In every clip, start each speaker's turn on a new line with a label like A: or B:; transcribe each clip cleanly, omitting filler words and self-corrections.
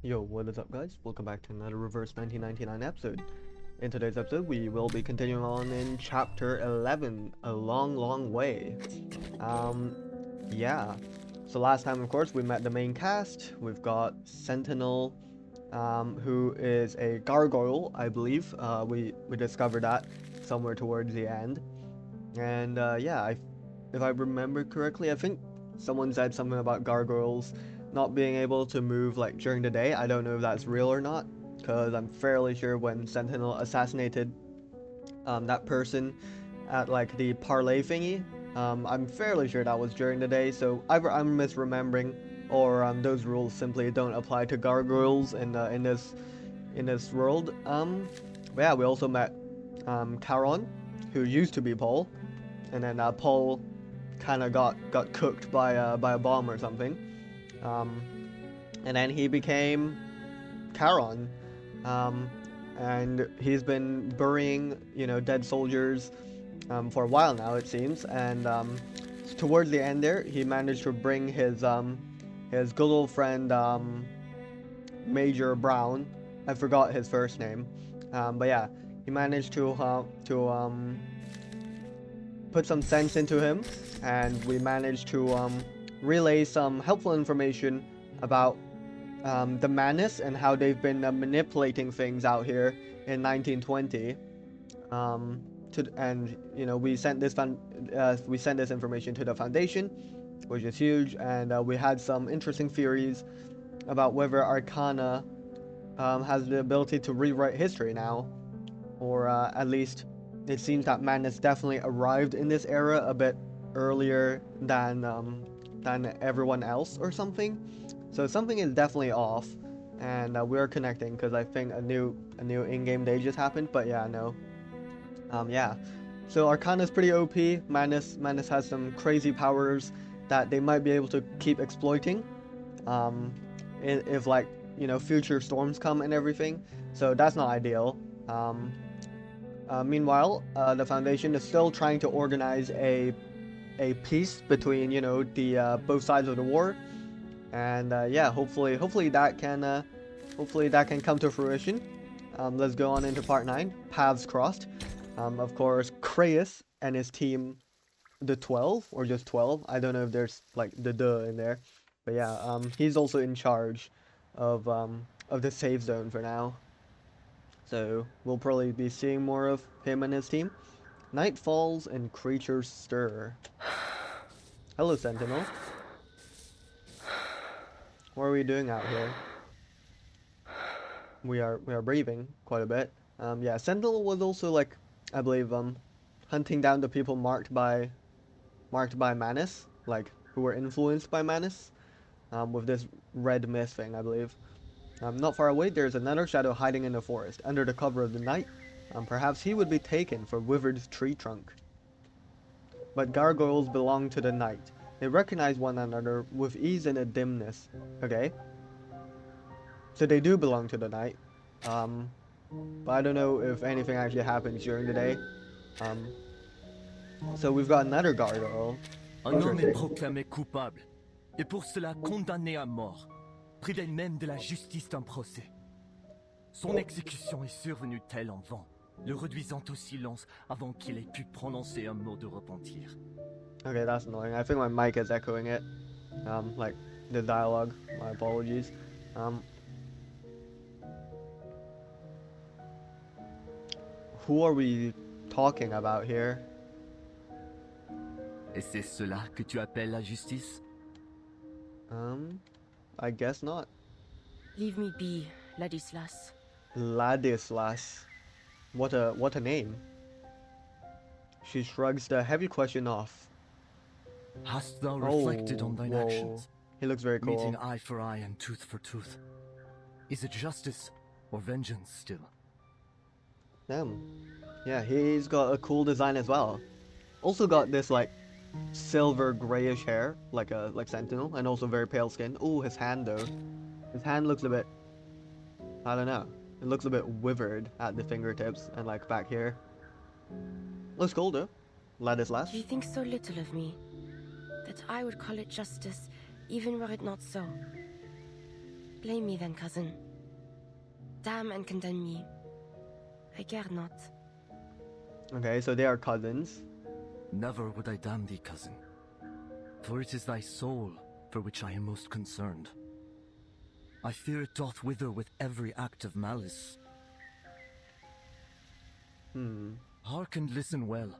A: Yo, what is up guys? Welcome back to another Reverse 1999 episode. In today's episode, we will be continuing on in Chapter 11, A Long, Long Way. Um, yeah. So last time, of course, we met the main cast. We've got Sentinel, who is a gargoyle, I believe. We discovered that somewhere towards the end. And yeah, if I remember correctly, I think someone said something about gargoyles not being able to move like during the day. I don't know if that's real or not, because I'm fairly sure when Sentinel assassinated that person at like the parlay thingy, I'm fairly sure that was during the day. So either I'm misremembering, or those rules simply don't apply to gargoyles in this world. But yeah, we also met Charon, who used to be Paul, and then Paul kind of got cooked by a bomb or something, um, and then he became Charon, um, and he's been burying dead soldiers for a while now it seems, and towards the end there he managed to bring his good old friend Major Brown. I forgot his first name, but yeah, he managed to put some sense into him, and we managed to relay some helpful information about the Manus and how they've been manipulating things out here in 1920. And we sent this information to the Foundation, which is huge, and we had some interesting theories about whether Arcana has the ability to rewrite history now, or at least it seems that Manus definitely arrived in this era a bit earlier than everyone else or something. So something is definitely off, and we're connecting because I think a new in-game day just happened. But yeah, no, yeah. So Arcana's pretty OP. Manus has some crazy powers that they might be able to keep exploiting, um, if like future storms come and everything. So that's not ideal. Meanwhile, the Foundation is still trying to organize a peace between the both sides of the war, and yeah, hopefully that can come to fruition. Let's go on into part 9. Paths crossed. Of course, Kraus and his team, the 12 or just 12. I don't know if there's like the in there, but yeah, he's also in charge of the safe zone for now. So we'll probably be seeing more of him and his team. Night falls and creatures stir. Hello, Sentinel. What are we doing out here? We are breathing quite a bit. Yeah, Sentinel was also like, I believe, hunting down the people marked by Manus, like who were influenced by Manus, with this red mist thing, I believe. Not far away, there's another shadow hiding in the forest, under the cover of the night. Perhaps he would be taken for withered tree trunk. But gargoyles belong to the night. They recognize one another with ease in the dimness. Okay. So they do belong to the night. Um, but I don't know if anything actually happens during the day. Um, so we've got another gargoyle.
B: Un homme est proclamé coupable, et pour cela condamné à mort, privé même de la justice d'un procès. Son exécution est survenue telle en vent, le réduisant au silence avant qu'il ait pu prononcer un mot de repentir.
A: Okay, that's annoying. I think my mic is echoing it. Like the dialogue. My apologies. Who are we talking about here?
B: Et c'est cela que tu appelles la justice?
A: I guess not.
C: Leave me be, Ladislas.
A: Ladislas. What a name. She shrugs the heavy question off.
B: Hast thou reflected on thine actions?
A: He looks very cool.
B: Meeting eye for eye and tooth for tooth. Is it justice or vengeance still?
A: Damn. Yeah, he's got a cool design as well. Also got this like silver grayish hair, like Sentinel, and also very pale skin. Ooh, his hand though. His hand looks a bit, I don't know. It looks a bit withered at the fingertips and like back here. Looks cool though. Ladislas.
C: You think so little of me, that I would call it justice, even were it not so. Blame me then, cousin. Damn and condemn me. I care not.
A: Okay, so they are cousins.
B: Never would I damn thee, cousin. For it is thy soul for which I am most concerned. I fear it doth wither with every act of malice. Hark and listen well.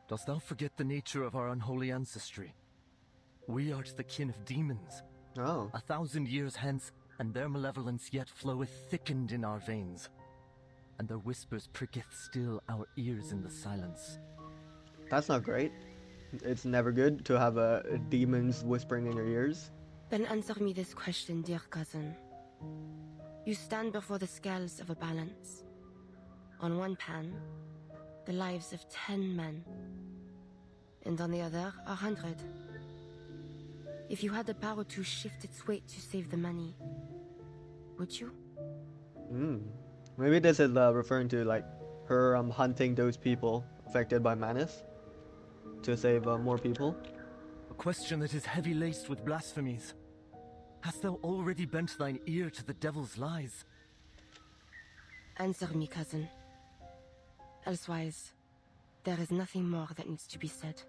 B: Dost thou forget the nature of our unholy ancestry? We art the kin of demons.
A: Oh,
B: 1,000 years hence, and their malevolence yet floweth thickened in our veins. And their whispers pricketh still our ears in the silence.
A: that's not great. It's never good to have a demons whispering in your ears.
C: Then answer me this question, dear cousin. You stand before the scales of a balance. On one pan, the lives of 10 men, and on the other, 100. If you had the power to shift its weight to save the money, would you?
A: Maybe this is referring to like her hunting those people affected by Manus to save more people.
B: A question that is heavy laced with blasphemies. Hast thou already bent thine ear to the devil's lies?
C: Answer me, cousin. Elsewise, there is nothing more that needs to be said.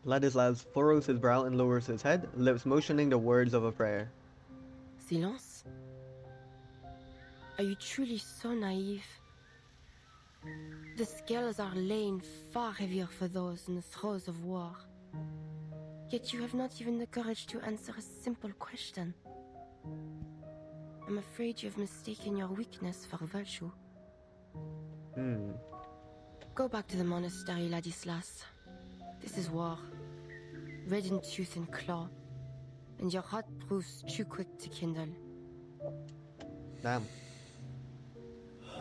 A: Ladislas furrows his brow and lowers his head, lips motioning the words of a prayer.
C: Silence? Are you truly so naive? The scales are laying far heavier for those in the throes of war. Yet you have not even the courage to answer a simple question. I'm afraid you have mistaken your weakness for virtue. Go back to the monastery, Ladislas. This is war. Red in tooth and claw. And your heart proves too quick to kindle.
A: Damn.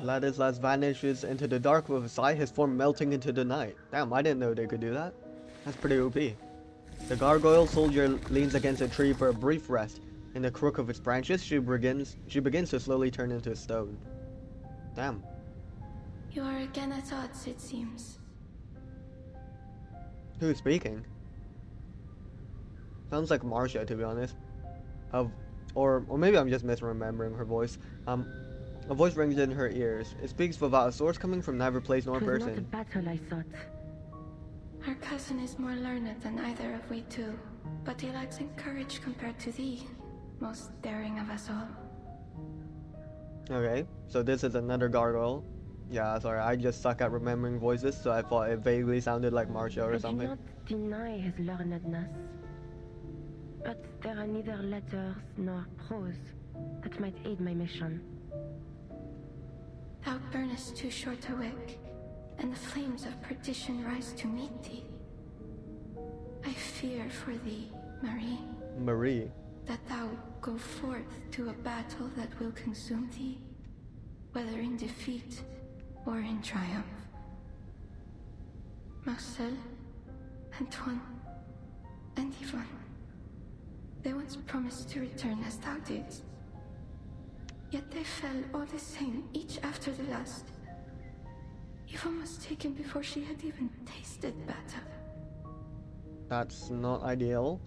A: Ladislas vanishes into the dark with a sigh, his form melting into the night. Damn, I didn't know they could do that. That's pretty OP. The gargoyle soldier leans against a tree for a brief rest. In the crook of its branches, she begins to slowly turn into stone. Damn.
D: You are again at odds, it seems.
A: Who's speaking? Sounds like Marcia, to be honest. Or maybe I'm just misremembering her voice. A voice rings in her ears. It speaks without a source coming from neither place nor
C: 'Twas not a
A: person.
C: battle, I thought.
D: Our cousin is more learned than either of we two, but he lacks in courage compared to thee, most daring of us all.
A: Okay, so this is another gargoyle. Yeah, sorry, I just suck at remembering voices, so I thought it vaguely sounded like Marcia or
C: I do
A: something.
C: not deny his learnedness. But there are neither letters nor prose that might aid my mission.
D: Thou burnest too short a wick, and the flames of perdition rise to meet thee. I fear for thee, Marie,
A: Marie.
D: that thou go forth to a battle that will consume thee, whether in defeat or in triumph. Marcel, Antoine, and Yvonne. They once promised to return as thou didst. Yet they fell all the same, each after the last. Yvonne was taken before she had even tasted battle.
A: That's not ideal.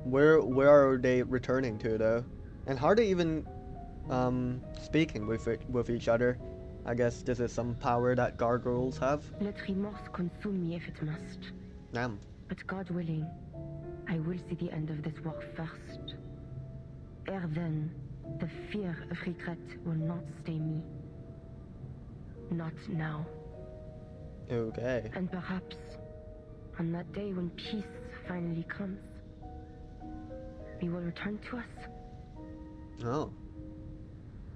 A: Where are they returning to though? And how are they even speaking with each other? I guess this is some power that gargoyles have.
C: Let remorse consume me if it must.
A: Damn.
C: But God willing, I will see the end of this war first. Ere then, the fear of regret will not stay me. Not now.
A: Okay.
C: And perhaps, on that day when peace finally comes, he will return to us.
A: Oh.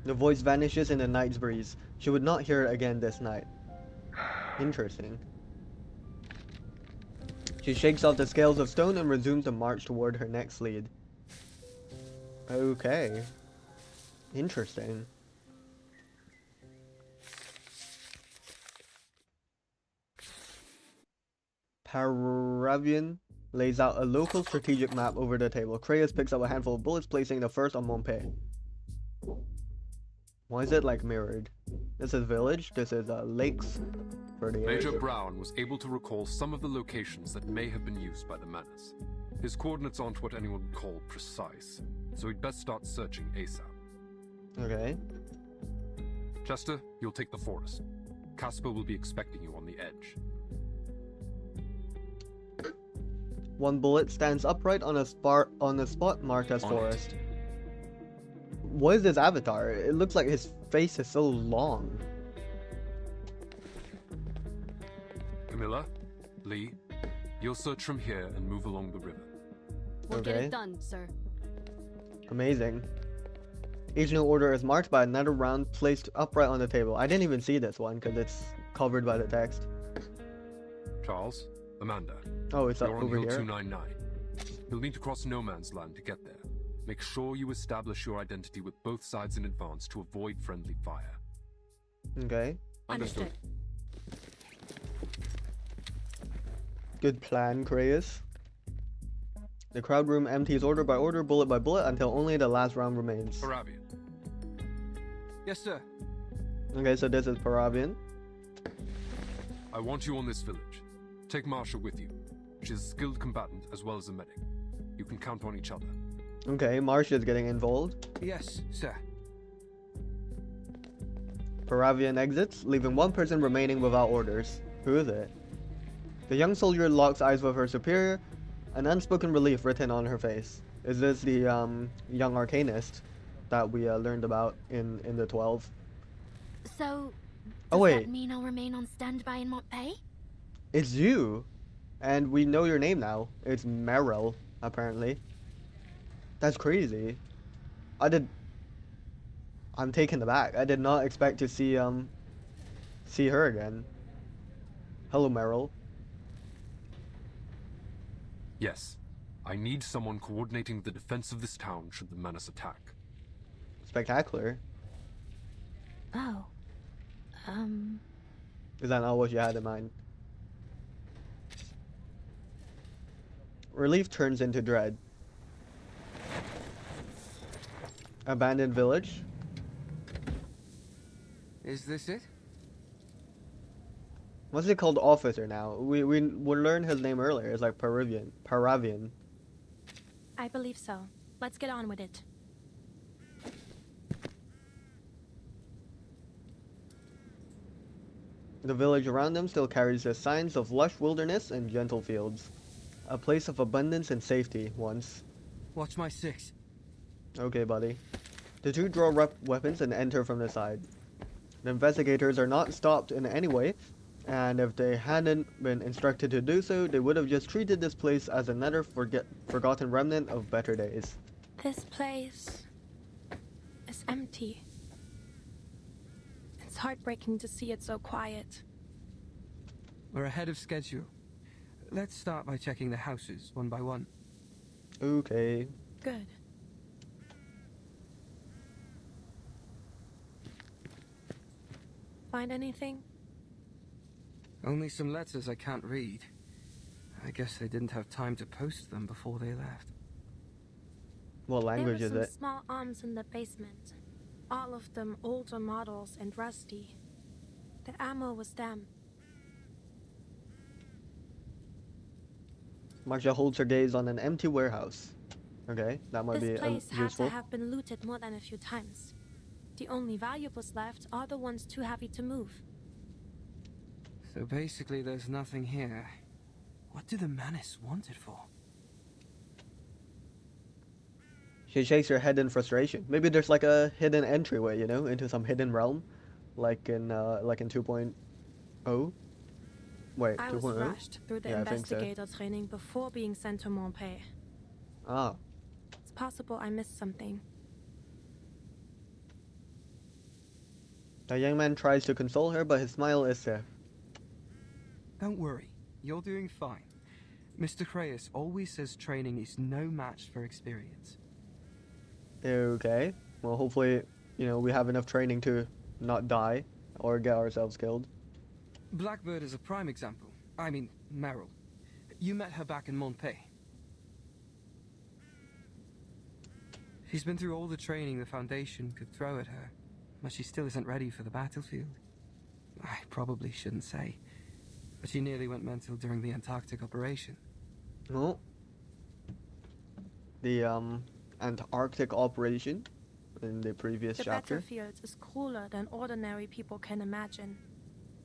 A: The voice vanishes in the night's breeze. She would not hear it again this night. Interesting. She shakes off the scales of stone and resumes the march toward her next lead. Okay. Interesting. Paravian lays out a local strategic map over the table. Krayas picks up a handful of bullets, placing the first on Montpé. Why is it like mirrored? This is village, this is lakes. 38.
E: Major Brown was able to recall some of the locations that may have been used by the Menace. His coordinates aren't what anyone would call precise, so we'd best start searching ASAP.
A: Okay.
E: Chester, you'll take the forest. Casper will be expecting you on the edge.
A: One bullet stands upright on a spot marked as
E: On
A: forest. What is this avatar? It looks like his face is so long.
E: Camilla, Lee, you'll search from here and move along the river.
F: We'll get
A: Okay.
F: it done, sir.
A: Amazing. Each new order is marked by another round placed upright on the table. I didn't even see this one because it's covered by the text.
E: Charles, Amanda,
A: Oh, it's up
E: you're on
A: over
E: Hill
A: here.
E: 299. You'll need to cross no man's land to get there. Make sure you establish your identity with both sides in advance to avoid friendly fire.
A: Okay.
F: Understood.
A: Good plan, Creus. The crowd room empties order by order, bullet by bullet, until only the last round remains.
E: Parabian,
B: Yes, sir.
A: Okay, so this is Parabian.
E: I want you on this village. Take Marsha with you. She's a skilled combatant as well as a medic. You can count on each other.
A: Okay, Marcia's getting involved.
B: Yes, sir.
A: Parabian exits, leaving one person remaining without orders. Who is it? The young soldier locks eyes with her superior, an unspoken relief written on her face. Is this the young arcanist that we learned about in the 12?
G: So,
A: Oh,
G: does
A: wait.
G: that mean I'll remain on standby in Montpay?
A: It's you! And we know your name now. It's Meryl, apparently. That's crazy. I'm taken aback. I did not expect to see her again. Hello, Meryl.
E: Yes. I need someone coordinating the defense of this town should the Menace attack.
A: Spectacular.
G: Oh.
A: Is that not what you had in mind? Relief turns into dread. Abandoned village.
B: Is this it?
A: What's it called? Officer now. We learned his name earlier. It's like Paravian.
H: I believe so. Let's get on with it.
A: The village around them still carries the signs of lush wilderness and gentle fields. A place of abundance and safety once.
B: Watch my 6.
A: Okay, buddy. The two draw weapons and enter from the side. The investigators are not stopped in any way, and if they hadn't been instructed to do so, they would have just treated this place as another forgotten remnant of better days.
H: This place is empty. It's heartbreaking to see it so quiet.
B: We're ahead of schedule. Let's start by checking the houses one by one.
A: Okay.
H: Good. Find anything?
B: Only some letters I can't read. I guess they didn't have time to post them before they left.
A: What language
H: There
A: is
H: were
A: it?
H: some small arms in the basement. All of them older models and rusty. The ammo was damp.
A: Marcia holds her gaze on an empty warehouse. Okay, that might
H: This
A: be
H: place had
A: useful.
H: to have been looted more than a few times. The only valuables left are the ones too heavy to move.
B: So basically there's nothing here. What do the Menace want it for?
A: She shakes her head in frustration. Maybe there's like a hidden entryway, you know, into some hidden realm, like in 2.0. Wait,
H: I was
A: 2.0?
H: rushed through the
A: Yeah, I think so.
H: investigator training before being sent to Montpay.
A: Ah,
H: It's possible I missed something.
A: the young man tries to console her, but his smile is stiff.
B: Don't worry, you're doing fine. Mr. Creus always says training is no match for experience.
A: Okay, well hopefully, you know, we have enough training to not die or get ourselves killed.
B: Blackbird is a prime example. I mean, Meryl. You met her back in Montpay. She's been through all the training the Foundation could throw at her.
F: but she still isn't ready for the battlefield. I probably shouldn't say, but she nearly went mental during the Antarctic operation.
A: Oh. The Antarctic operation in the previous
H: The
A: chapter.
H: battlefield is crueler than ordinary people can imagine.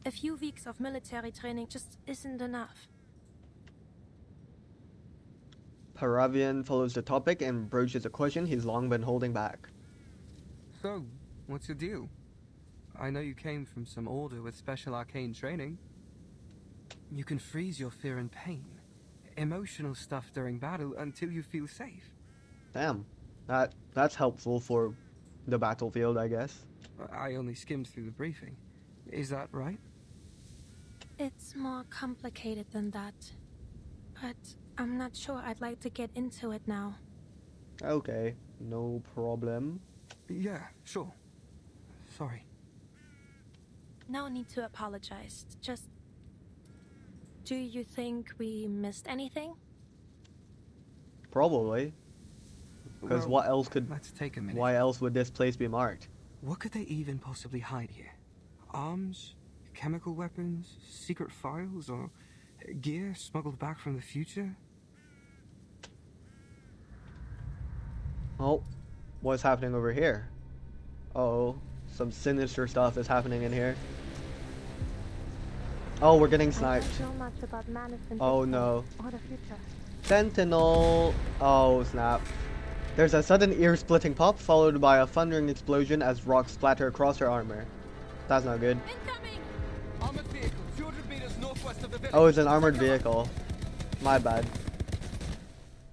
H: A few weeks of military training just isn't enough.
A: Paravian follows the topic and broaches a question he's long been holding back.
F: So, what's your deal? I know you came from some order with special arcane training. You can freeze your fear and pain, emotional stuff during battle until you feel safe.
A: Damn, that's helpful for the battlefield, I guess.
F: I only skimmed through the briefing. Is that right?
H: It's more complicated than that. But I'm not sure I'd like to get into it now.
A: Okay, no problem.
F: Yeah, sure. Sorry.
H: No need to apologize. Just... Do you think we missed anything?
A: Probably. Because
F: Well,
A: what else could...
F: Let's take a minute.
A: Why else would this place be marked?
F: What could they even possibly hide here? Arms? Chemical weapons? Secret files? Or gear smuggled back from the future?
A: Oh, what's happening over here? Uh-oh, some sinister stuff is happening in here. Oh, we're getting sniped.
H: I don't know much about Manus and
A: Oh no.
H: or the future.
A: Sentinel! Oh snap. There's a sudden ear-splitting pop, followed by a thundering explosion as rocks splatter across her armor. That's not good.
H: Incoming!
B: Armored vehicle, 200 meters northwest of the village.
A: Oh, it's an armored vehicle. My bad.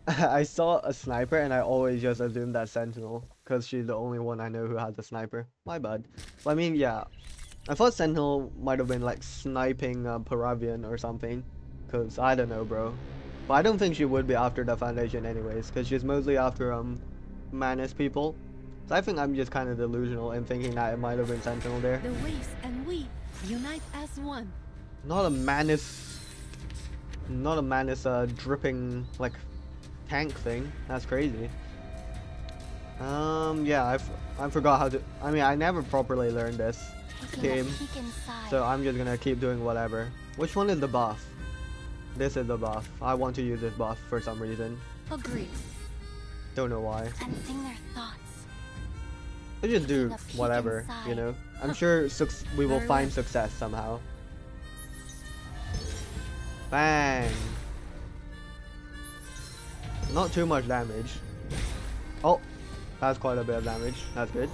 A: I saw a sniper and I always just assumed that's Sentinel, because she's the only one I know who has a sniper. My bad. Well, I mean, yeah. I thought Sentinel might have been like sniping Paravian or something, because I don't know, bro. But I don't think she would be after the Foundation anyways, because she's mostly after Manus people. So I think I'm just kind of delusional in thinking that it might have been Sentinel there.
I: The waves and we unite as one.
A: Not a Manus dripping like tank thing. That's crazy. Yeah, I forgot how to. I mean, I never properly learned this game, so I'm just gonna keep doing whatever. Which one is the buff? This is the buff. I want to use this buff for some reason.
I: Agreed.
A: Don't know why.
G: Sensing their thoughts.
A: I just do
G: Taking a peek
A: whatever,
G: inside.
A: you know. I'm sure we will
I: Very
A: find
I: well.
A: success somehow. Bang. Not too much damage. Oh, that's quite a bit of damage. That's good.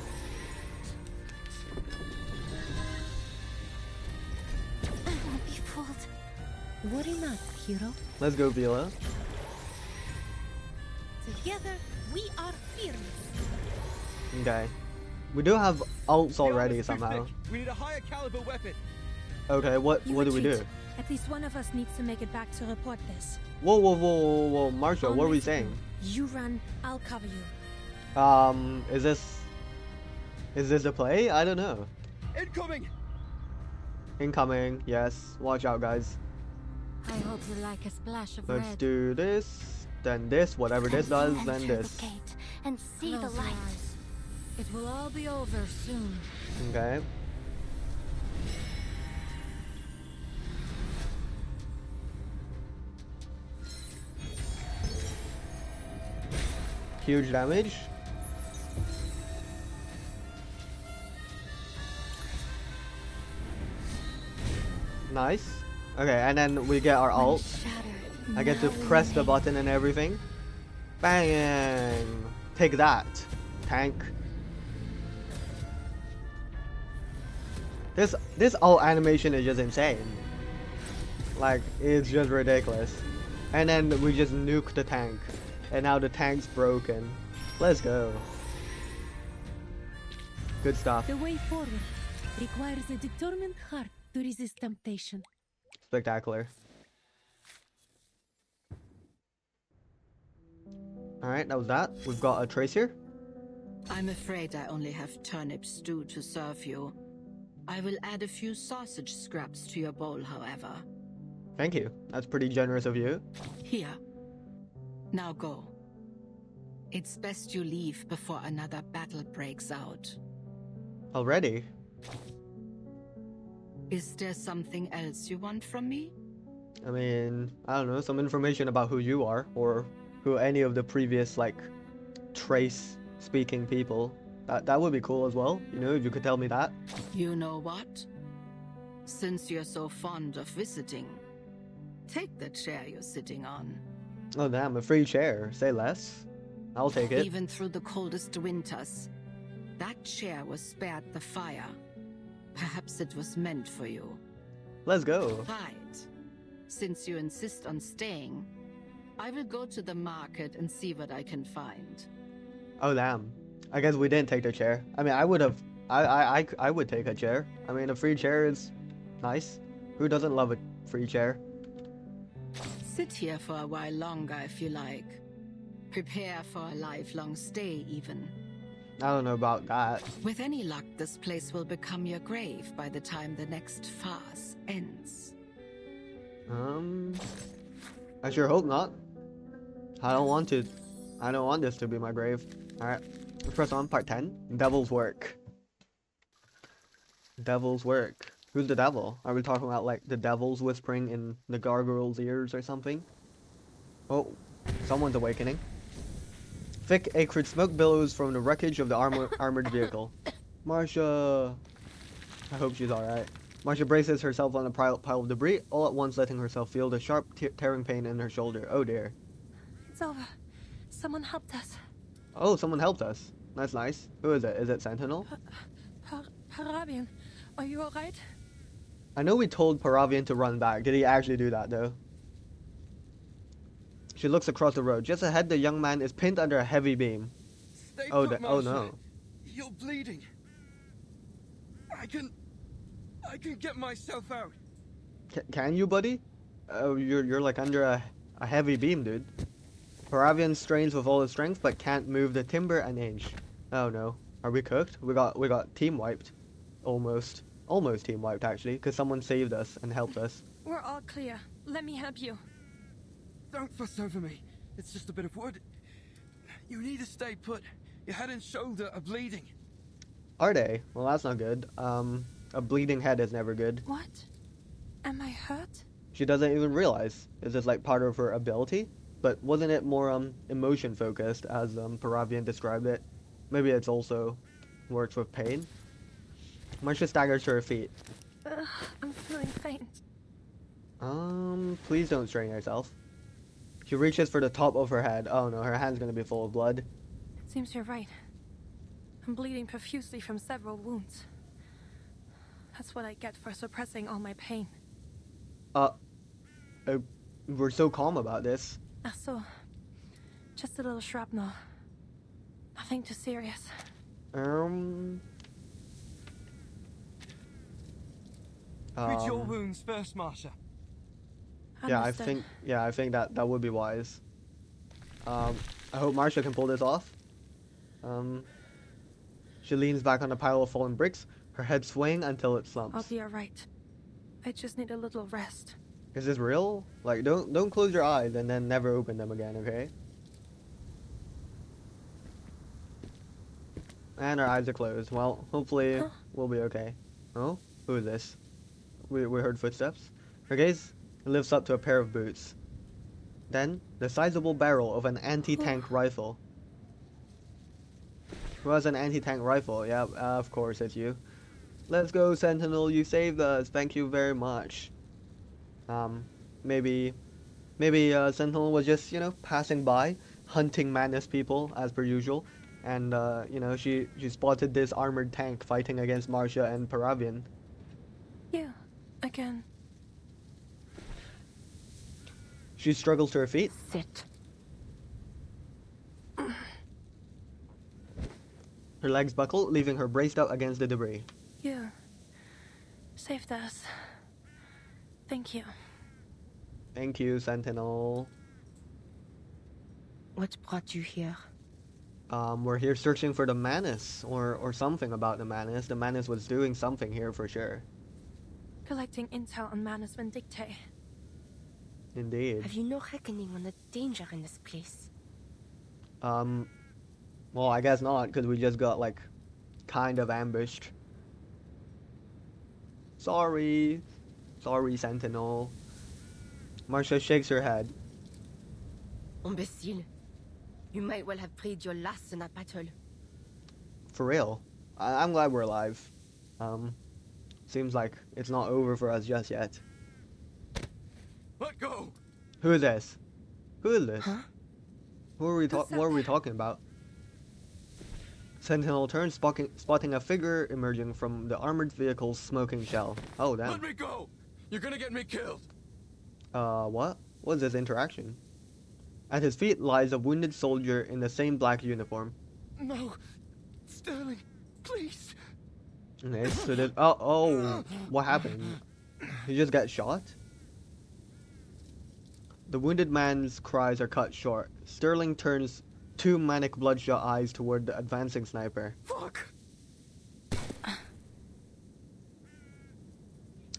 G: I won't be fooled.
I: Worry not, hero.
A: Let's go, Vila.
I: Together, we are fearless.
A: Okay. We do have ults already somehow.
B: We need a higher caliber weapon.
A: Okay, what
H: You
A: do we do?
H: retreat. At least one of us needs to make it back to report this.
A: Whoa, Marshall, what are we
H: Only
A: saying?
H: You run, I'll cover you.
A: Is this a play? I don't know.
B: Incoming!
A: Incoming, yes. Watch out, guys.
I: I hope you like a splash of
A: Let's
I: red.
A: do this, then this, whatever this does, then
G: Enter
A: this.
G: the gate and see
I: Close
G: the
I: your
G: light.
I: eyes. It will all be over soon.
A: Okay. Huge damage. Nice. Okay, and then we get our
G: When
A: ult.
G: shattered,
A: I get to
G: now
A: press the
G: remain.
A: button and everything. Bang! Take that, tank. This ult animation is just insane. Like, it's just ridiculous. And then we just nuke the tank. And now the tank's broken. Let's go. Good stuff.
I: The way forward requires a determined heart to resist temptation.
A: Spectacular. Alright, that was that. We've got a tracer.
J: I'm afraid I only have turnip stew to serve you. I will add a few sausage scraps to your bowl, however.
A: Thank you. That's pretty generous of you.
J: Here. Now go. It's best you leave before another battle breaks out.
A: Already?
J: Is there something else you want from me?
A: I mean, I don't know, some information about who you are, or who any of the previous, like, trace speaking people. That would be cool as well, you know, if you could tell me that.
J: You know what? Since you're so fond of visiting, take the chair you're sitting on.
A: Oh damn, a free chair. Say less. I'll take it.
J: Even through the coldest winters, that chair was spared the fire. Perhaps it was meant for you.
A: Let's go.
J: Right. Since you insist on staying, I will go to the market and see what I can find.
A: Oh damn. I guess we didn't take the chair. I mean, I would have. I would take a chair. I mean, a free chair is nice. Who doesn't love a free chair?
J: Sit here for a while longer if you like. Prepare for a lifelong stay, even.
A: I don't know about that.
J: With any luck, this place will become your grave by the time the next farce ends.
A: I sure hope not. I don't want to. I don't want this to be my grave. Alright. Let's press on part 10. Devil's work. Devil's work. Who's the devil? Are we talking about like the devils whispering in the gargoyle's ears or something? Oh, someone's awakening. Thick acrid smoke billows from the wreckage of the armored vehicle. Marcia! I hope she's alright. Marcia braces herself on a pile of debris, all at once letting herself feel the sharp tearing pain in her shoulder. Oh dear.
H: It's over. Someone helped us.
A: Oh, someone helped us. That's nice. Who is it? Is it Sentinel?
H: Parabian, are you alright?
A: I know we told Paravian to run back. Did he actually do that though? She looks across the road. Just ahead, the young man is pinned under a heavy beam.
F: Stay
A: Oh,
F: put,
A: oh
F: Marcia.
A: no.
F: You're bleeding. I can get myself out.
A: Can you, buddy? Oh, you're like under a heavy beam, dude. Paravian strains with all his strength, but can't move the timber an inch. Oh no. Are we cooked? We got team wiped. Almost team wiped actually, because someone saved us and helped us.
H: We're all clear. Let me help you.
F: Don't fuss over me. It's just a bit of wood. You need to stay put. Your head and shoulder are bleeding.
A: Are they? Well, that's not good. A bleeding head is never good.
H: What? Am I hurt?
A: She doesn't even realize. Is this like part of her ability? But wasn't it more emotion focused as Paravian described it? Maybe it's also works with pain. Marcia staggers to her feet.
H: I'm feeling faint.
A: Please don't strain yourself. She reaches for the top of her head. Oh no, her hand's gonna be full of blood.
H: It seems you're right. I'm bleeding profusely from several wounds. That's what I get for suppressing all my pain.
A: We're so calm about this.
H: So, just a little shrapnel. Nothing too serious.
F: Treat your wounds first, Marcia.
A: Yeah,
H: Understood.
A: I think that would be wise. I hope Marcia can pull this off. She leans back on a pile of fallen bricks, her head swaying until it
H: I'll
A: slumps.
H: be alright. I just need a little rest.
A: Is this real? Like, don't close your eyes and then never open them again, okay? And our eyes are closed. Well, hopefully we'll be okay. Oh, who is this? We heard footsteps. Her gaze lifts up to a pair of boots. Then, the sizable barrel of an anti-tank rifle. Who has an anti-tank rifle? Yeah, of course it's you. Let's go, Sentinel. You saved us. Thank you very much. Maybe Sentinel was just, you know, passing by, hunting Manus people as per usual, and you know, she spotted this armored tank fighting against Marcia and Paravian.
H: You, again.
A: She struggles to her feet.
C: Sit.
A: Her legs buckle, leaving her braced up against the debris.
H: You saved us. Thank you.
A: Thank you, Sentinel.
C: What brought you here?
A: We're here searching for the Manus, or something about the Manus. The Manus was doing something here for sure.
H: Collecting intel on Manus Vindictae.
A: Indeed.
C: Have you no reckoning on the danger in this place?
A: Well, I guess not, because we just got, like, kind of ambushed. Sorry. Sorry, Sentinel. Marcia shakes her head.
C: Imbecile. You might well have prayed your last in that battle.
A: For real. I'm glad we're alive. Seems like it's not over for us just yet.
B: Let go!
A: Who is this? Who is this?
C: Huh?
A: What are we talking about? Sentinel turns, spotting a figure emerging from the armored vehicle's smoking shell. Oh, damn.
B: Let me go! You're gonna get me killed!
A: What? What is this interaction? At his feet lies a wounded soldier in the same black uniform.
B: No! Sterling, please!
A: Okay, so there's... Oh, what happened? He just got shot? The wounded man's cries are cut short. Sterling turns two manic bloodshot eyes toward the advancing sniper.
B: Fuck!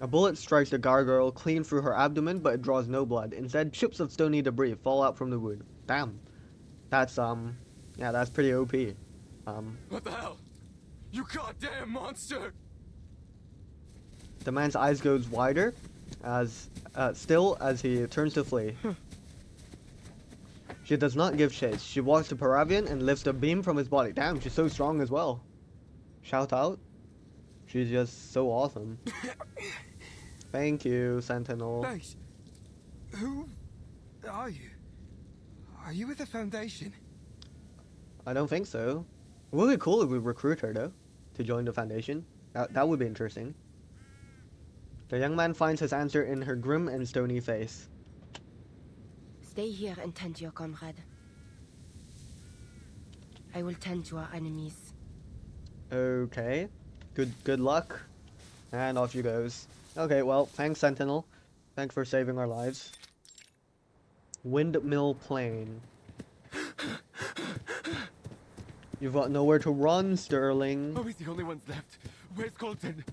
A: A bullet strikes the gargoyle clean through her abdomen, but it draws no blood. Instead, chips of stony debris fall out from the wound. Damn. That's, yeah, that's pretty OP.
B: What the hell? You goddamn monster!
A: The man's eyes goes wider, as he turns to flee. She does not give chase. She walks to Paravian and lifts a beam from his body. Damn, she's so strong as well. Shout out. She's just so awesome. Thank you, Sentinel.
F: Nice. Who are you? Are you with the Foundation?
A: I don't think so. It would be cool if we recruit her, though, to join the Foundation. That would be interesting. The young man finds his answer in her grim and stony face.
C: Stay here and tend to your comrade. I will tend to our enemies.
A: Okay. Good luck. And off she goes. Okay, well, thanks, Sentinel. Thanks for saving our lives. Windmill Plain. You've got nowhere to run, Sterling.
B: Are we the only ones left? Where's Colton?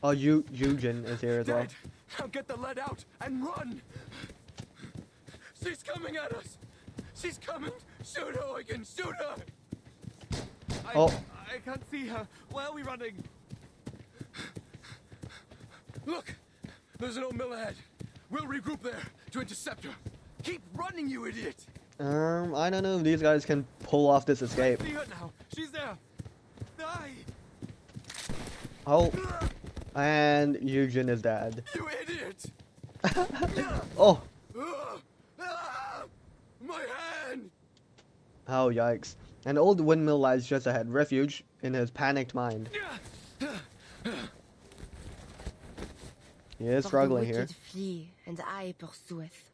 A: Oh, Eugen is here as well.
B: Dead! Now get the lead out and run! She's coming at us! She's coming! Shoot her, Eugen! Shoot her! I can't see her. Where are we running? Look! There's an old mill ahead. We'll regroup there to intercept her. Keep running, you idiot!
A: I don't know if these guys can pull off this escape.
B: I see her now. She's there. Die!
A: Oh. And Eugen is dead.
B: You idiot!
A: Oh.
B: My hand!
A: Oh, yikes. An old windmill lies just ahead. Refuge in his panicked mind. He is struggling here.
C: Flee, and I pursueth.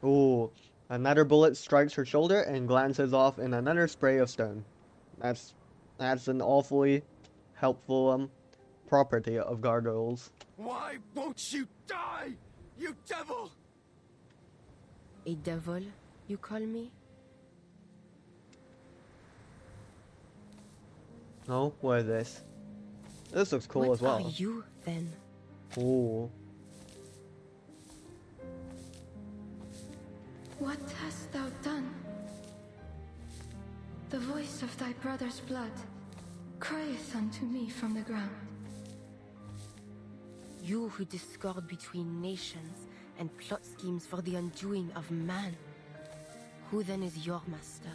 A: Ooh. Another bullet strikes her shoulder and glances off in another spray of stone. That's an awfully helpful property of gargoyles.
B: Why won't you die, you devil?
C: A devil, you call me?
A: Oh, what is this? This looks cool
C: What
A: as well.
C: are you, then?
A: Ooh.
D: What hast thou done? The voice of thy brother's blood crieth unto me from the ground.
C: You who discord between nations and plot schemes for the undoing of man. Who then is your master?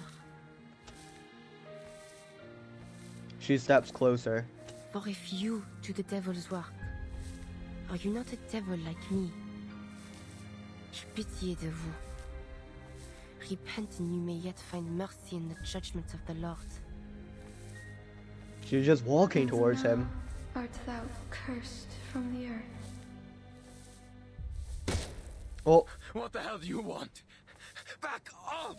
A: She steps closer.
C: For if you do the devil's work, are you not a devil like me? J'ai pitié de vous. Repent and you may yet find mercy in the judgment of the Lord.
A: She's just walking
D: And
A: towards
D: now
A: him.
D: art thou cursed from the earth.
A: Oh,
B: What the hell do you want? Back off!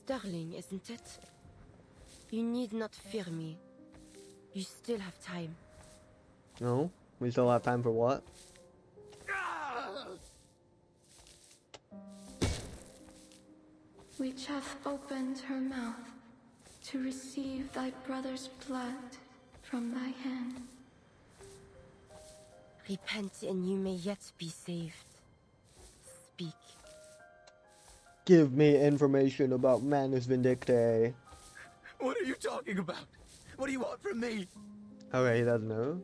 C: Sterling, isn't it? You need not fear me. You still have time.
A: no. We still have time for what?
D: Which hath opened her mouth to receive thy brother's blood from thy hand.
C: Repent and you may yet be saved. Speak.
A: Give me information about Manus Vindictae.
B: What are you talking about? What do you want from me?
A: Okay, he doesn't know.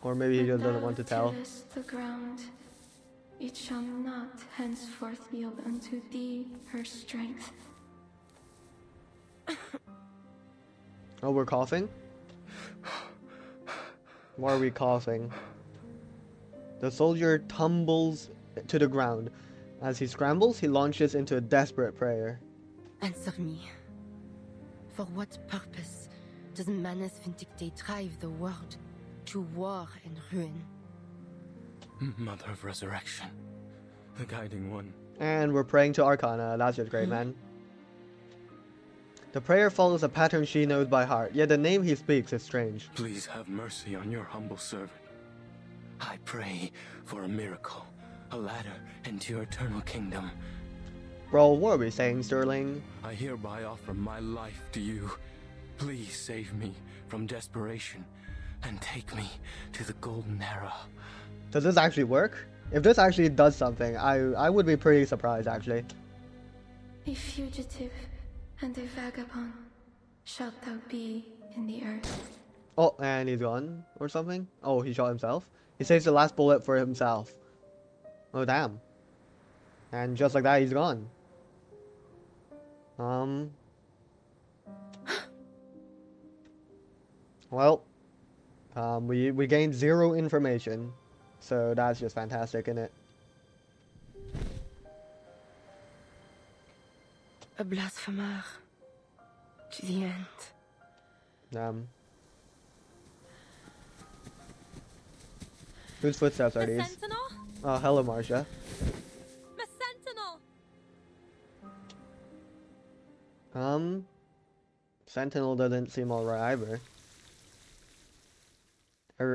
A: Or maybe he just doesn't want to tell.
D: Tillest the ground, it shall not henceforth yield unto thee her strength.
A: Oh, we're coughing? Why are we coughing? The soldier tumbles to the ground. As he scrambles, he launches into a desperate prayer.
C: Answer me. For what purpose does Manus Vindicte drive the world to war and ruin?
B: Mother of Resurrection, the guiding one.
A: And we're praying to Arcana. That's just great, man. The prayer follows a pattern she knows by heart, yet the name he speaks is strange.
B: Please have mercy on your humble servant. I pray for a miracle, a ladder into your eternal kingdom.
A: Bro, what are we saying, Sterling?
B: I hereby offer my life to you. Please save me from desperation and take me to the golden era.
A: Does this actually work? If this actually does something, I would be pretty surprised, actually.
D: A fugitive and a vagabond shalt thou be in the earth.
A: Oh, and he's gone, or something? Oh, he shot himself? He saves the last bullet for himself. Oh, damn. And just like that, he's gone. Well, we gained 0 information, so that's just fantastic, isn't it?
C: A blasphemer. To the end.
A: Whose footsteps are
H: The
A: these?
H: Sentinel?
A: Oh, hello, Marcia.
H: The Sentinel!
A: Sentinel doesn't seem alright either.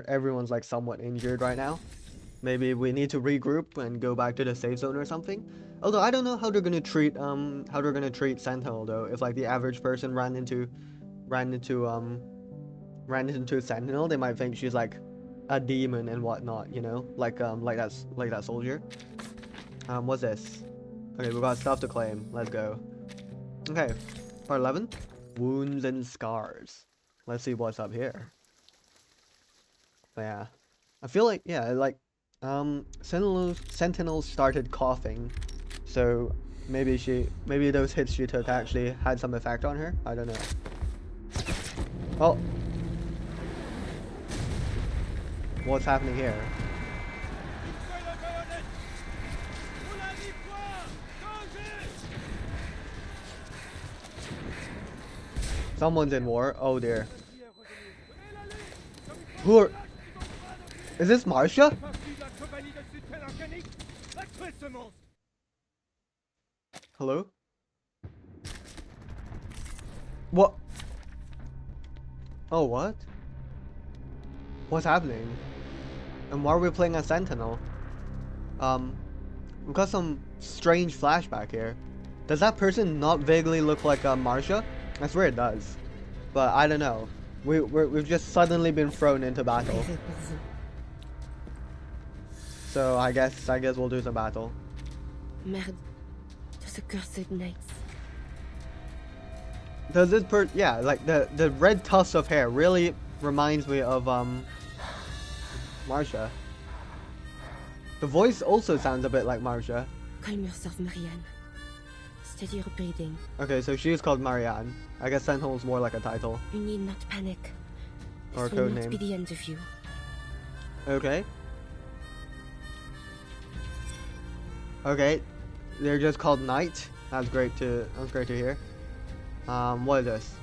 A: Everyone's like somewhat injured right now. Maybe we need to regroup and go back to the safe zone or something. Although I don't know how they're gonna treat Sentinel though. If like the average person ran into a Sentinel, they might think she's like a demon and whatnot, you know, like that soldier. What's this? Okay, we got stuff to claim. Let's go. Okay, part 11, wounds and scars. Let's see what's up here. But yeah, I feel like Sentinel started coughing, so maybe those hits she took actually had some effect on her. I don't know. Oh. What's happening here? Someone's in war. Oh dear. Who are... Is this Marcia? Hello? What? Oh, what? What's happening? And why are we playing a Sentinel? We've got some strange flashback here. Does that person not vaguely look like Marcia? I swear it does. But I don't know. We've just suddenly been thrown into battle. So I guess we'll do some battle.
C: Merde. Those accursed knights.
A: Does this yeah, like the red tufts of hair really reminds me of Marcia. The voice also sounds a bit like Marcia.
C: Calm yourself, Marianne. Steady your breathing.
A: Okay, so she is called Marianne. I guess Sentinel's more like a title.
C: You need not panic.
A: Or a
C: This will
A: code
C: not
A: name.
C: be the end of you.
A: Okay. Okay. They're just called Knight. That's great to hear. What is this?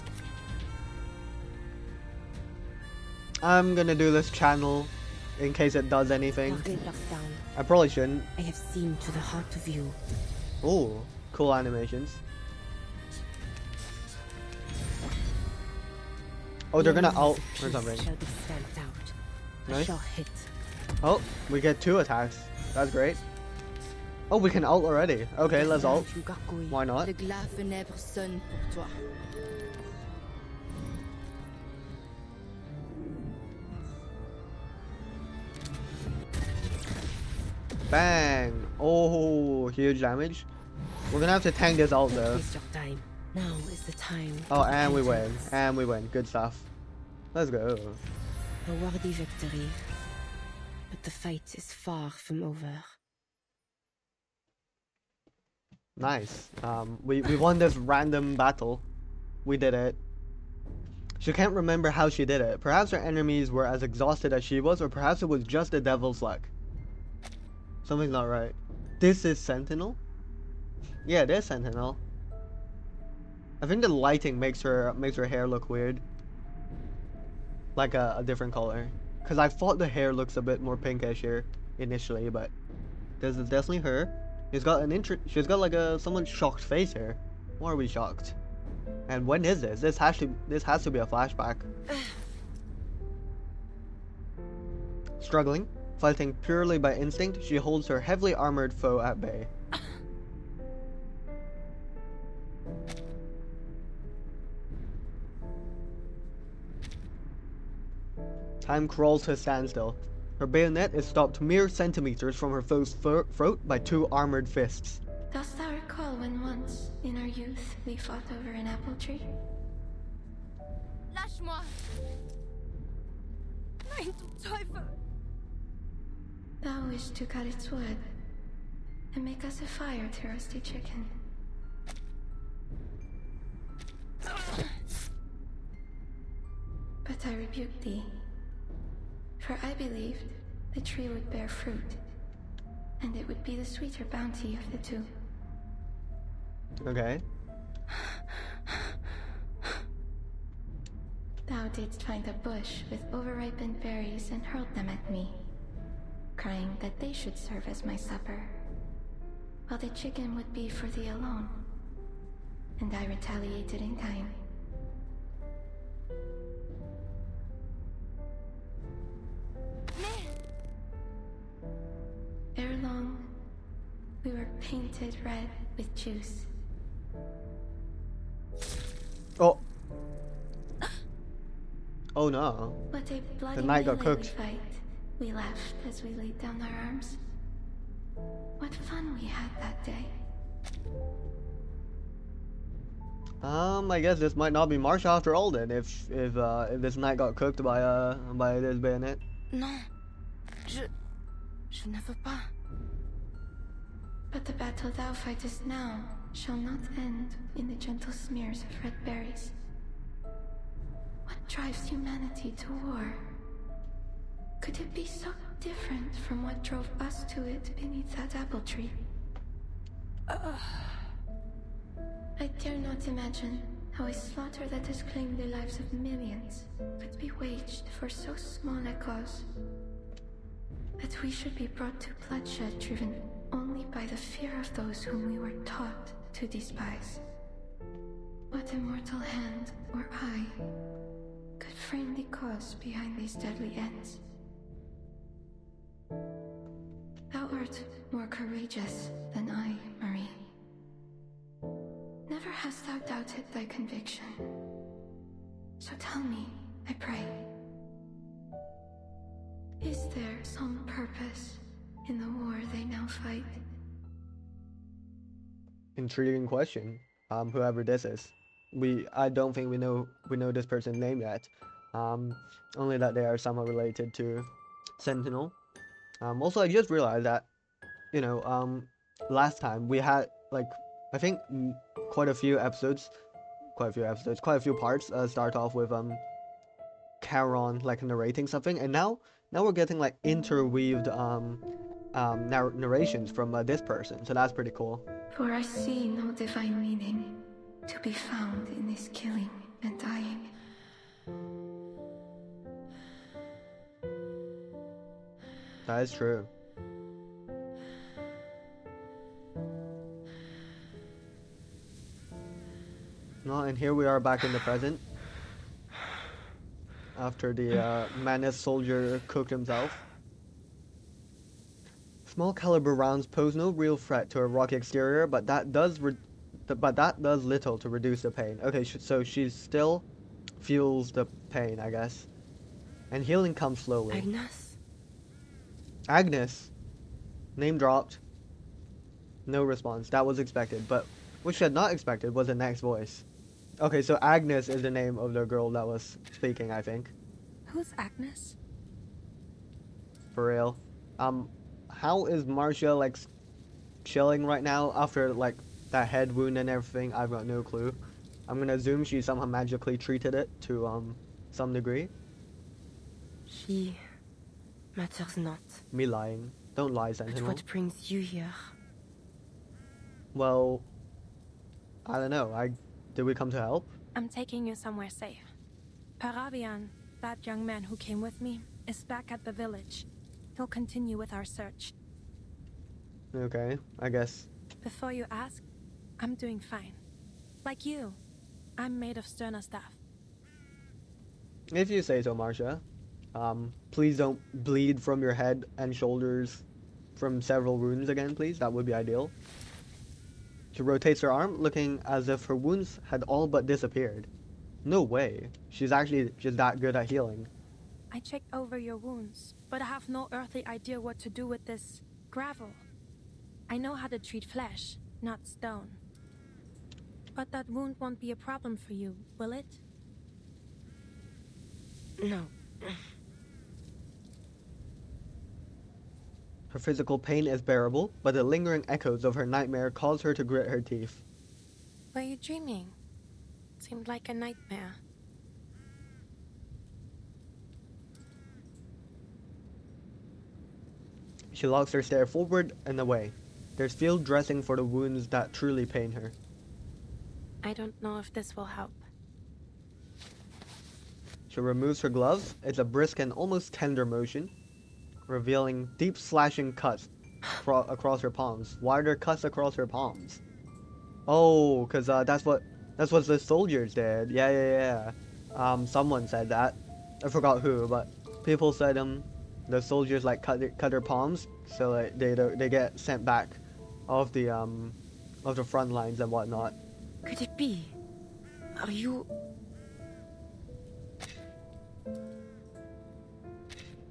A: I'm gonna do this channel in case it does anything.
C: Target locked down.
A: I probably shouldn't.
C: I have seen to the heart of you.
A: Oh, cool animations. Oh, they're gonna ult or something.
C: Shall be stamped out. I
A: Nice.
C: shall hit.
A: Oh, we get 2 attacks. That's great. Oh, we can ult already. Okay, let's ult.
C: Tu gargouilles.
A: Why not?
C: Le glas funèbre sonne pour toi.
A: Bang! Oh, huge damage. We're gonna have to tank this ult
C: Don't
A: though.
C: waste your time. Now is the time.
A: Oh,
C: for
A: and we win.
C: repentance.
A: And we win. Good stuff. Let's go.
C: A worthy victory. But the fight is far from over.
A: Nice. We won this random battle. We did it. She can't remember how she did it. Perhaps her enemies were as exhausted as she was, or perhaps it was just the devil's luck. Something's not right. This is Sentinel? Yeah, it is Sentinel. I think the lighting makes her hair look weird. Like a different color. Cause I thought the hair looks a bit more pinkish here initially, but this is definitely her. She's got like a somewhat shocked face here. Why are we shocked? And when is this? This has to be a flashback. Struggling, fighting purely by instinct, she holds her heavily armored foe at bay. Time crawls to a standstill. Her bayonet is stopped mere centimeters from her foe's throat by two armored fists.
D: Dost thou recall when once, in our youth, we fought over an apple tree?
G: Lâche-moi! Nein, du Teufel!
D: Thou wished to cut its wood and make us a fire to roast a chicken. But I rebuked thee, for I believed the tree would bear fruit, and it would be the sweeter bounty of the two.
A: Okay.
D: Thou didst find a bush with overripened berries and hurled them at me, crying that they should serve as my supper, while the chicken would be for thee alone. And I retaliated in kind. Ere long, we were painted red with juice.
A: Oh. Oh no.
D: What a bloody
A: The knight got
D: melee
A: cooked.
D: fight. We laughed as we laid down our arms. What fun we had that day.
A: I guess this might not be Marsha after all then. If this knight got cooked by this bayonet.
C: Non. Je ne veux pas.
D: But the battle thou fightest now shall not end in the gentle smears of red berries. What drives humanity to war? Could it be so different from what drove us to it beneath that apple tree? I dare not imagine how a slaughter that has claimed the lives of millions could be waged for so small a cause. That we should be brought to bloodshed driven only by the fear of those whom we were taught to despise. What immortal hand or eye could frame the cause behind these deadly ends? Thou art more courageous than I, Marie. Never hast thou doubted thy conviction. So tell me, I pray, is there some purpose in the war they now fight?
A: Intriguing question. Whoever this is. I don't think we know this person's name yet. Only that they are somehow related to Sentinel. Also I just realized that, last time we had I think quite a few parts start off with Charon narrating something, and now we're getting interweaved narrations from this person, so that's pretty cool.
D: For I see no divine meaning to be found in this killing and dying.
A: That is true. Well, and here we are back in the present. After the Manus soldier cooked himself. Small caliber rounds pose no real threat to a rocky exterior, but that does little to reduce the pain. Okay, so she still feels the pain, I guess. And healing comes slowly. Agnes. Name dropped. No response. That was expected, but Which she had not expected was the next voice. Okay, so Agnes is the name of the girl that was speaking, I think.
H: Who's Agnes?
A: For real. How is Marcia, like, chilling right now after, like, that head wound and everything? I've got no clue. I'm gonna assume she somehow magically treated it to, some degree.
C: He matters not.
A: Me lying. Don't lie,
C: But
A: Sentinel.
C: what brings you here?
A: Well, I don't know. Did we come to help?
H: I'm taking you somewhere safe. Parabian, that young man who came with me, is back at the village. He'll continue with our search.
A: Okay, I guess.
H: Before you ask, I'm doing fine. Like you, I'm made of sterner stuff.
A: If you say so, Marcia. Please don't bleed from your head and shoulders from several wounds again, please. That would be ideal. She rotates her arm, looking as if her wounds had all but disappeared. No way. She's actually just that good at healing.
H: I checked over your wounds, but I have no earthly idea what to do with this gravel. I know how to treat flesh, not stone. But that wound won't be a problem for you, will it?
C: No.
A: Her physical pain is bearable, but the lingering echoes of her nightmare cause her to grit her teeth.
H: Were you dreaming? Seemed like a nightmare.
A: She locks her stare forward and away. There's field dressing for the wounds that truly pain her.
H: I don't know if this will help.
A: She removes her gloves. It's a brisk and almost tender motion, revealing deep slashing cuts across her palms. Wider cuts across her palms. Oh, cause that's what the soldiers did. Yeah. Someone said that. I forgot who, but people said the soldiers like cut their palms so like they get sent back of the front lines and whatnot.
C: Could it be? Are you...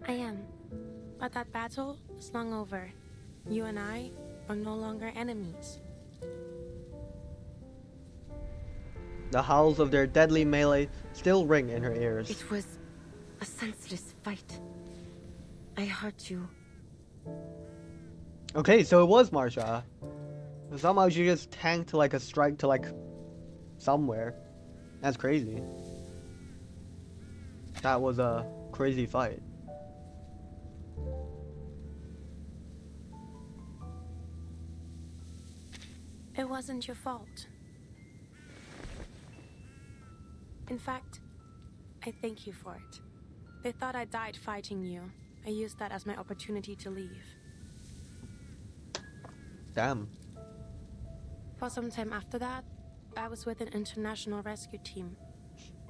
H: I am. But that battle is long over. You and I are no longer enemies.
A: The howls of their deadly melee still ring in her ears.
C: It was a senseless fight. I hurt you.
A: Okay, so it was Marsha. Somehow she just tanked like a strike to like somewhere. That's crazy. That was a crazy fight.
H: It wasn't your fault. In fact, I thank you for it. They thought I died fighting you. I used that as my opportunity to leave.
A: Damn.
H: For some time after that, I was with an international rescue team.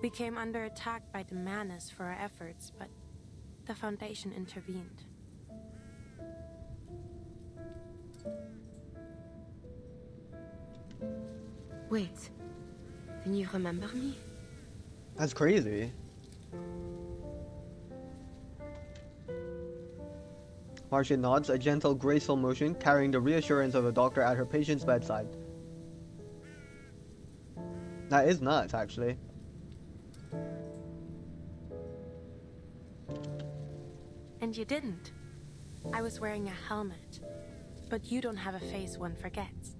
H: We came under attack by the Manus for our efforts, but the Foundation intervened.
C: Wait. Then you remember me?
A: That's crazy. Marcia nods, a gentle, graceful motion, carrying the reassurance of a doctor at her patient's bedside. That is nuts, actually.
H: And you didn't. I was wearing a helmet. But you don't have a face one forgets.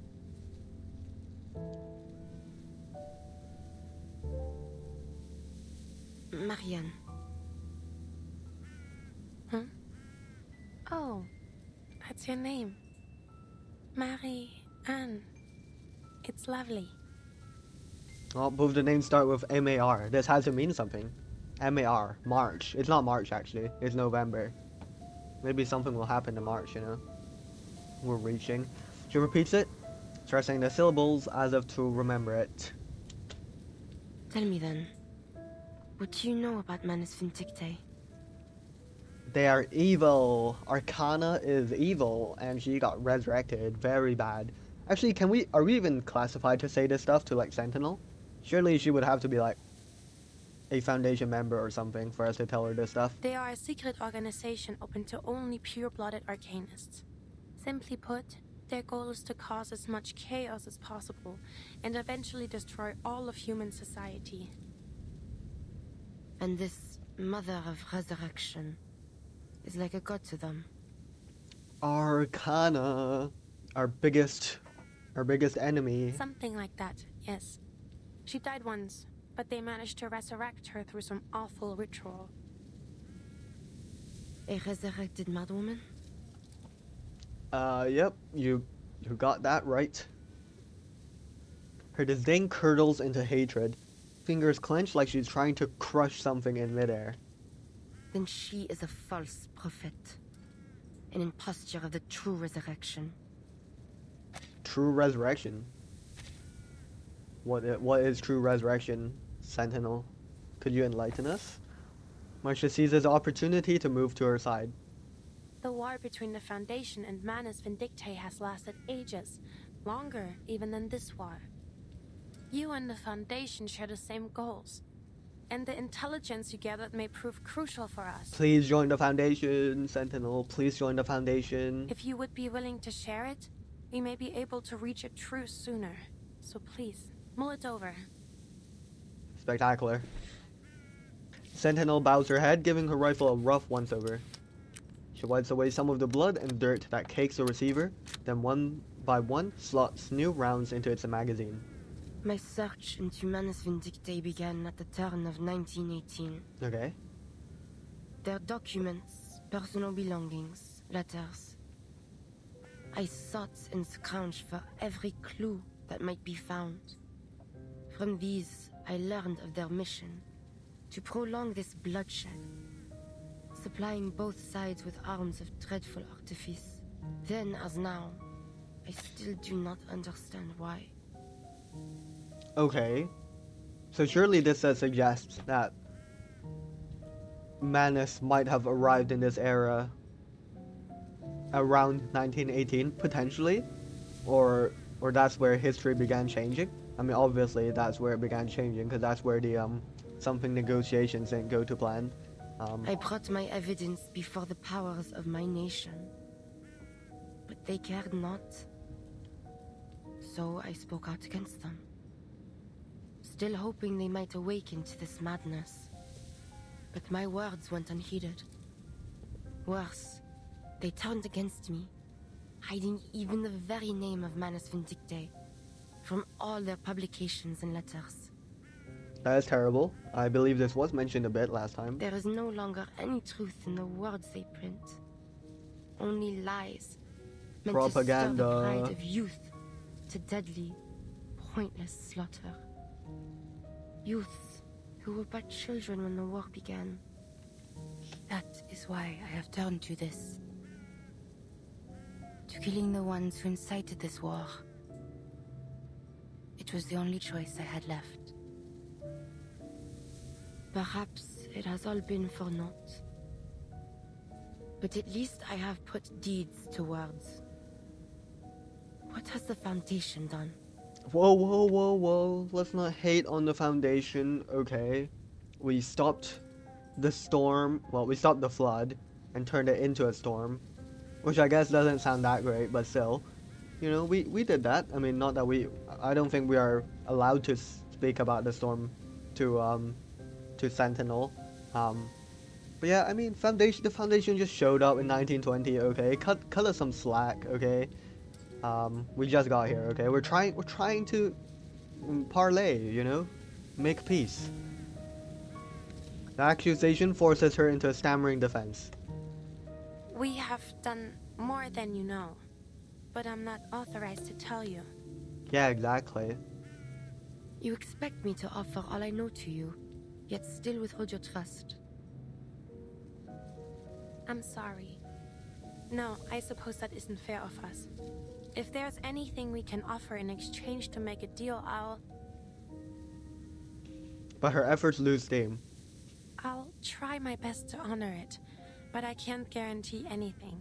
C: Marianne.
H: Huh? Oh, that's your name. Marie-Anne. It's lovely.
A: Oh, both the names start with M-A-R. This has to mean something. M-A-R. March. It's not March, actually. It's November. Maybe something will happen in March, you know? We're reaching. She repeats it, stressing the syllables as if to remember it.
C: Tell me then. What do you know about Manus Vindictae?
A: They are evil. Arcana is evil, and she got resurrected. Very bad. Actually, are we even classified to say this stuff to, like, Sentinel? Surely she would have to be, like, a Foundation member or something for us to tell her this stuff.
H: They are a secret organization open to only pure-blooded arcanists. Simply put, Their goal is to cause as much chaos as possible and eventually destroy all of human society.
C: And this Mother of Resurrection is like a god to them.
A: Arcana, our biggest enemy.
H: Something like that, yes. She died once, but they managed to resurrect her through some awful ritual.
C: A resurrected madwoman?
A: Yep, you got that right. Her disdain curdles into hatred. Fingers clench like she's trying to crush something in midair.
C: Then she is a false prophet. An imposture of the true resurrection.
A: True resurrection? What is true resurrection, Sentinel? Could you enlighten us? Marcia seizes the opportunity to move to her side.
H: The war between the Foundation and Manus Vindictae has lasted ages, longer even than this war. You and the Foundation share the same goals, and the intelligence you gathered may prove crucial for us.
A: Please join the Foundation, Sentinel. Please join the Foundation.
H: If you would be willing to share it, we may be able to reach a truce sooner. So please, mull it over.
A: Spectacular. Sentinel bows her head, giving her rifle a rough once-over. She wipes away some of the blood and dirt that cakes the receiver, then one by one slots new rounds into its magazine.
C: My search into Manus Vindictae began at the turn of 1918.
A: Okay.
C: Their documents, personal belongings, letters. I sought and scrounged for every clue that might be found. From these, I learned of their mission to prolong this bloodshed, supplying both sides with arms of dreadful artifice. Then, as now, I still do not understand why.
A: Okay. So surely this suggests that Manus might have arrived in this era around 1918, potentially? Or that's where history began changing? I mean, obviously that's where it began changing, because that's where the something negotiations didn't go to plan.
C: I brought my evidence before the powers of my nation, but they cared not. So I spoke out against them, still hoping they might awaken to this madness. But my words went unheeded. Worse, they turned against me, hiding even the very name of Manus Vindictae from all their publications and letters.
A: That is terrible. I believe this was mentioned a bit last time.
C: There is no longer any truth in the words they print. Only lies meant
A: Propaganda.
C: to stir the pride of youth to deadly, pointless slaughter. Youths who were but children when the war began. That is why I have turned to this. To killing the ones who incited this war. It was the only choice I had left. Perhaps it has all been for naught. But at least I have put deeds to words. What has the Foundation done?
A: Whoa, whoa, whoa, whoa. Let's not hate on the Foundation, okay? We stopped the storm, well, we stopped the flood and turned it into a storm. Which I guess doesn't sound that great, but still. You know, we did that. I mean, not that I don't think we are allowed to speak about the storm to Sentinel. But yeah, I mean, the Foundation just showed up in 1920, okay? Cut us some slack, okay? We just got here, okay? We're trying to parlay, you know? Make peace. The accusation forces her into a stammering defense.
H: We have done more than you know, but I'm not authorized to tell you.
A: Yeah, exactly.
C: You expect me to offer all I know to you, yet still withhold your trust.
H: I'm sorry. No, I suppose that isn't fair of us. If there's anything we can offer in exchange to make a deal,
A: But her efforts lose steam.
H: I'll try my best to honor it, but I can't guarantee anything.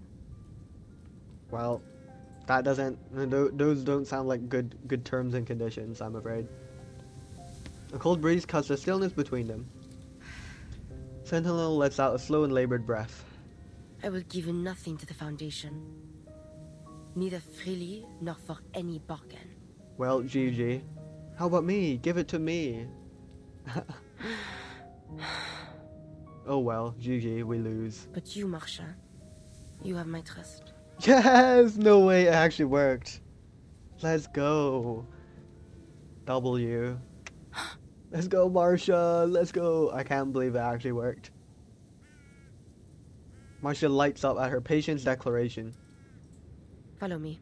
A: Well, that doesn't... Those don't sound like good terms and conditions, I'm afraid. A cold breeze cuts the stillness between them. Sentinel lets out a slow and labored breath.
C: I will give nothing to the Foundation. neither freely nor for any bargain.
A: Well, GG. How about me? Give it to me. Oh well, GG, we lose.
C: But you, Marsha, you have my trust.
A: Yes! No way, it actually worked. Let's go. W. Let's go, Marsha. Let's go. I can't believe it actually worked. Marsha lights up at her patient's declaration.
C: Follow me.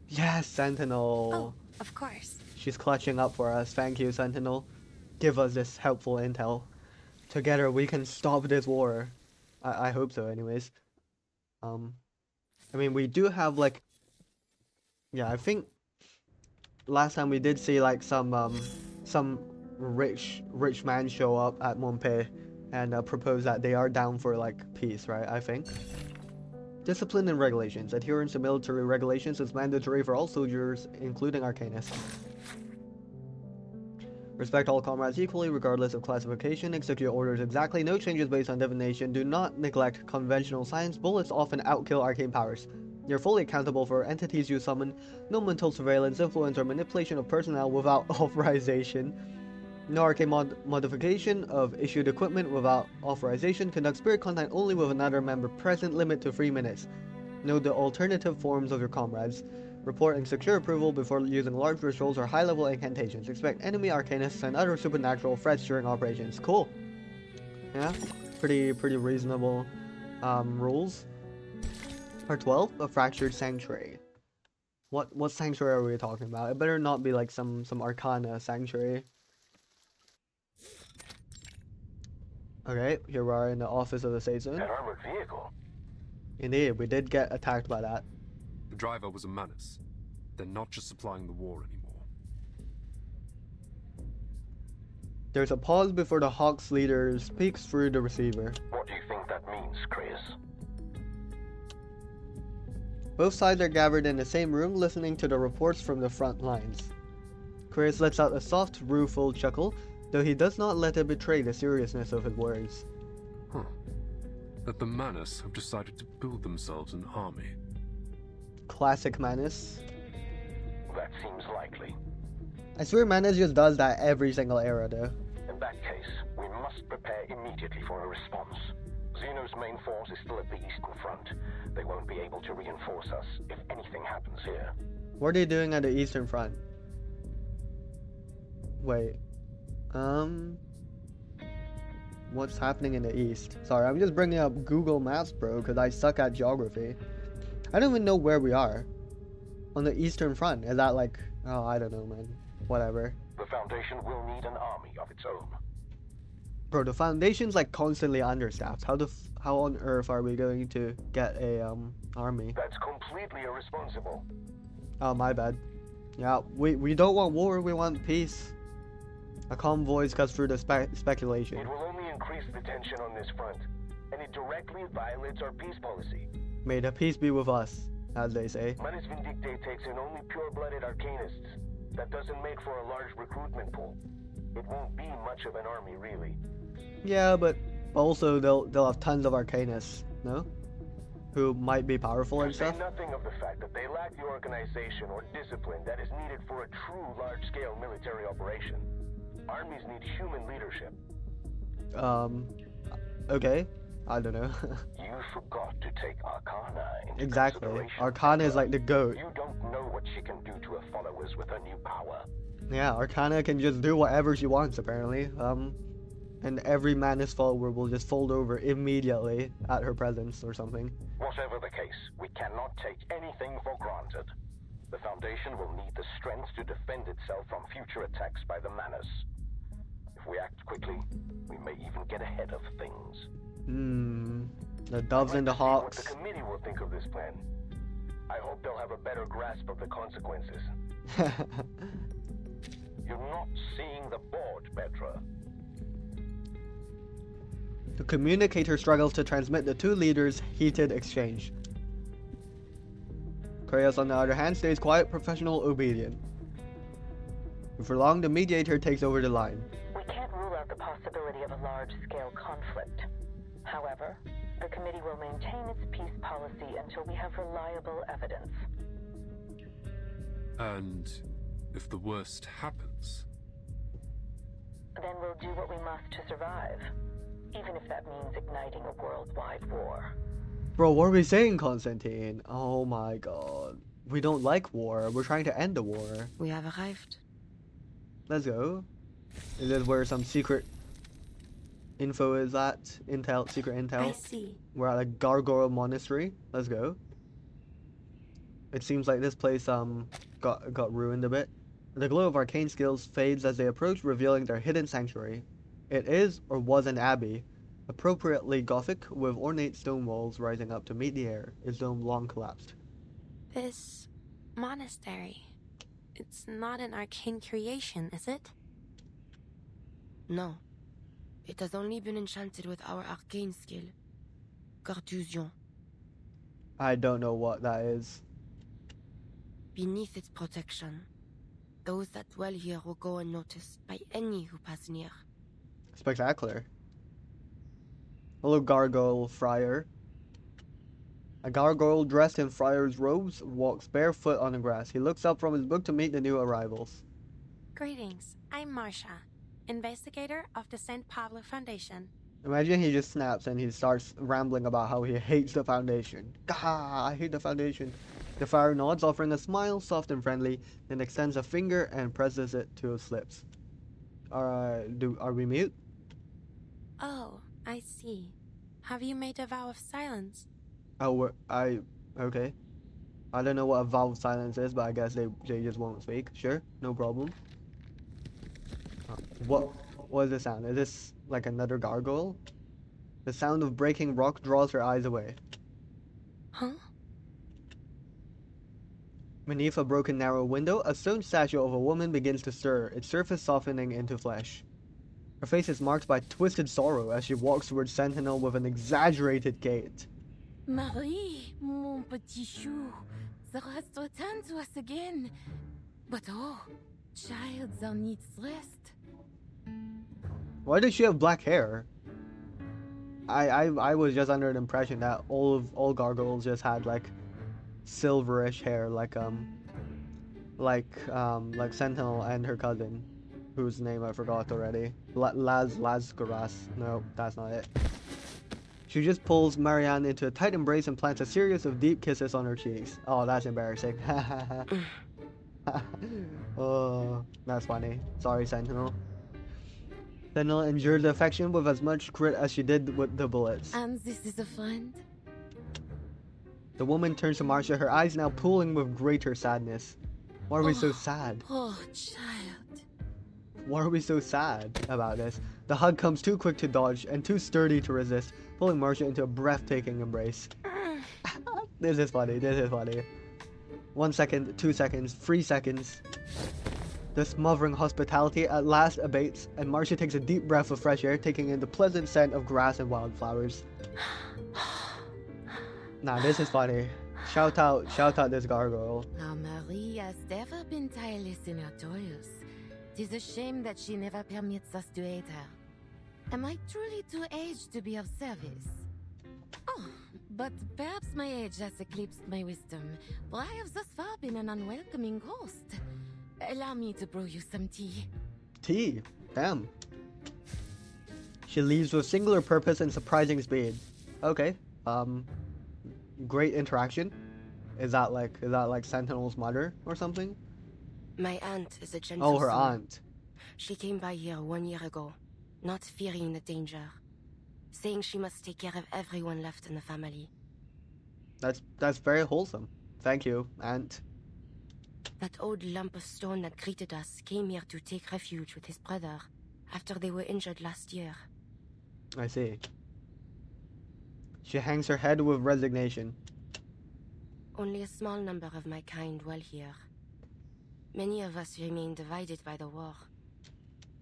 A: Yes, Sentinel.
H: Oh, of course.
A: She's clutching up for us. Thank you, Sentinel. Give us this helpful intel. Together we can stop this war. I hope so, anyways. I mean, we do have like, yeah, I think last time we did see like some rich man show up at Monpei and propose that they are down for like peace, right? I think. Discipline and regulations. Adherence to military regulations is mandatory for all soldiers, including arcanists. Respect all comrades equally, regardless of classification. Execute orders exactly. No changes based on divination. Do not neglect conventional science. Bullets often outkill arcane powers. You're fully accountable for entities you summon. No mental surveillance, influence, or manipulation of personnel without authorization. No arcane modification of issued equipment without authorization. Conduct spirit contact only with another member present. Limit to 3 minutes. Know the alternative forms of your comrades. Report and secure approval before using large rituals or high-level incantations. Expect enemy arcanists and other supernatural threats during operations. Cool. Yeah, pretty reasonable rules. Part 12, a fractured sanctuary. What sanctuary are we talking about? It better not be like some arcana sanctuary. Okay, here we are in the office of the Sage Zone.
K: An armored vehicle?
A: Indeed, we did get attacked by that.
E: The driver was a menace. They're not just supplying the war anymore.
A: There's a pause before the Hawks leader speaks through the receiver.
K: What do you think that means, Chris?
A: Both sides are gathered in the same room, listening to the reports from the front lines. Chris lets out a soft, rueful chuckle, though he does not let it betray the seriousness of his words.
E: Huh. That the Manus have decided to build themselves an army.
A: Classic Manus.
K: That seems likely.
A: I swear Manus just does that every single era though.
K: In that case, we must prepare immediately for a response. Xeno's main force is still at the eastern front. They won't be able to reinforce us if anything happens here.
A: What are they doing at the eastern front? Wait. What's happening in the east? Sorry, I'm just bringing up Google Maps, bro, because I suck at geography. I don't even know where we are. On the eastern front. Is that like... Oh, I don't know, man. Whatever.
K: The Foundation will need an army of its own.
A: Bro, the Foundation's like constantly understaffed. How on earth are we going to get a army?
K: That's completely irresponsible.
A: Oh, my bad. Yeah, we don't want war, we want peace. A calm voice cuts through the speculation.
K: It will only increase the tension on this front, and it directly violates our peace policy.
A: May the peace be with us, as they say.
K: Manus Vindicte takes in only pure-blooded arcanists. That doesn't make for a large recruitment pool. It won't be much of an army, really.
A: Yeah, but also they'll have tons of arcanists, no? Who might be powerful and stuff.
K: Say nothing of the fact that they lack the organization or discipline that is needed for a true large-scale military operation. Armies need human leadership.
A: Okay. I don't know.
K: You forgot to take Arcana into
A: exactly.
K: consideration.
A: Arcana is like the GOAT.
K: You don't know what she can do to her followers with her new power.
A: Yeah, Arcana can just do whatever she wants, apparently. And every Manus follower will just fold over immediately at her presence or something.
K: Whatever the case, we cannot take anything for granted. The Foundation will need the strength to defend itself from future attacks by the Manus. If we act quickly, we may even get ahead of things.
A: The doves and the hawks.
K: What the committee will think of this plan. I hope they'll have a better grasp of the consequences. You're not seeing the board, Petra.
A: The communicator struggles to transmit the two leaders' heated exchange. Kratos, on the other hand, stays quiet, professional, obedient. For long, the mediator takes over the line.
L: We can't rule out the possibility of a large-scale conflict. However, the committee will maintain its peace policy until we have reliable evidence.
E: And if the worst happens?
L: Then we'll do what we must to survive, even if that means igniting a worldwide war.
A: Bro, what are we saying, Constantine? Oh my god. We don't like war. We're trying to end the war.
C: We have arrived.
A: Let's go. Is this where some secret info is at? Intel, secret intel?
H: I see.
A: We're at a gargoyle monastery. Let's go. It seems like this place got ruined a bit. The glow of arcane skills fades as they approach, revealing their hidden sanctuary. It is, or was, an abbey, appropriately gothic, with ornate stone walls rising up to meet the air, its dome long collapsed.
H: This monastery, it's not an arcane creation, is it?
C: No. It has only been enchanted with our arcane skill. Carthusian.
A: I don't know what that is.
C: Beneath its protection, those that dwell here will go unnoticed by any who pass near.
A: Spectacular. Hello, gargoyle friar. A gargoyle dressed in friar's robes walks barefoot on the grass. He looks up from his book to meet the new arrivals.
H: Greetings, I'm Marcia, investigator of the St. Pablo Foundation.
A: Imagine he just snaps and he starts rambling about how he hates the Foundation. Gah, I hate the Foundation. The friar nods, offering a smile, soft and friendly, then extends a finger and presses it to his lips. Are we mute?
H: Oh, I see. Have you made a vow of silence?
A: Oh, okay. I don't know what a vow of silence is, but I guess they just won't speak. Sure, no problem. What is this sound? Is this like another gargoyle? The sound of breaking rock draws her eyes away.
H: Huh?
A: Beneath a broken narrow window, a stone statue of a woman begins to stir, its surface softening into flesh. Her face is marked by twisted sorrow as she walks towards Sentinel with an exaggerated gait.
I: Marie, mon petit chou, the rest return to us again. But oh, child, thou needs rest.
A: Why does she have black hair? I was just under the impression that all gargoyles just had like silverish hair, like Sentinel and her cousin, whose name I forgot already. Lazgaras. No, that's not it. She just pulls Marianne into a tight embrace and plants a series of deep kisses on her cheeks. Oh, that's embarrassing. Oh, that's funny. Sorry, Sentinel. Sentinel endured the affection with as much grit as she did with the bullets.
I: And this is a friend?
A: The woman turns to Marcia, her eyes now pooling with greater sadness. Why are we so sad?
I: Oh, child.
A: Why are we so sad about this? The hug comes too quick to dodge and too sturdy to resist, pulling Marcia into a breathtaking embrace. This is funny, this is funny. 1 second, 2 seconds, 3 seconds. The smothering hospitality at last abates, and Marcia takes a deep breath of fresh air, taking in the pleasant scent of grass and wildflowers. Nah, this is funny. Shout out this gargoyle.
I: Now Marie has never been tireless in her toils. 'Tis a shame that she never permits us to aid her. Am I truly too aged to be of service? Oh, but perhaps my age has eclipsed my wisdom, for I have thus far been an unwelcoming host. Allow me to brew you some tea.
A: Tea? Damn. She leaves with singular purpose and surprising speed. Okay. Great interaction. Is that like Sentinel's mother or something?
C: My aunt is a gentle
A: Oh, her
C: soul.
A: aunt.
C: She came by here 1 year ago, not fearing the danger, saying she must take care of everyone left in the family.
A: That's very wholesome. Thank you, aunt.
C: That old lump of stone that greeted us came here to take refuge with his brother after they were injured last year.
A: I see. She hangs her head with resignation.
C: Only a small number of my kind dwell here. Many of us remain divided by the war.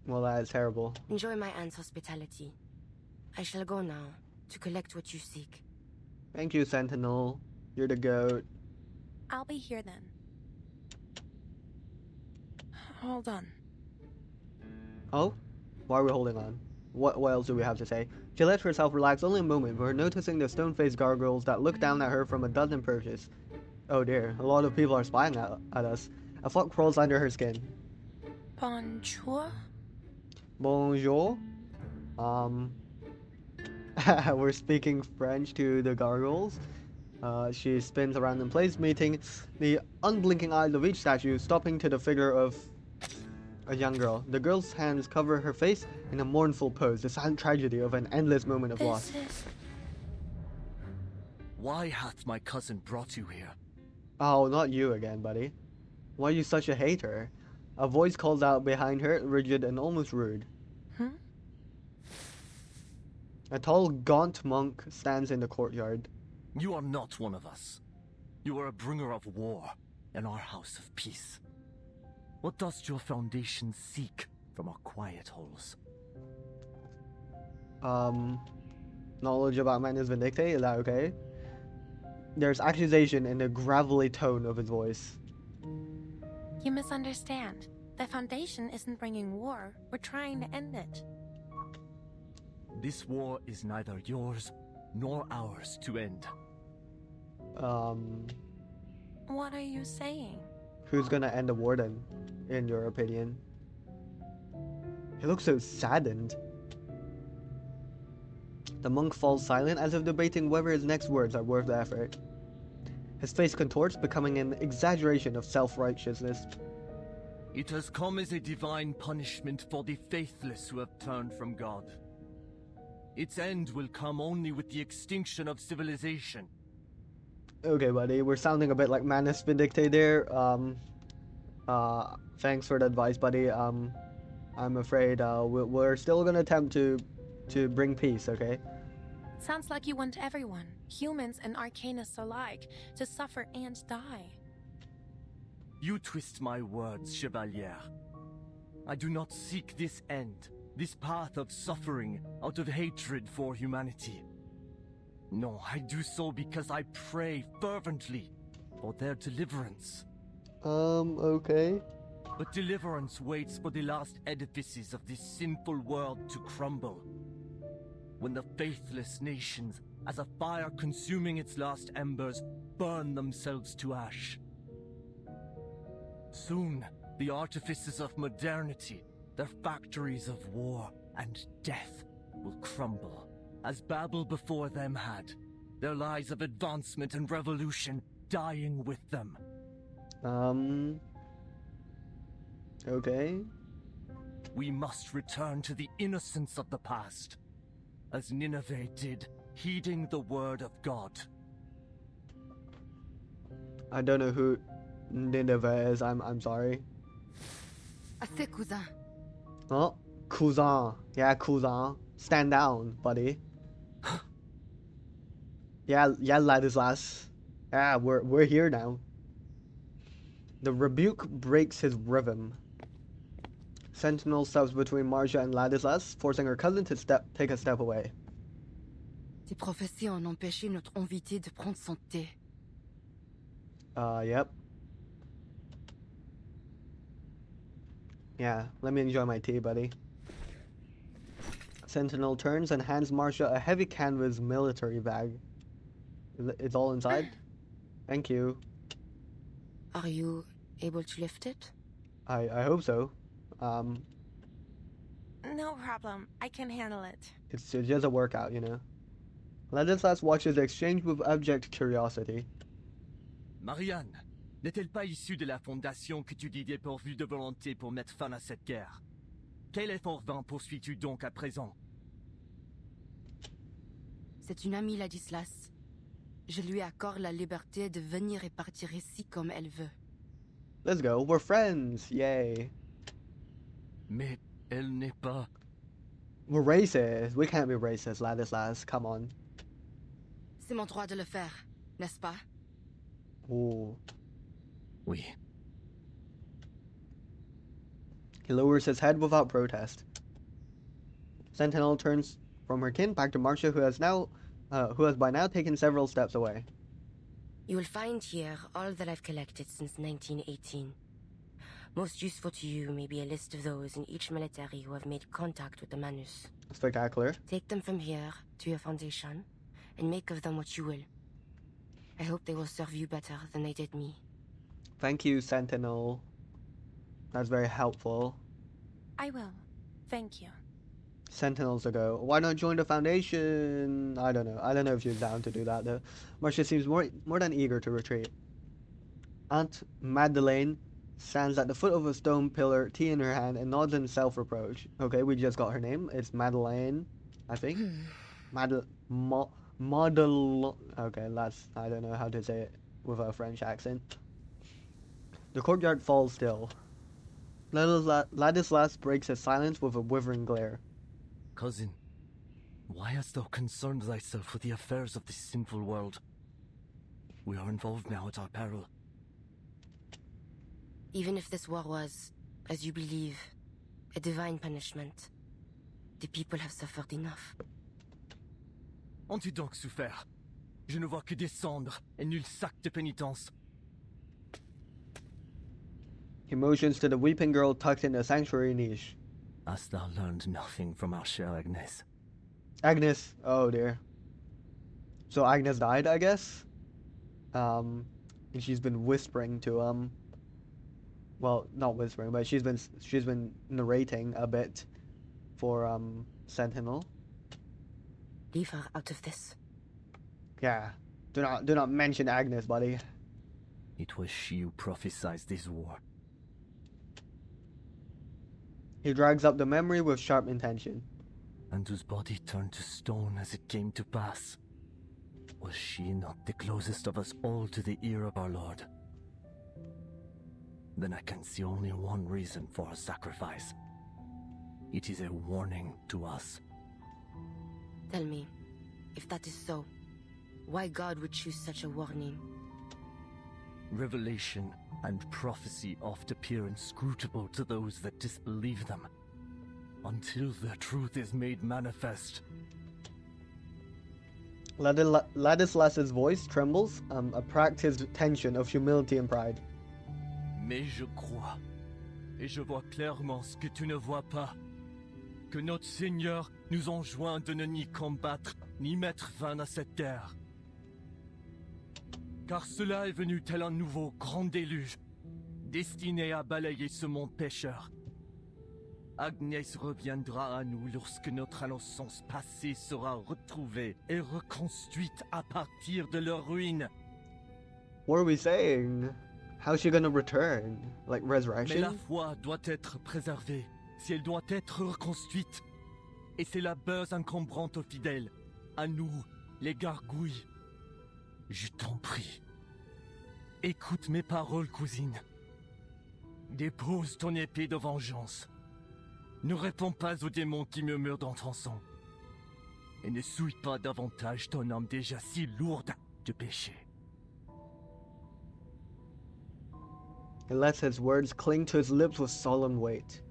A: Well, that is terrible.
C: Enjoy my aunt's hospitality. I shall go now to collect what you seek.
A: Thank you, Sentinel. You're the goat.
H: I'll be here then. Hold on.
A: Oh? Why are we holding on? What else do we have to say? She lets herself relax only a moment before noticing the stone-faced gargoyles that look down at her from a dozen perches. Oh dear, a lot of people are spying at us. A thought crawls under her skin.
H: Bonjour?
A: Bonjour. We're speaking French to the gargoyles. She spins around in place, meeting the unblinking eyes of each statue, stopping to the figure of a young girl. The girl's hands cover her face in a mournful pose, the silent tragedy of an endless moment of loss.
H: This is...
B: Why hath my cousin brought you here?
A: Oh, not you again, buddy. Why are you such a hater? A voice calls out behind her, rigid and almost rude. A tall, gaunt monk stands in the courtyard.
B: You are not one of us. You are a bringer of war in our house of peace. What does your foundation seek from our quiet holes?
A: Knowledge about Manus Vindictae, is that okay? There's accusation in the gravelly tone of his voice.
H: You misunderstand. The Foundation isn't bringing war. We're trying to end it.
B: This war is neither yours nor ours to end.
H: What are you saying?
A: Who's gonna end the war then, in your opinion? He looks so saddened. The monk falls silent, as if debating whether his next words are worth the effort. His face contorts, becoming an exaggeration of self-righteousness.
B: It has come as a divine punishment for the faithless who have turned from God. Its end will come only with the extinction of civilization.
A: Okay, buddy, we're sounding a bit like Manus Vindictae there. Thanks for the advice, buddy. I'm afraid we're still gonna attempt to bring peace, okay?
H: Sounds like you want everyone, humans and arcanists alike, to suffer and die.
B: You twist my words, Chevalier. I do not seek this end, this path of suffering out of hatred for humanity. No, I do so because I pray fervently for their deliverance.
A: Okay.
B: But deliverance waits for the last edifices of this sinful world to crumble. When the faithless nations, as a fire consuming its last embers, burn themselves to ash. Soon, the artifices of modernity, their factories of war and death, will crumble, as Babel before them had, their lies of advancement and revolution dying with them.
A: Okay.
B: We must return to the innocence of the past, as Nineveh did, heeding the word of God.
A: I don't know who Nineveh is, I'm sorry.
I: Assez, cousin.
A: Oh, cousin. Yeah, cousin. Stand down, buddy. yeah, Ladislas. Yeah, we're here now. The rebuke breaks his rhythm. Sentinel steps between Marcia and Ladislas, forcing her cousin to take a step away.
I: Tes prophéties ont empêché notre invité de prendre son thé.
A: Yep. Yeah, let me enjoy my tea, buddy. Sentinel turns and hands Marcia a heavy canvas military bag. It's all inside? Thank you.
C: Are you able to lift it?
A: I hope so.
H: No problem. I can handle it.
A: It's just a workout, you know. Ladislas watches the exchange with abject curiosity.
B: Marianne, n'est-elle pas issue de la fondation que tu dis dépourvue de volonté pour mettre fin à cette guerre? Quel effort vain poursuis-tu donc à présent?
I: C'est une amie, Ladislas. Je lui accorde la liberté de venir et partir ici comme elle veut.
A: Let's go, we're friends, yay.
B: Mais elle n'est pas...
A: We're racist. We can't be racist, Ladislas, come on.
I: C'est mon droit de le faire, n'est-ce pas?
A: Ooh.
B: Oui.
A: He lowers his head without protest. Sentinel turns from her kin back to Marcia, who has by now taken several steps away.
C: You will find here all that I've collected since 1918. Most useful to you may be a list of those in each military who have made contact with the Manus.
A: Spectacular.
C: Take them from here to your foundation, and make of them what you will. I hope they will serve you better than they did me.
A: Thank you, Sentinel. That's very helpful.
H: I will. Thank you.
A: Sentinels ago. Why not join the Foundation? I don't know. I don't know if she's down to do that though. Marcia seems more than eager to retreat. Aunt Madeleine stands at the foot of a stone pillar, tea in her hand, and nods in self-reproach. Okay, we just got her name. It's Madeleine, I think. Madeleine. Okay, that's, I don't know how to say it with a French accent. The courtyard falls still. Ladislas breaks his silence with a withering glare.
B: Cousin, why hast thou concerned thyself with the affairs of this sinful world? We are involved now at our peril.
C: Even if this war was, as you believe, a divine punishment, the people have suffered enough.
B: Ont-tu donc souffert? Je ne vois que des cendres et nul sac de pénitence.
A: He motions to the weeping girl tucked in the sanctuary niche.
B: Hast thou learned nothing from our chère Agnes?
A: Agnes, oh dear. So Agnes died, I guess? And she's been whispering to, well, not whispering, but she's been narrating a bit for, Sentinel.
C: Leave her out of this.
A: Yeah. Do not mention Agnes, buddy.
B: It was she who prophesied this war.
A: He drags up the memory with sharp intention.
B: And whose body turned to stone as it came to pass. Was she not the closest of us all to the ear of our Lord? Then I can see only one reason for her sacrifice. It is a warning to us.
C: Tell me, if that is so, why God would choose such a warning?
B: Revelation and prophecy oft appear inscrutable to those that disbelieve them, until the truth is made manifest.
A: Ladislas's voice trembles, a practiced tension of humility and pride.
B: Mais je crois, et je vois clairement ce que tu ne vois pas, que notre Seigneur nous enjoint de ne ni combattre, ni mettre fin à cette guerre. Car cela est venu tel un nouveau grand déluge, destiné à balayer ce monde pécheur. Agnès reviendra à nous lorsque notre innocence passée sera retrouvée et reconstruite à partir de leur ruine.
A: What are we saying? How's she gonna return? Like
B: Mais
A: resurrection?
B: la foi doit être préservée, si elle doit être reconstruite. Et c'est la base encombrante aux fidèles, à nous, les gargouilles. Je t'en prie. Écoute mes paroles, cousine. Dépose ton épée de vengeance. Ne réponds pas aux démons qui murmurent dans ton sang. Et ne souille pas davantage ton âme déjà si lourde de péché.
A: He lets his words cling to his lips with solemn weight.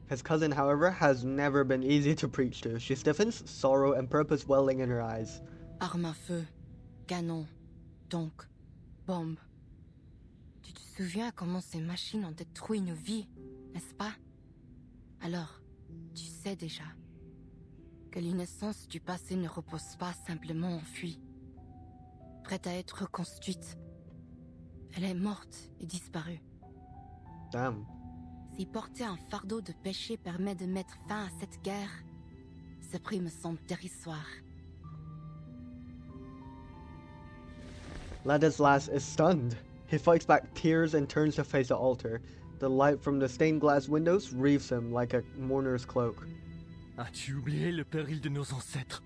A: His cousin, however, has never been easy to preach to. She stiffens, sorrow and purpose welling in her eyes.
C: Armes à feu, canon, donc, bombes. Tu te souviens comment ces machines ont détruit nos vies, n'est-ce pas? Alors, tu sais déjà que l'innocence du passé ne repose pas simplement enfuie, prête à être reconstruite. Elle est morte et disparue.
A: Damn.
C: Si porter un fardeau de péché permet de mettre fin à cette guerre, ce prix me semble dérisoire.
A: Ladislas is stunned. He fights back tears and turns to face the altar. The light from the stained glass windows wreathes him like a mourner's cloak.
B: As-tu oublié le péril de nos ancêtres?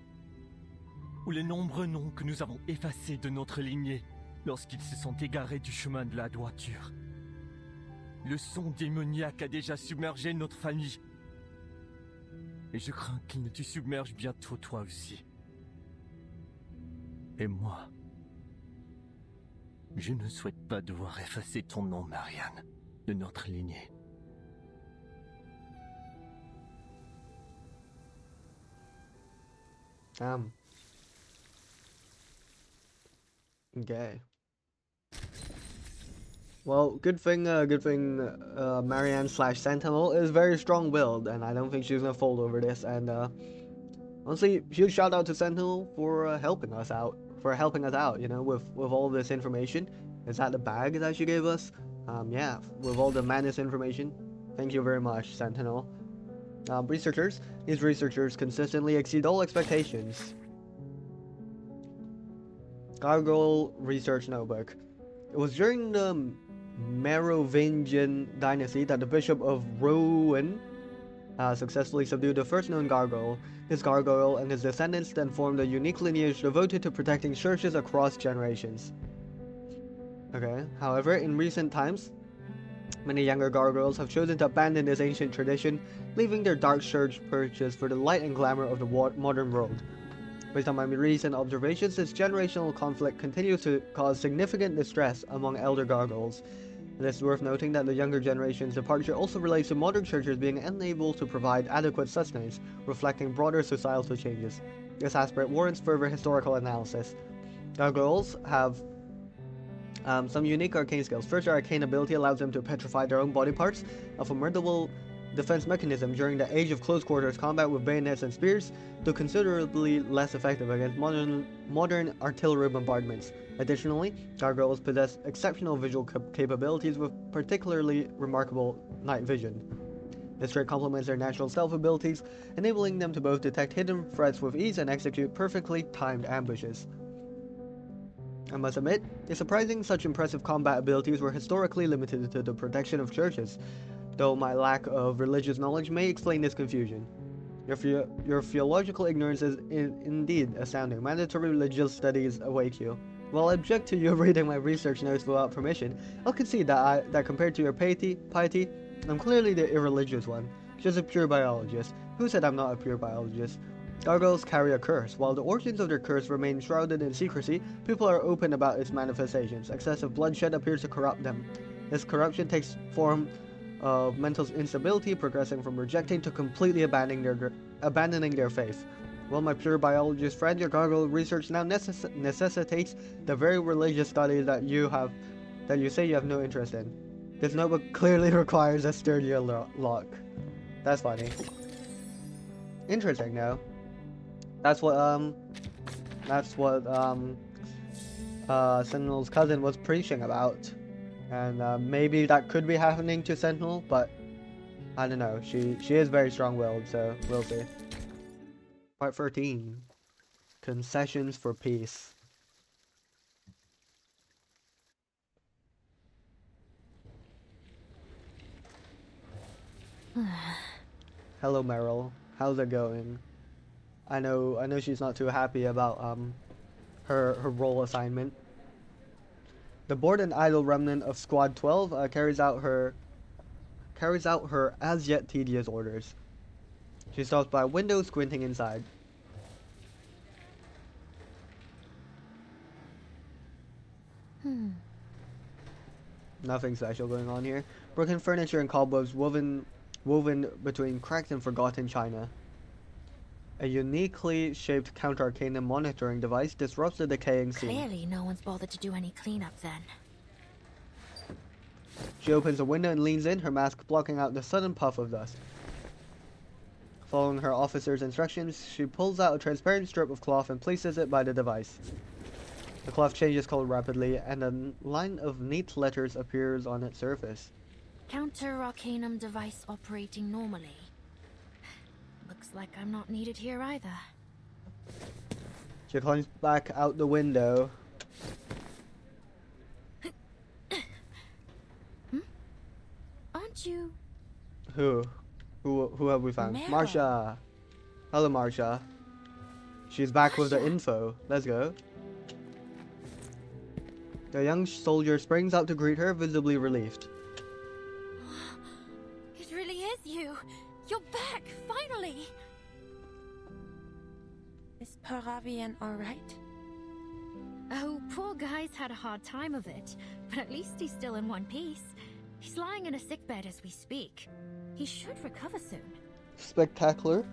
B: Ou les nombreux noms que nous avons effacés de notre lignée lorsqu'ils se sont égarés du chemin de la droiture? Le son démoniaque a déjà submergé notre famille. Et je crains qu'il ne te submerge bientôt toi aussi. Et moi, je ne souhaite pas devoir effacer ton nom, Marianne, de notre lignée.
A: Damn. Okay. Well, good thing Marianne / Sentinel is very strong-willed, and I don't think she's gonna fold over this. And honestly, huge shout out to Sentinel for helping us out. for helping us out, you know, with all this information. Is that the bag that she gave us? Yeah, with all the madness information. Thank you very much, Sentinel. These researchers consistently exceed all expectations. Gargoyle Research Notebook. It was during the Merovingian dynasty that the Bishop of Rouen successfully subdued the first known gargoyle. This gargoyle and his descendants then formed a unique lineage devoted to protecting churches across generations. Okay, however, in recent times, many younger gargoyles have chosen to abandon this ancient tradition, leaving their dark church perches for the light and glamour of the modern world. Based on my recent observations, this generational conflict continues to cause significant distress among elder gargoyles. It is worth noting that the younger generation's departure also relates to modern churches being unable to provide adequate sustenance, reflecting broader societal changes. This aspect warrants further historical analysis. Gargoyles have some unique arcane skills. First, their arcane ability allows them to petrify their own body parts, a formidable defense mechanism during the age of close quarters combat with bayonets and spears, though considerably less effective against modern artillery bombardments. Additionally, gargoyles possess exceptional visual capabilities with particularly remarkable night vision. This trait complements their natural stealth abilities, enabling them to both detect hidden threats with ease and execute perfectly timed ambushes. I must admit, it's surprising such impressive combat abilities were historically limited to the protection of churches, though my lack of religious knowledge may explain this confusion. Your theological ignorance is indeed astounding. Mandatory religious studies await you. While I object to you reading my research notes without permission, I'll concede that compared to your piety, I'm clearly the irreligious one. Just a pure biologist. Who said I'm not a pure biologist? Gargoyles carry a curse. While the origins of their curse remain shrouded in secrecy, people are open about its manifestations. Excessive bloodshed appears to corrupt them. This corruption takes form of mental instability, progressing from rejecting to completely abandoning their faith. Well, my pure biologist friend, your gargoyle research now necessitates the very religious studies that you say you have no interest in. This notebook clearly requires a sturdier lock. That's funny. Interesting, though. That's what Sentinel's cousin was preaching about, and maybe that could be happening to Sentinel, but I don't know. She is very strong-willed, so we'll see. Part 13. Concessions for peace. Hello, Meryl. How's it going? I know she's not too happy about her role assignment. The bored and idle remnant of Squad 12 carries out her as yet tedious orders. She stops by a window, squinting inside. Nothing special going on here. Broken furniture and cobwebs woven between cracked and forgotten china. A uniquely shaped counter-arcane monitoring device disrupts the decaying scene.
G: Clearly, no one's bothered to do any cleanup then.
A: She opens a window and leans in, her mask blocking out the sudden puff of dust. Following her officer's instructions, she pulls out a transparent strip of cloth and places it by the device. The cloth changes color rapidly, and a line of neat letters appears on its surface.
G: Counter-arcanum device operating normally. Looks like I'm not needed here either.
A: She climbs back out the window.
G: Aren't you?
A: Who have we found?
G: Meryl.
A: Marsha. Hello, Marsha. She's back with the info. Let's go. The young soldier springs out to greet her, visibly relieved.
G: It really is you. You're back, finally.
H: Is Paravian alright?
G: Oh, poor guy's had a hard time of it, but at least he's still in one piece. He's lying in a sickbed as we speak. He should recover soon.
A: Spectacular.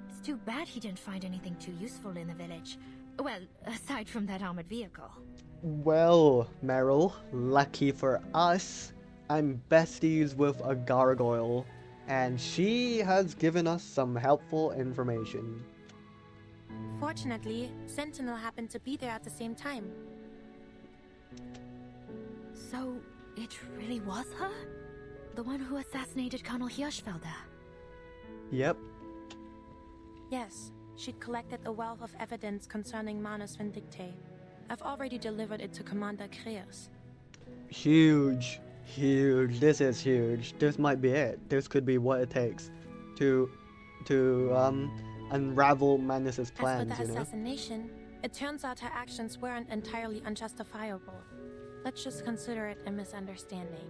G: It's too bad he didn't find anything too useful in the village. Well, aside from that armored vehicle.
A: Well, Meryl, lucky for us, I'm besties with a gargoyle, and she has given us some helpful information.
H: Fortunately, Sentinel happened to be there at the same time.
G: So, it really was her? The one who assassinated Colonel Hirschfelder?
A: Yep.
H: Yes, she'd collected a wealth of evidence concerning Manus Vindicte. I've already delivered it to Commander Kreos.
A: Huge. Huge. This is huge. This might be it. This could be what it takes to unravel Manus's plans,
H: As for the
A: you know?
H: assassination, it turns out her actions weren't entirely unjustifiable. Let's just consider it a misunderstanding.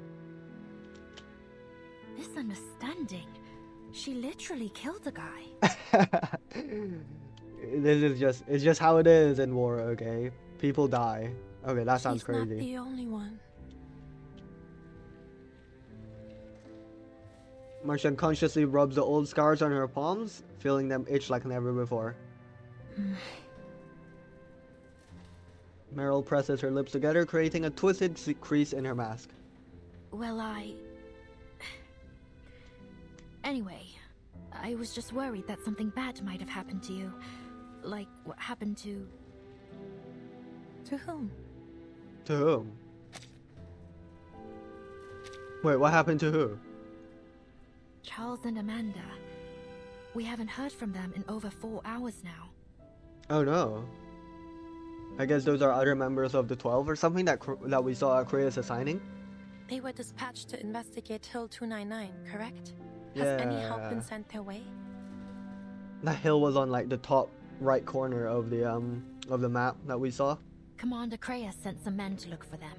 G: Misunderstanding? She literally killed a guy.
A: It's just how it is in war, okay? People die. Okay, that sounds
H: She's
A: crazy.
H: not the only one.
A: Marcia unconsciously rubs the old scars on her palms, feeling them itch like never before. Meryl presses her lips together, creating a twisted crease in her mask.
G: Well, Anyway, I was just worried that something bad might have happened to you. Like what happened to...
H: To whom?
A: To whom? Wait, what happened to who?
G: Charles and Amanda. We haven't heard from them in over 4 hours now.
A: Oh no. I guess those are other members of the 12 or something that we saw Kreos assigning?
H: They were dispatched to investigate Hill 299, correct? Has any help been sent their way?
A: That hill was on like the top right corner of the map that we saw.
G: Commander Kreos sent some men to look for them.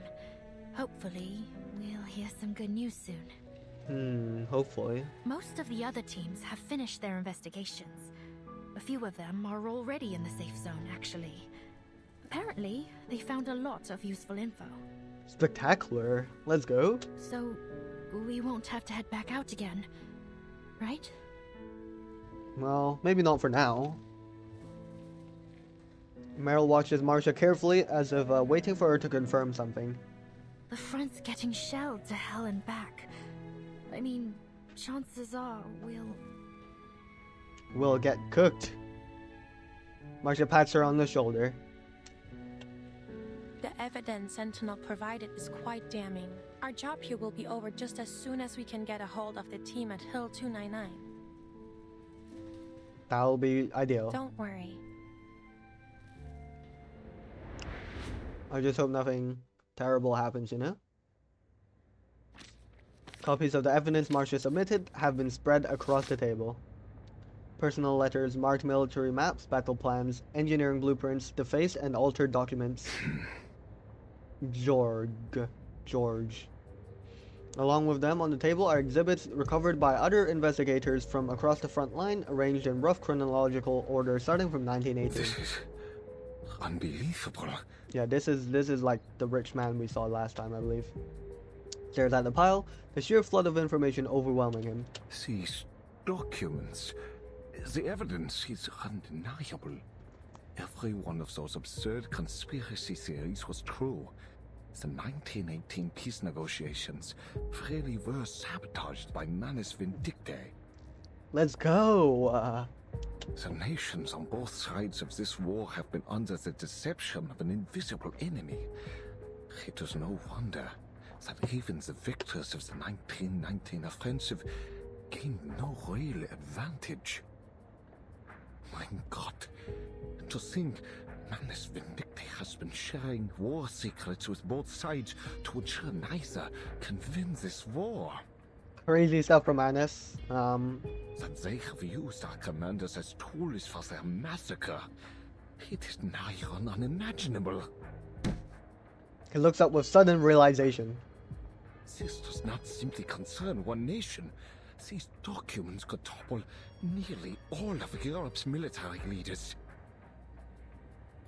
G: Hopefully, we'll hear some good news soon.
A: Hopefully.
G: Most of the other teams have finished their investigations. A few of them are already in the safe zone, actually. Apparently, they found a lot of useful info.
A: Spectacular. Let's go.
G: So, we won't have to head back out again, right?
A: Well, maybe not for now. Meryl watches Marcia carefully as if waiting for her to confirm something.
G: The front's getting shelled to hell and back. I mean, chances are
A: we'll get cooked. Marcia pats her on the shoulder.
H: The evidence Sentinel provided is quite damning. Our job here will be over just as soon as we can get a hold of the team at Hill 299.
A: That'll be ideal.
H: Don't worry.
A: I just hope nothing terrible happens, you know? Copies of the evidence Marcia submitted have been spread across the table. Personal letters, marked military maps, battle plans, engineering blueprints, defaced and altered documents. George. Along with them on the table are exhibits recovered by other investigators from across the front line, arranged in rough chronological order starting from 1918.
M: This is unbelievable.
A: Yeah, this is like the rich man we saw last time, I believe. Stares at the pile, the sheer flood of information overwhelming him.
M: These documents, the evidence is undeniable. Every one of those absurd conspiracy theories was true. The 1918 peace negotiations really were sabotaged by Manus Vindicte.
A: Let's go!
M: The nations on both sides of this war have been under the deception of an invisible enemy. It is no wonder that even the victors of the 1919 offensive gained no real advantage. My God, to think Manus Vindicte has been sharing war secrets with both sides to ensure neither can win this war.
A: Crazy stuff from Manus.
M: That they have used our commanders as tools for their massacre. It is nigh on unimaginable.
A: He looks up with sudden realization.
M: This does not simply concern one nation. These documents could topple nearly all of Europe's military leaders.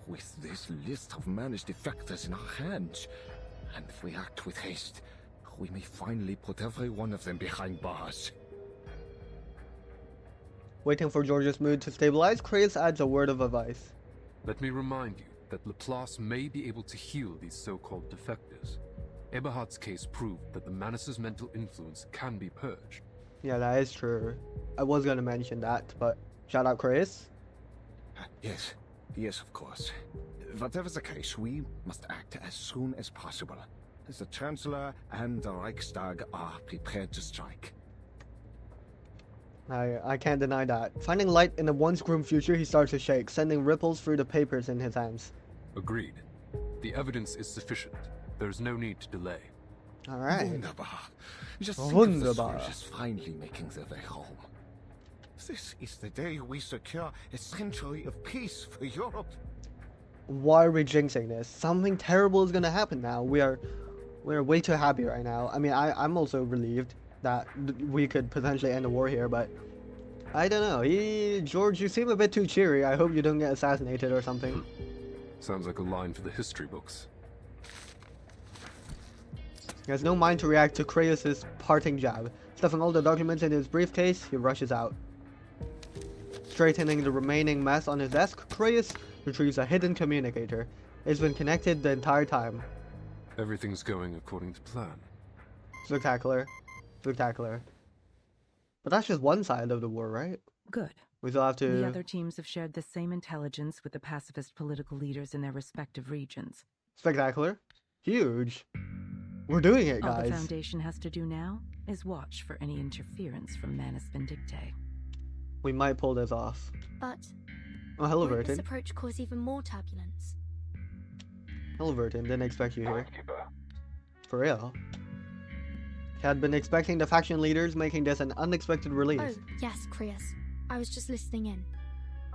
M: With this list of Manus defectors in our hands, and if we act with haste, we may finally put every one of them behind bars.
A: Waiting for George's mood to stabilize, Kreos adds a word of advice.
E: Let me remind you that Laplace may be able to heal these so-called defectors. Eberhard's case proved that the Manus' mental influence can be purged.
A: Yeah, that is true. I was gonna mention that, but shout out Kreos.
M: Yes, yes, of course. Whatever the case, we must act as soon as possible. The Chancellor and the Reichstag are prepared to strike.
A: I can't deny that. Finding light in the once grim future, he starts to shake, sending ripples through the papers in his hands.
E: Agreed. The evidence is sufficient. There's no need to delay.
A: All right.
M: Wunderbar. Just think of the
A: Wunderbar.
M: soldiers finally making their way home. This is the day we secure a century of peace for Europe.
A: Why are we jinxing this? Something terrible is gonna happen now. We're way too happy right now. I mean, I'm also relieved that we could potentially end the war here, but I don't know. George, you seem a bit too cheery. I hope you don't get assassinated or something.
E: Sounds like a line for the history books.
A: He has no mind to react to Kratos' parting jab. Stuffing all the documents in his briefcase, he rushes out. Straightening the remaining mess on his desk, Kratos retrieves a hidden communicator. It's been connected the entire time.
E: Everything's going according to plan.
A: Spectacular. Spectacular. But that's just one side of the war, right?
N: Good.
A: We still have to...
N: The other teams have shared the same intelligence with the pacifist political leaders in their respective regions.
A: Spectacular. Huge. We're doing it,
N: All the
A: guys.
N: Foundation has to do now is watch for any interference from Manus Vindictae.
A: We might pull this off.
G: But
A: Oh, hello,
G: won't this
A: Vertin.
G: approach cause even more turbulence?
A: Hello, Vertin. Didn't expect you here.
K: Timekeeper.
A: For real. Had been expecting the faction leaders making this an unexpected release.
G: Oh, yes, Krios. I was just listening in.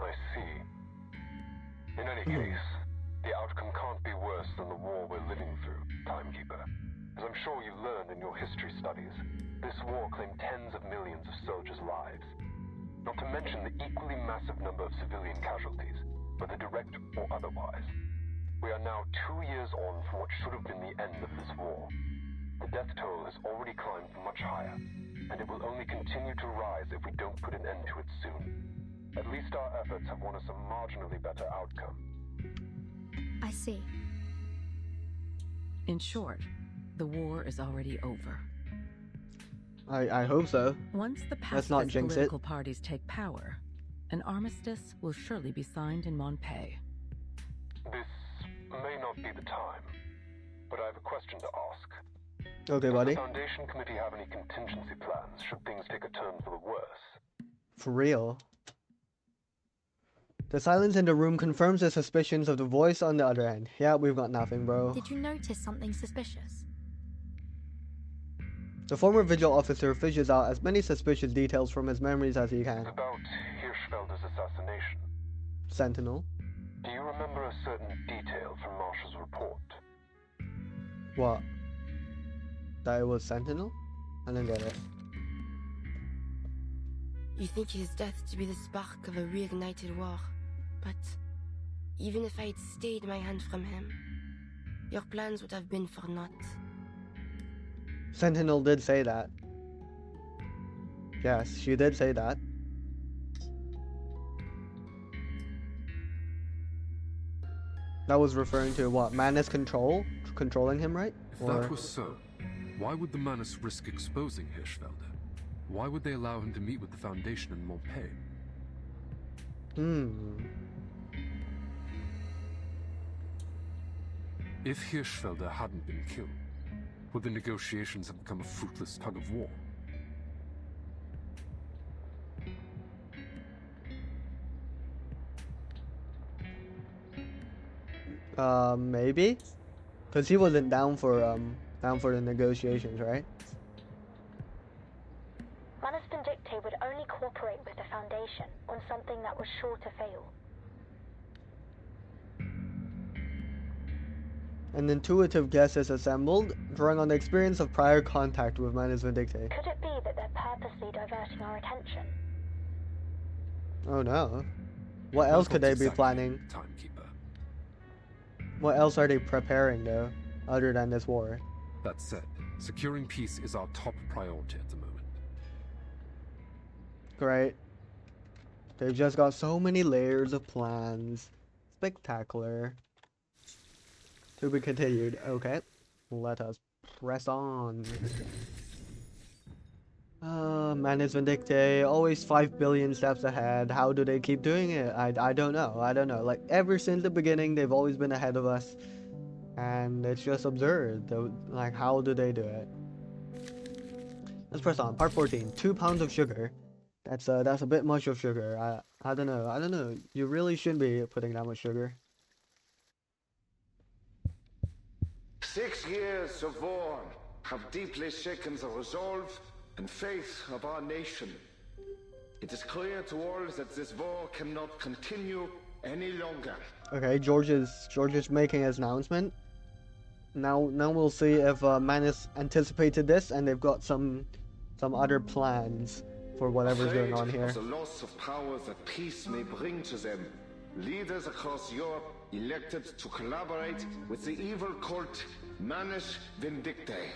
K: I see. In any case, the outcome can't be worse than the war we're living through, Timekeeper. As I'm sure you learned in your history studies, this war claimed tens of millions of soldiers' lives. Not to mention the equally massive number of civilian casualties, whether direct or otherwise. We are now 2 years on from what should have been the end of this war. The death toll has already climbed much higher, and it will only continue to rise if we don't put an end to it soon. At least our efforts have won us a marginally better outcome.
G: I see.
N: In short, the war is already over.
A: I hope so.
N: Once the
A: Let's not
N: pacifist
A: jinx it.
N: political parties take power, an armistice will surely be signed in Montpellier.
K: This may not be the time, but I have a question to ask.
A: Okay,
K: Does
A: buddy.
K: the Foundation Committee have any contingency plans should things take a turn for the worse?
A: For real. The silence in the room confirms the suspicions of the voice on the other end. Yeah, we've got nothing, bro.
G: Did you notice something suspicious?
A: The former vigil officer fishes out as many suspicious details from his memories as he can.
K: It's about Hirschfelder's assassination.
A: Sentinel.
K: Do you remember a certain detail from Marshall's report?
A: What? That it was Sentinel? I didn't get it.
C: You think his death to be the spark of a reignited war, but even if I'd stayed my hand from him, your plans would have been for naught.
A: Sentinel did say that. Yes, she did say that. That was referring to what? Manus controlling him, right?
E: If that was so, why would the Manus risk exposing Hirschfelder? Why would they allow him to meet with the Foundation in Montpellier? If Hirschfelder hadn't been killed, would the negotiations have become a fruitless tug of war?
A: Maybe? Because he wasn't down for the negotiations, right?
O: Manus Vindictae would only cooperate with the Foundation on something that was sure to fail.
A: An intuitive guess is assembled, drawing on the experience of prior contact with Manus Vindictae.
O: Could it be that they're purposely diverting our attention?
A: Oh no. What else could they be planning?
E: Timekeeper.
A: What else are they preparing, though, other than this war?
E: That said, securing peace is our top priority at the moment.
A: Great. They've just got so many layers of plans. Spectacular. To be continued. Okay. Let us press on. Manus Vindictae, always 5 billion steps ahead. How do they keep doing it? I don't know. I don't know. Like, ever since the beginning, they've always been ahead of us. And it's just absurd. Like, how do they do it? Let's press on. Part 14. 2 pounds of sugar. That's a bit much of sugar. I don't know. I don't know. You really shouldn't be putting that much sugar.
M: 6 years of war have deeply shaken the resolve and faith of our nation. It is clear to all that this war cannot continue any longer.
A: Okay, George is making his announcement. Now we'll see if Manus anticipated this and they've got some other plans for whatever's going on here.
M: Of the loss of power that peace may bring to them, leaders across Europe elected to collaborate with the evil cult Manus Vindictae,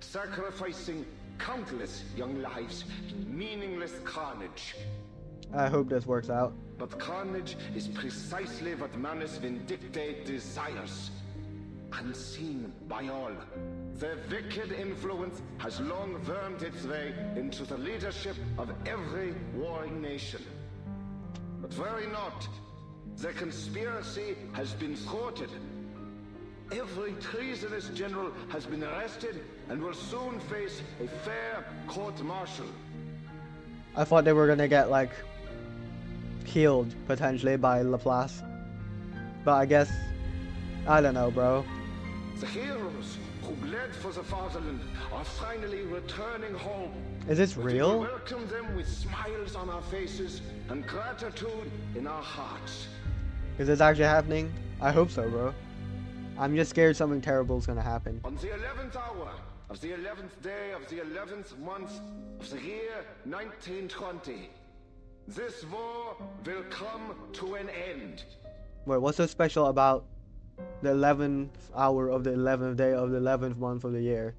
M: sacrificing countless young lives in meaningless carnage.
A: I hope this works out.
M: But carnage is precisely what Manus Vindictae desires. Unseen by all, their wicked influence has long wormed its way into the leadership of every warring nation. But worry not, the conspiracy has been thwarted. Every treasonous general has been arrested and will soon face a fair court-martial.
A: I thought they were gonna get, like, killed, potentially, by Laplace. But I guess, I don't know, bro.
M: The heroes who bled for the fatherland are finally returning home.
A: Is this
M: We
A: real?
M: will welcome them with smiles on our faces and gratitude in our hearts.
A: Is this actually happening? I hope so, bro. I'm just scared something terrible is gonna happen.
M: On the 11th hour of the 11th day of the 11th month of the year 1920, this war will come to an end.
A: Wait, what's so special about the 11th hour of the 11th day of the 11th month of the year?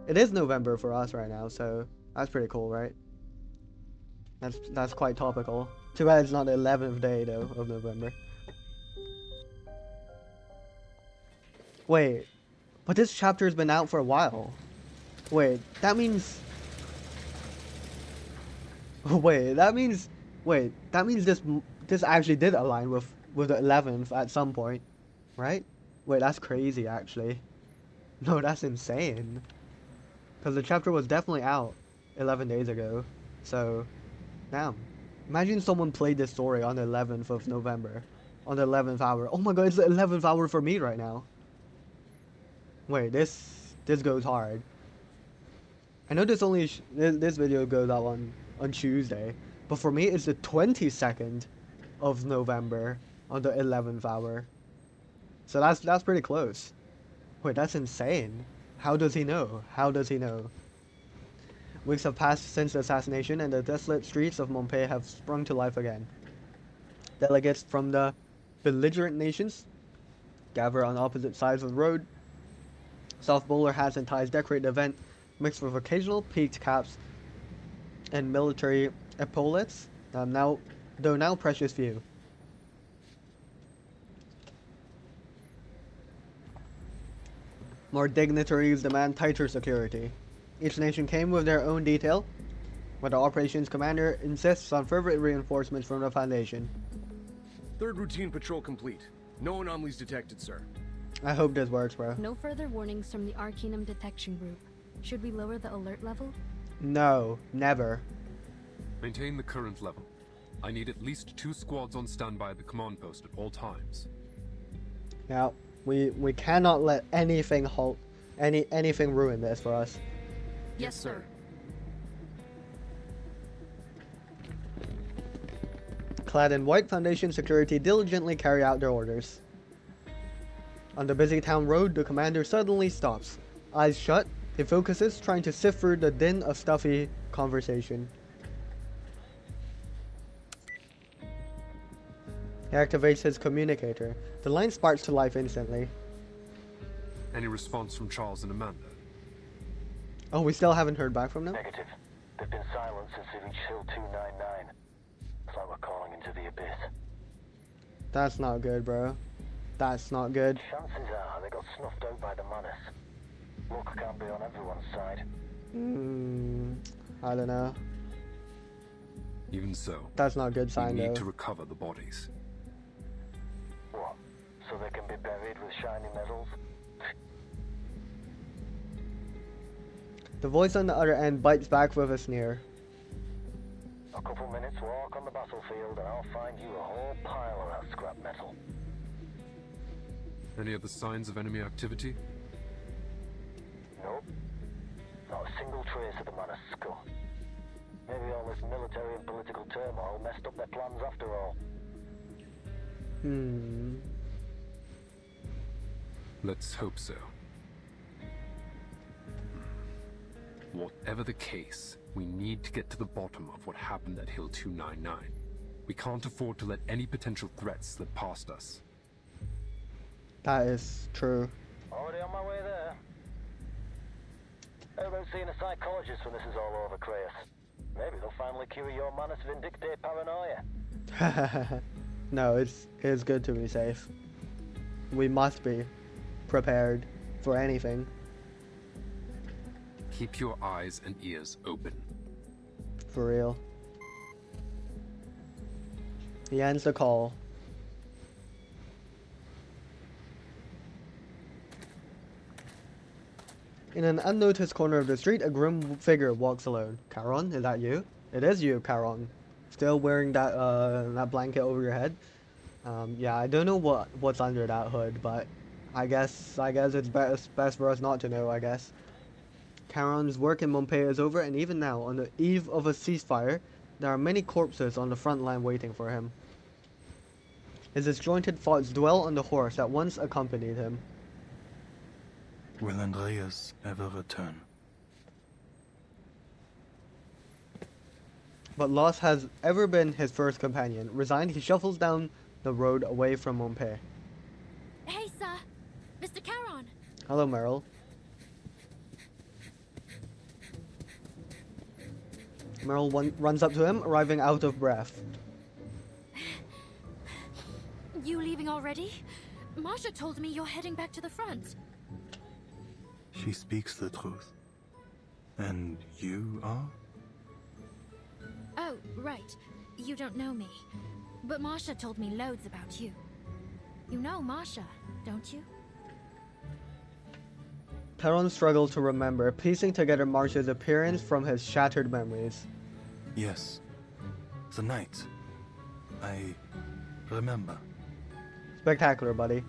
A: It is November for us right now, so that's pretty cool, right? That's quite topical. Too bad it's not the 11th day, though, of November. Wait, but this chapter's been out for a while. Wait, that means... Wait, that means this actually did align with the 11th at some point, right? Wait, that's crazy, actually. No, that's insane. Because the chapter was definitely out 11 days ago. So, damn. Imagine someone played this story on the 11th of November. On the 11th hour. Oh my god, it's the 11th hour for me right now. Wait, this goes hard. I know this video goes out on Tuesday. But for me, it's the 22nd of November on the 11th hour. So that's pretty close. Wait, that's insane. How does he know? How does he know? Weeks have passed since the assassination and the desolate streets of Montpellier have sprung to life again. Delegates from the belligerent nations gather on opposite sides of the road. Soft bowler hats and ties decorate the event, mixed with occasional peaked caps and military epaulets, though now precious few. More dignitaries demand tighter security. Each nation came with their own detail, but the operations commander insists on further reinforcements from the Foundation.
P: Third routine patrol complete. No anomalies detected, sir.
A: I hope this works, bro.
Q: No further warnings from the Arcanum detection group. Should we lower the alert level?
A: No, never.
E: Maintain the current level. I need at least 2 squads on standby at the command post at all times.
A: Yeah, we cannot let anything halt, anything ruin this for us.
Q: Yes, sir.
A: Clad in white, Foundation security diligently carry out their orders. On the busy town road, the commander suddenly stops. Eyes shut, he focuses, trying to sift through the din of stuffy conversation. He activates his communicator. The line sparks to life instantly.
E: Any response from Charles and Amanda?
A: Oh, we still haven't heard back from them?
K: Negative. They've been silent since they reached Hill 299. It's like we're calling into the abyss.
A: That's not good, bro. That's not good.
K: Chances are they got snuffed out by the Manus. Luck can't be on everyone's side.
A: I don't know.
E: Even so,
A: That's not a good
E: we
A: sign,
E: need
A: though.
E: to recover the bodies.
K: What? So they can be buried with shiny metals?
A: The voice on the other end bites back with a sneer.
K: A couple minutes walk on the battlefield and I'll find you a whole pile of that scrap metal.
E: Any other signs of enemy activity?
K: Nope. Not a single trace of the Manus scum. Maybe all this military and political turmoil messed up their plans after all.
E: Let's hope so. Whatever the case, we need to get to the bottom of what happened at Hill 299. We can't afford to let any potential threats slip past us.
A: That is true.
K: Already on my way there. How about seeing a psychologist when this is all over, Kratos? Maybe they'll finally cure your Manus Vindictae paranoia.
A: No, it's good to be safe. We must be prepared for anything.
E: Keep your eyes and ears open.
A: For real. He ends the call. In an unnoticed corner of the street, a grim figure walks alone. Charon, is that you? It is you, Charon. Still wearing that that blanket over your head. Yeah, I don't know what's under that hood, but I guess it's best for us not to know, I guess. Charon's work in Montpellier is over, and even now, on the eve of a ceasefire, there are many corpses on the front line waiting for him. His disjointed thoughts dwell on the horse that once accompanied him.
R: Will Andreas ever return?
A: But loss has ever been his first companion. Resigned, he shuffles down the road away from Montpellier.
G: Hey, sir! Mr. Charon!
A: Hello, Meryl. Meryl runs up to him, arriving out of breath.
G: You leaving already? Marsha told me you're heading back to the front.
R: She speaks the truth. And you are?
G: Oh, right. You don't know me. But Marsha told me loads about you. You know Marsha, don't you?
A: Charon struggles to remember, piecing together Marsha's appearance from his shattered memories.
R: Yes. The night. I remember.
A: Spectacular, buddy.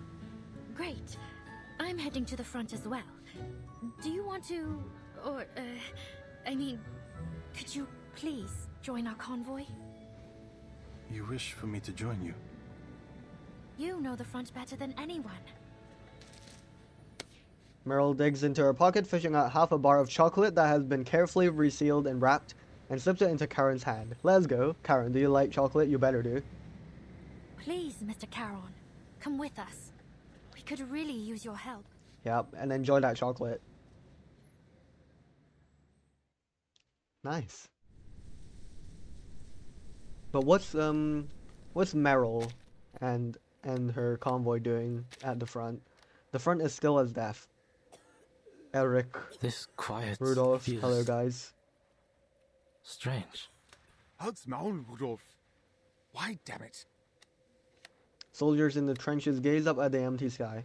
G: Great. I'm heading to the front as well. Do you want to... or, I mean, could you please join our convoy?
R: You wish for me to join you?
G: You know the front better than anyone.
A: Meryl digs into her pocket, fishing out half a bar of chocolate that has been carefully resealed and wrapped, and slips it into Karen's hand. Let's go. Karen, do you like chocolate? You better do.
G: Please, Mr. Charon, come with us. We could really use your help.
A: Yep, and enjoy that chocolate. Nice. But what's Meryl and her convoy doing at the front? The front is still as death. Eric.
S: This quiet.
A: Rudolph. Hello, guys.
S: Strange.
T: Halt's Maul, Rudolph. Why, damn it?
A: Soldiers in the trenches gaze up at the empty sky.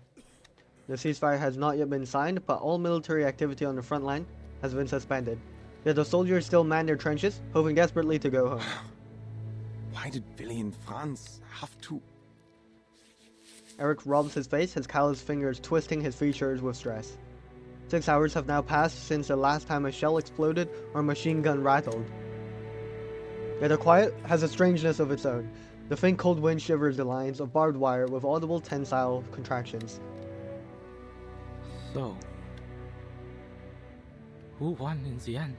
A: The ceasefire has not yet been signed, but all military activity on the front line has been suspended. Yet the soldiers still man their trenches, hoping desperately to go home.
T: Why did Willy and Franz have to...
A: Eric rubs his face, his calloused fingers twisting his features with stress. 6 hours have now passed since the last time a shell exploded or a machine gun rattled. Yet the quiet has a strangeness of its own. The faint cold wind shivers the lines of barbed wire with audible tensile contractions.
S: So, who won in the end?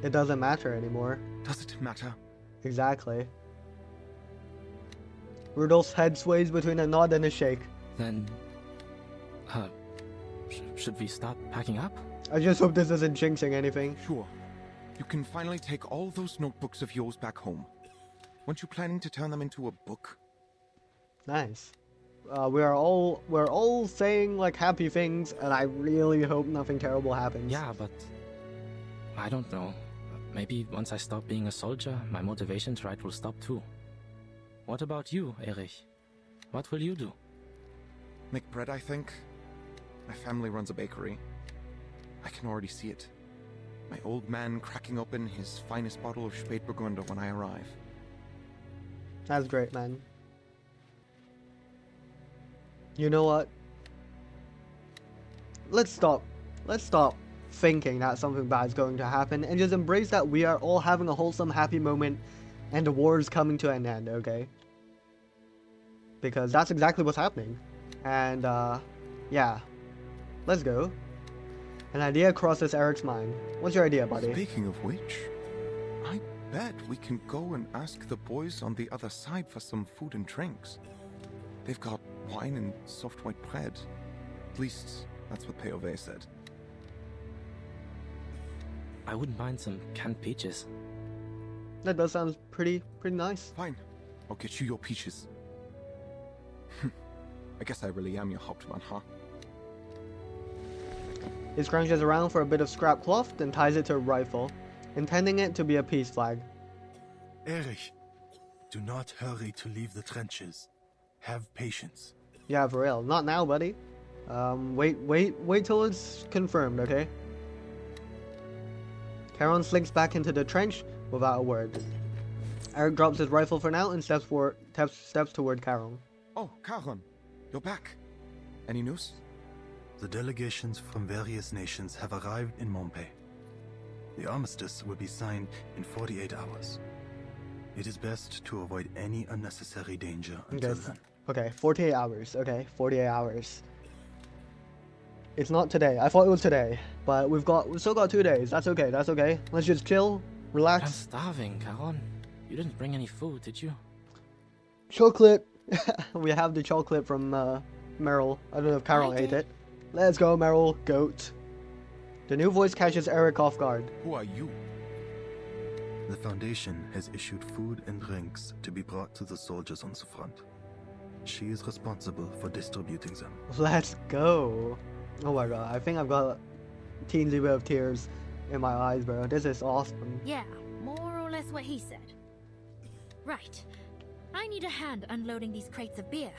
A: It doesn't matter anymore.
T: Does it matter?
A: Exactly. Rudolph's head sways between a nod and a shake.
S: Then, should we start packing up?
A: I just hope this isn't jinxing anything.
T: Sure. You can finally take all those notebooks of yours back home. Weren't you planning to turn them into a book?
A: Nice. we're all saying like happy things, and I really hope nothing terrible happens.
S: Yeah, but I don't know. Maybe once I stop being a soldier, my motivation to write will stop too. What about you, Erich? What will you do?
U: Make bread, I think. My family runs a bakery. I can already see it. My old man cracking open his finest bottle of Spätburgunder when I arrive.
A: That's great, man. You know what? Let's stop thinking that something bad is going to happen and just embrace that we are all having a wholesome, happy moment and the war is coming to an end, okay? Because that's exactly what's happening. And, yeah. Let's go. An idea crosses Eric's mind. What's your idea, buddy?
U: Speaking of which, I bet we can go and ask the boys on the other side for some food and drinks. They've got wine and soft white bread. At least, that's what Peove said.
S: I wouldn't mind some canned peaches.
A: That does sound pretty nice.
U: Fine. I'll get you your peaches. I guess I really am your Hauptmann, huh?
A: He scrounges around for a bit of scrap cloth, then ties it to a rifle, intending it to be a peace flag.
R: Erich, do not hurry to leave the trenches. Have patience.
A: Yeah, for real. Not now, buddy. Wait till it's confirmed, okay? Charon slinks back into the trench without a word. Eric drops his rifle for now and steps toward Charon.
U: Oh, Charon, you're back. Any news?
R: The delegations from various nations have arrived in Montpellier. The armistice will be signed in 48 hours. It is best to avoid any unnecessary danger until then.
A: Okay, 48 hours. Okay, 48 hours. It's not today. I thought it was today, but we've still got 2 days. That's okay. That's okay. Let's just chill, relax.
S: I'm starving, Charon. You didn't bring any food, did you?
A: Chocolate. We have the chocolate from Meryl. I don't know if Carol ate it. Let's go, Meryl. Goat. The new voice catches Eric off guard.
U: Who are you?
R: The Foundation has issued food and drinks to be brought to the soldiers on the front. She is responsible for distributing them.
A: Let's go. Oh my god, I think I've got a teensy bit of tears in my eyes, bro. This is awesome.
G: Yeah, more or less what he said. Right. I need a hand unloading these crates of beer.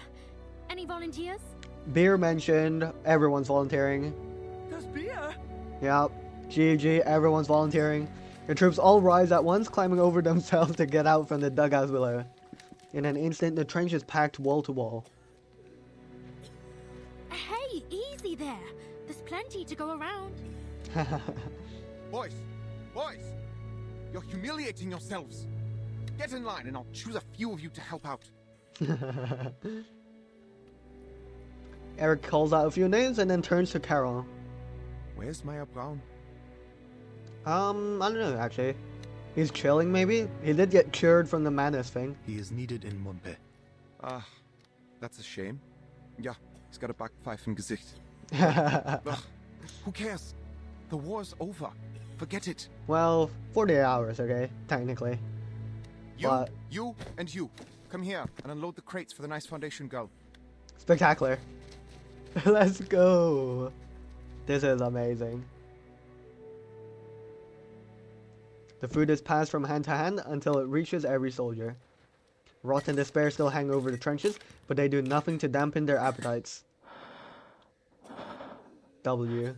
G: Any volunteers?
A: Beer mentioned. Everyone's volunteering.
B: There's beer?
A: Yep. GG, everyone's volunteering. The troops all rise at once, climbing over themselves to get out from the dugouts below. In an instant, the trench is packed wall to wall.
G: Hey, easy there. There's plenty to go around.
U: Boys! You're humiliating yourselves. Get in line and I'll choose a few of you to help out.
A: Eric calls out a few names and then turns to Carol.
U: Where's Meyer Braun?
A: I don't know, actually. He's chilling, maybe? He did get cured from the madness thing.
R: He is needed in Montpellier.
U: Ah, that's a shame. Yeah, he's got a Backpfeifen Gesicht. Ugh, who cares? The war's over. Forget it.
A: Well, 48 hours, okay? Technically.
U: You and you. Come here and unload the crates for the nice Foundation girl.
A: Spectacular. Let's go. This is amazing. The food is passed from hand to hand until it reaches every soldier. Rot and despair still hang over the trenches, but they do nothing to dampen their appetites. W.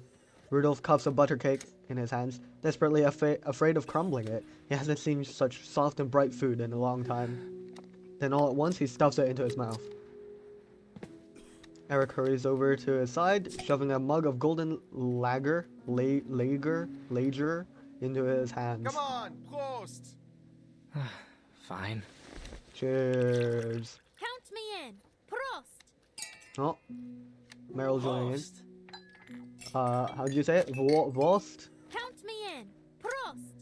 A: Rudolph cups a butter cake in his hands, desperately afraid of crumbling it. He hasn't seen such soft and bright food in a long time. Then all at once he stuffs it into his mouth. Eric hurries over to his side, shoving a mug of golden lager into his hands.
U: Come on, Prost!
S: Fine.
A: Cheers.
G: Count me in. Prost.
A: Oh, Meryl joining in. How do you say it? Prost?
G: Count me in. Prost.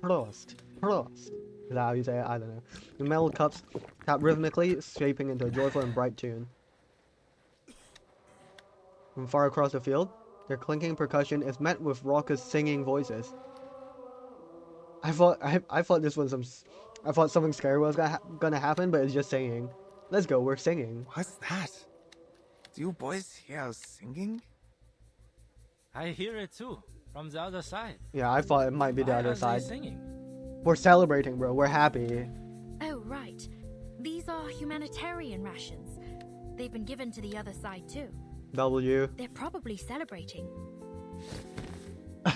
A: Prost. Is that how you say it? I don't know. The metal cups tap rhythmically, shaping into a joyful and bright tune. From far across the field, their clinking percussion is met with raucous singing voices. I thought this was I thought something scary was gonna happen, but it's just singing. Let's go, we're singing.
U: What's that? Do you boys hear us singing?
S: I hear it too, from the other side.
A: Yeah, I thought it might be the
S: Why
A: other
S: are they
A: side.
S: singing?
A: We're celebrating, bro. We're happy.
G: Oh, right. These are humanitarian rations. They've been given to the other side too.
A: W.
G: They're probably celebrating.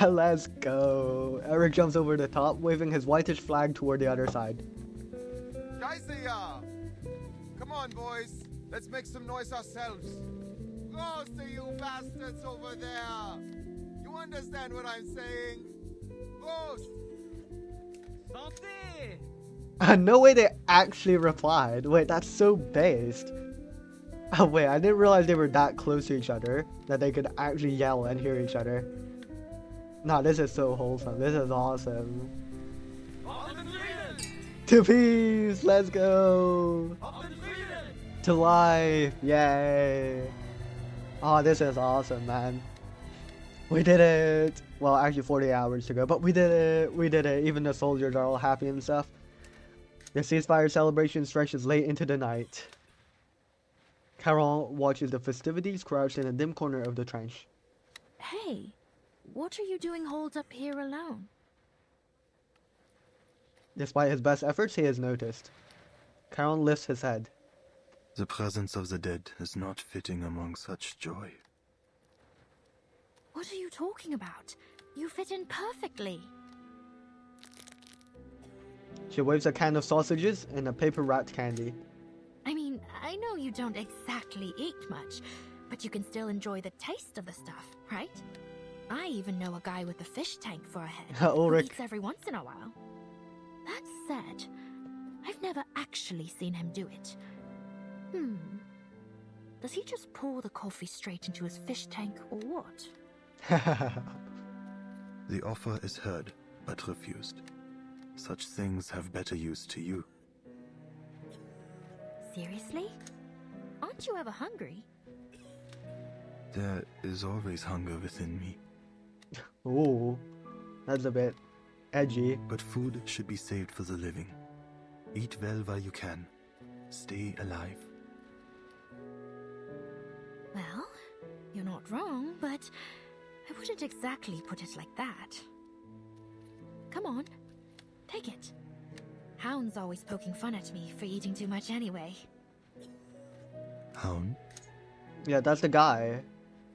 A: Let's go. Eric jumps over the top, waving his whitish flag toward the other side.
U: Geisier! Come on, boys. Let's make some noise ourselves. Closer, you bastards over there. You understand what I'm saying? Prost!
S: Santé!
A: No way they actually replied. Wait, that's so based. Oh, wait, I didn't realize they were that close to each other that they could actually yell and hear each other. Nah, this is so wholesome. This is awesome. To peace! Let's go! To life! Yay! Oh, this is awesome, man. We did it! Well, actually 40 hours to go, but we did it! We did it! Even the soldiers are all happy and stuff. The ceasefire celebration stretches late into the night. Carol watches the festivities crouched in a dim corner of the trench.
G: Hey, what are you doing holed up here alone?
A: Despite his best efforts, he is noticed. Carol lifts his head.
R: The presence of the dead is not fitting among such joy.
G: What are you talking about? You fit in perfectly.
A: She waves a can of sausages and a paper-wrapped candy.
G: I mean, I know you don't exactly eat much, but you can still enjoy the taste of the stuff, right? I even know a guy with a fish tank for a head who
A: Ulrich.
G: eats every once in a while. That said, I've never actually seen him do it. Does he just pour the coffee straight into his fish tank or what?
R: The offer is heard, but refused. Such things have better use to you.
G: Seriously? Aren't you ever hungry?
R: There is always hunger within me.
A: Ooh, that's a bit edgy.
R: But food should be saved for the living. Eat well while you can. Stay alive.
G: Well, you're not wrong, but I wouldn't exactly put it like that. Come on, take it. Hound's always poking fun at me for eating too much anyway.
R: Hound?
A: Yeah, that's the guy.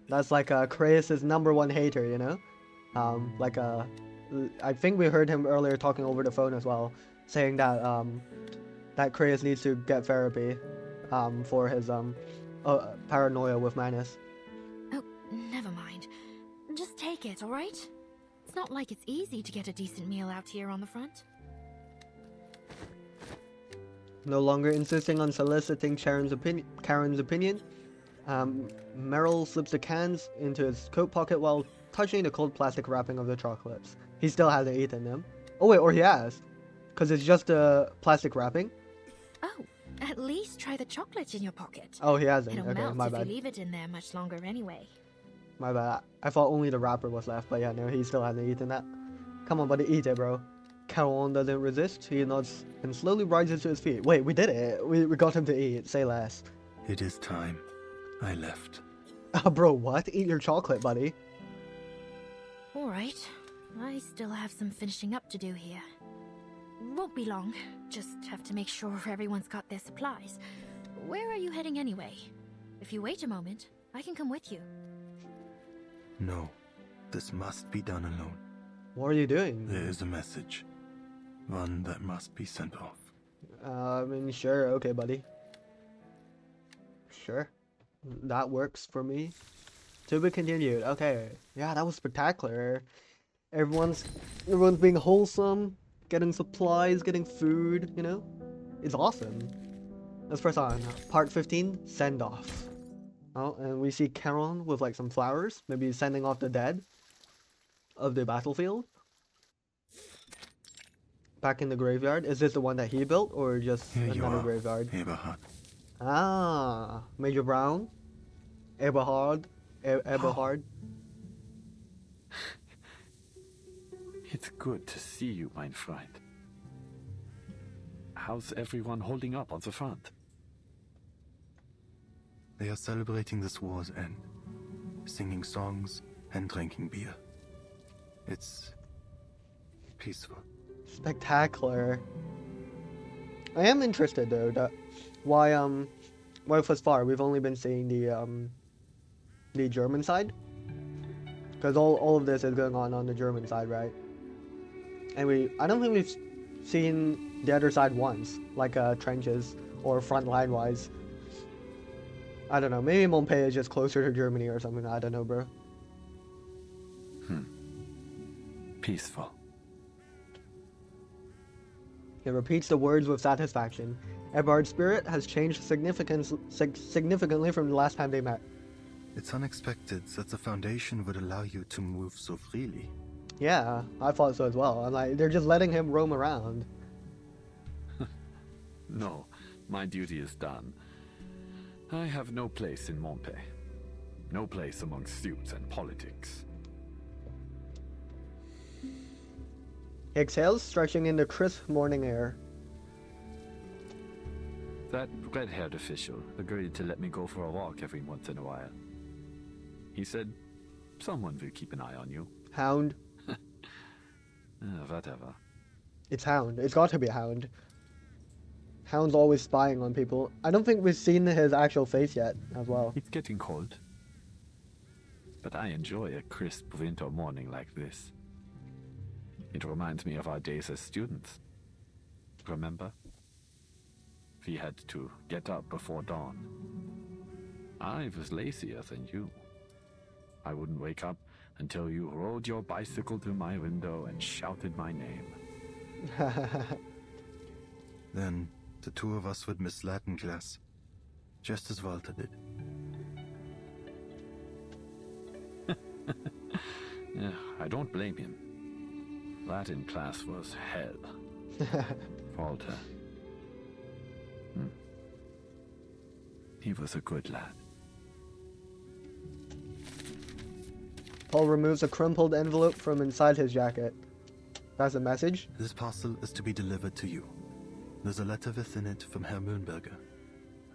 A: That's like Kratos' #1 hater, you know? I think we heard him earlier talking over the phone as well, saying that that Kratos needs to get therapy for his paranoia with Manus.
G: Oh, never mind. Just take it, alright? It's not like it's easy to get a decent meal out here on the front.
A: No longer insisting on soliciting Karen's opinion, Merrill slips the cans into his coat pocket while touching the cold plastic wrapping of the chocolates. He still hasn't eaten them. Oh wait, or he has. Because it's just a plastic wrapping.
G: Oh, at least try the chocolate in your pocket.
A: Oh, he hasn't.
G: It'll
A: Okay,
G: melt
A: my
G: if
A: bad.
G: you leave it in there much longer anyway.
A: My bad. I thought only the wrapper was left, but yeah, no, he still hasn't eaten that. Come on, buddy, eat it, bro. Caron doesn't resist. He nods and slowly rises to his feet. Wait, we did it. We got him to eat. Say less.
R: It is time. I left.
A: Bro, what? Eat your chocolate, buddy.
G: Alright. I still have some finishing up to do here. Won't be long. Just have to make sure everyone's got their supplies. Where are you heading anyway? If you wait a moment, I can come with you.
R: No. This must be done alone.
A: What are you doing?
R: There is a message. One that must be sent off.
A: I mean, sure. Okay, buddy. Sure. That works for me. To be continued. Okay. Yeah, that was spectacular. Everyone's being wholesome, getting supplies, getting food, you know? It's awesome. Let's press on. Part 15, send off. Oh, and we see Caron with like some flowers, maybe sending off the dead of the battlefield. Back in the graveyard. Is this the one that he built or just
R: Here you
A: another
R: are,
A: graveyard?
R: Eberhard.
A: Ah, Major Brown, Eberhard, Eberhard.
J: It's good to see you, mein Freund. How's everyone holding up on the front?
R: They are celebrating this war's end, singing songs and drinking beer. It's peaceful.
A: Spectacular. I am interested though that why thus far we've only been seeing the German side, because all of this is going on the German side, right? And I don't think we've seen the other side once, like trenches or front line wise. I don't know, maybe Montpellier is just closer to Germany or something, I don't know, bro.
J: Peaceful.
A: He repeats the words with satisfaction. Eberhard's spirit has changed significantly from the last time they met.
R: It's unexpected that the Foundation would allow you to move so freely.
A: Yeah, I thought so as well. I'm like, they're just letting him roam around.
J: No, my duty is done. I have no place in Montpellier. No place among suits and politics.
A: He exhales, stretching in the crisp morning air.
J: That red-haired official agreed to let me go for a walk every once in a while. He said, someone will keep an eye on you.
A: Hound.
J: Whatever.
A: It's Hound. It's got to be Hound. Hound's always spying on people. I don't think we've seen his actual face yet, as well.
J: It's getting cold. But I enjoy a crisp winter morning like this. It reminds me of our days as students. Remember? We had to get up before dawn. I was lazier than you. I wouldn't wake up until you rode your bicycle to my window and shouted my name.
R: Then the two of us would miss Latin class, just as Walter did.
J: Yeah, I don't blame him. Latin class was hell. Walter. He was a good lad.
A: Paul removes a crumpled envelope from inside his jacket. That's a message?
R: This parcel is to be delivered to you. There's a letter within it from Herr Mühlenberger,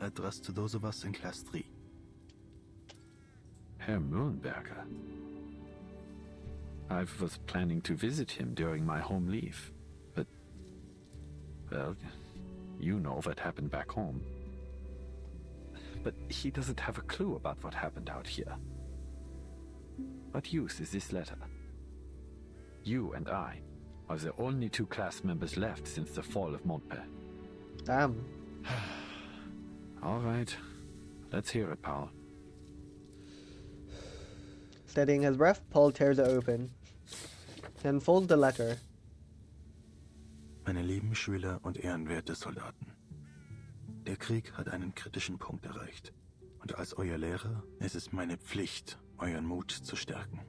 R: addressed to those of us in Class 3.
J: Herr Mühlenberger? I was planning to visit him during my home leave, but... well, you know what happened back home. But he doesn't have a clue about what happened out here. What use is this letter? You and I are the only two class members left since the fall of Montpellier.
A: Damn.
J: All right. Let's hear it, Paul.
A: Steadying his breath, Paul tears it open. He unfolds the letter.
R: Meine lieben Schüler und ehrenwerte Soldaten. Der Krieg hat einen kritischen Punkt erreicht. Und als euer Lehrer ist es meine Pflicht, euren Mut zu stärken.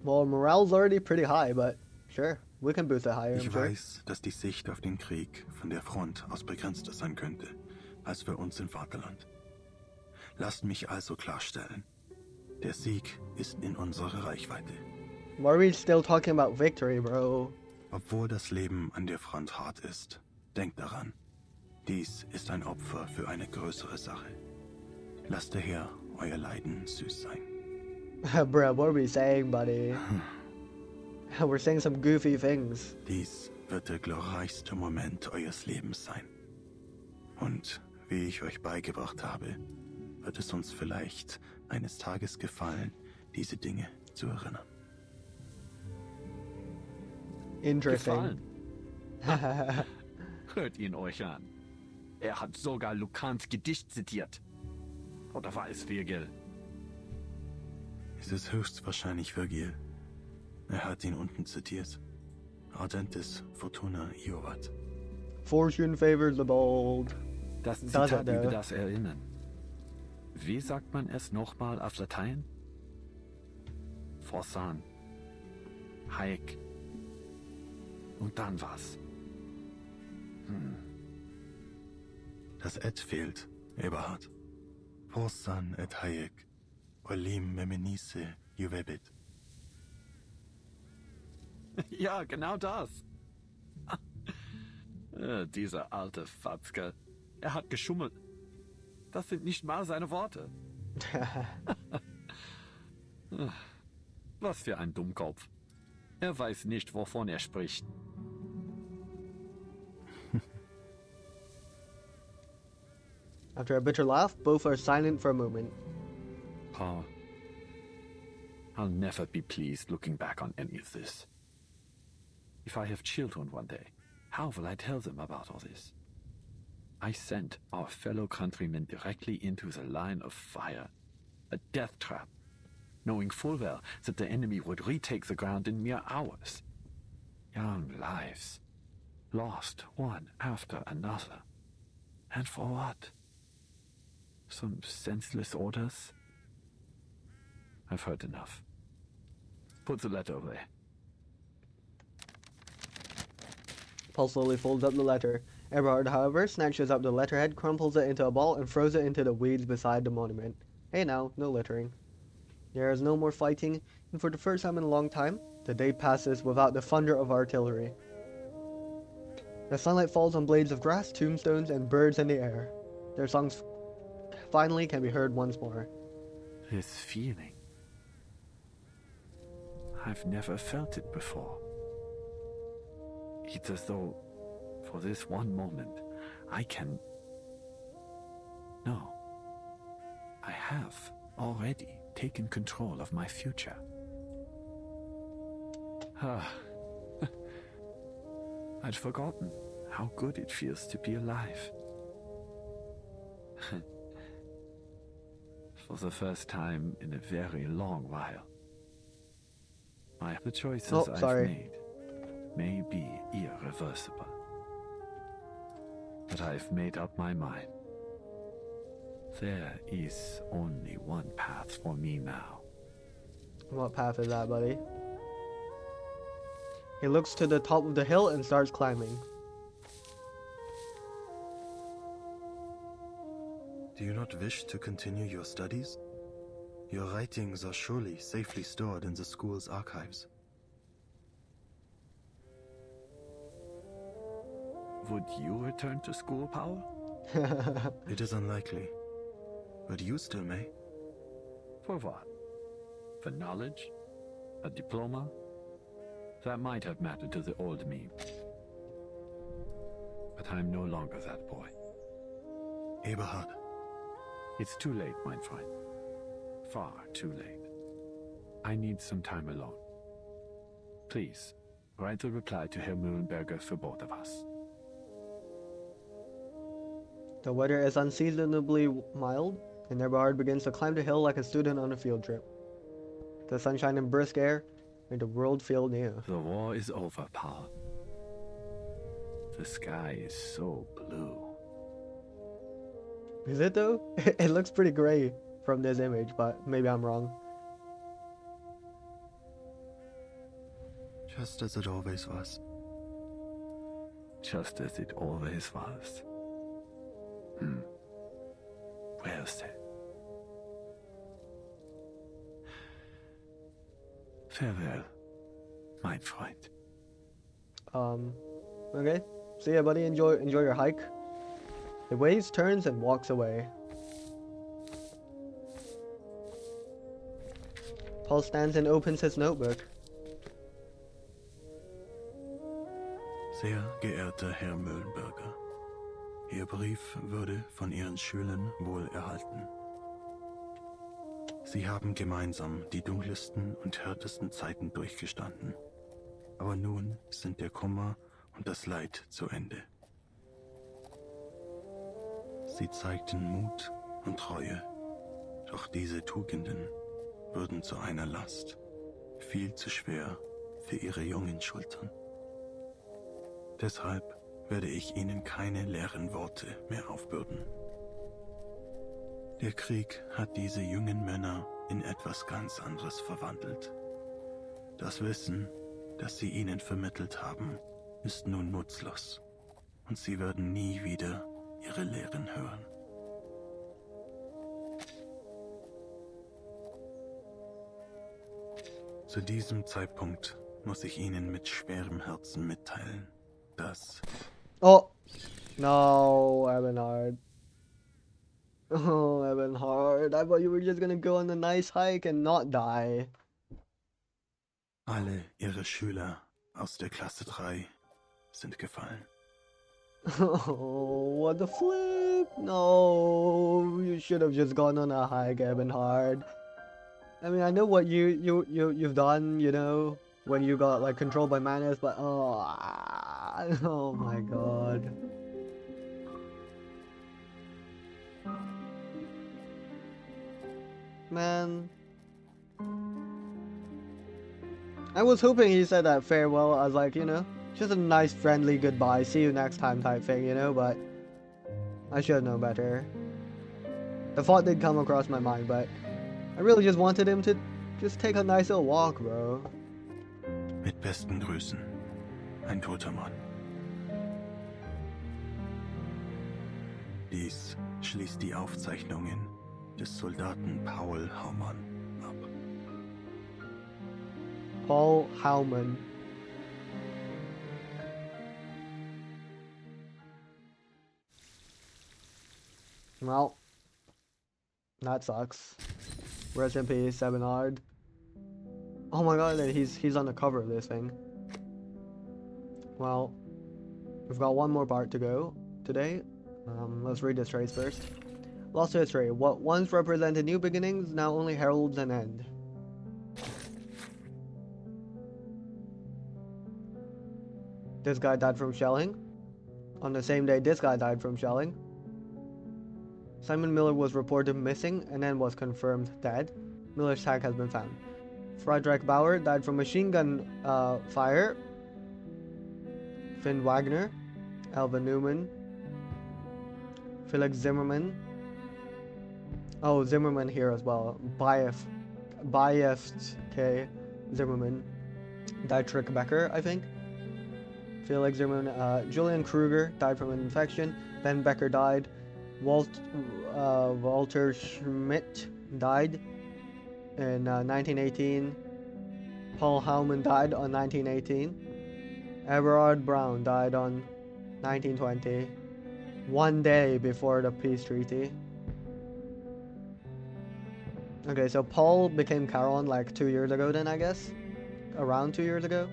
A: Well, morale's already pretty high, but sure, we can boost it higher.
R: Ich weiß, dass die Sicht auf den Krieg von der Front aus begrenzter sein könnte, als für uns im Vaterland. Lasst mich also klarstellen, der Sieg ist in unserer Reichweite.
A: Why are we still talking about victory, bro?
R: Obwohl das Leben an der Front hart ist, denkt daran, dies ist ein Opfer für eine größere Sache. Lasst daher euer Leiden süß sein.
A: Bruh, what are we saying, buddy? We're saying some goofy things.
R: Dies wird der glorreichste Moment eures Lebens sein. Und wie ich euch beigebracht habe, wird es uns vielleicht eines Tages gefallen, diese Dinge zu erinnern.
A: Interesting.
J: Hört ihn euch an. Er hat sogar Lucans Gedicht zitiert. Oder war es Virgil?
R: Es ist höchstwahrscheinlich Virgil. Er hat ihn unten zitiert. Ardentis Fortuna Iovat.
A: Fortune favors the bold.
J: Das Zitat über das Erinnern. Wie sagt man es nochmal auf Latein? Forsan. Haec. Und dann was?
R: Das Et fehlt, Eberhard. Forsan et haec. Olim memenisse juvebit.
J: Ja, genau das. Dieser alte Fatzke. Er hat geschummelt. Das sind nicht mal seine Worte. Was für ein Dummkopf. Er weiß nicht, wovon er spricht.
A: After a bitter laugh, both are silent for a moment.
J: Pa, I'll never be pleased looking back on any of this. If I have children one day, how will I tell them about all this? I sent our fellow countrymen directly into the line of fire, a death trap, knowing full well that the enemy would retake the ground in mere hours. Young lives, lost one after another. And for what? Some senseless orders? I've heard enough. Put the letter away.
A: Paul slowly folds up the letter. Eberhard, however, snatches up the letterhead, crumples it into a ball, and throws it into the weeds beside the monument. Hey now, no littering. There is no more fighting, and for the first time in a long time, the day passes without the thunder of artillery. The sunlight falls on blades of grass, tombstones, and birds in the air. Their songs finally can be heard once more.
J: This feeling. I've never felt it before. It's as though, for this one moment, I can... No. I have already taken control of my future. I'd forgotten how good it feels to be alive. For the first time in a very long while. The choices I've made may be irreversible. But I've made up my mind. There is only one path for me now.
A: What path is that, buddy? He looks to the top of the hill and starts climbing.
R: Do you not wish to continue your studies? Your writings are surely safely stored in the school's archives.
J: Would you return to school, Paul?
R: It is unlikely. But you still may.
J: For what? For knowledge? A diploma? That might have mattered to the old me. But I'm no longer that boy.
R: Eberhard.
J: It's too late, my friend. Far too late. I need some time alone. Please, write a reply to Herr Mühlenberger for both of us.
A: The weather is unseasonably mild, and Eberhard begins to climb the hill like a student on a field trip. The sunshine and brisk air make the world feel new.
J: The war is over, Paul. The sky is so blue.
A: Is it though? It looks pretty gray from this image, but maybe I'm wrong.
R: Just as it always was.
J: Just as it always was. Well said. Farewell, my friend.
A: Okay. See ya, buddy. Enjoy your hike. He waves, turns, and walks away. Paul stands and opens his notebook.
R: Sehr geehrter Herr Mühlenberger, Ihr Brief wurde von Ihren Schülern wohl erhalten. Sie haben gemeinsam die dunkelsten und härtesten Zeiten durchgestanden. Aber nun sind der Kummer und das Leid zu Ende. Sie zeigten Mut und Treue, doch diese Tugenden wurden zu einer Last, viel zu schwer für Ihre jungen Schultern. Deshalb werde ich Ihnen keine leeren Worte mehr aufbürden. Der Krieg hat diese jungen Männer in etwas ganz anderes verwandelt. Das Wissen, das Sie ihnen vermittelt haben, ist nun nutzlos, und sie werden nie wieder ihre Lehren hören. Zu diesem Zeitpunkt muss ich Ihnen mit schwerem Herzen mitteilen, dass...
A: Oh! No, Ebenhard. Oh, Ebenhard, I thought you were just gonna go on a nice hike and not die.
R: Alle ihre Schüler aus der Klasse 3 sind gefallen.
A: Oh, what the flip? No, you should have just gone on a hike, Ebenhard. I mean, I know what you've done, you know, when you got like controlled by Manus, but oh my god. Man, I was hoping he said that farewell as like, you know, just a nice friendly goodbye, see you next time type thing, you know, but I should have known better. The thought did come across my mind, but I really just wanted him to just take a nice little walk, bro.
R: Mit besten Grüßen, ein toter Mann. Dies schließt die Aufzeichnungen des Soldaten Paul Haumann ab.
A: Paul Haumann. Well, that sucks. Rest in peace, Ebenhard. Oh my god, he's on the cover of this thing. Well, we've got one more part to go today. Let's read this trace first. Lost history. What once represented new beginnings now only heralds an end. This guy died from shelling. On the same day this guy died from shelling. Simon Miller was reported missing and then was confirmed dead. Miller's tag has been found. Friedrich Bauer died from machine gun fire. Finn Wagner, Alva Newman, Felix Zimmerman. Oh, Zimmerman here as well. Bayeft K. Zimmerman. Dietrich Becker, I think. Felix Zimmerman. Julian Kruger died from an infection. Ben Becker died. Walter Schmidt died in 1918. Paul Haumann died on 1918. Everard Brown died on 1920. One day before the peace treaty. Okay, so Paul became Charon like 2 years ago then, I guess? Around 2 years ago?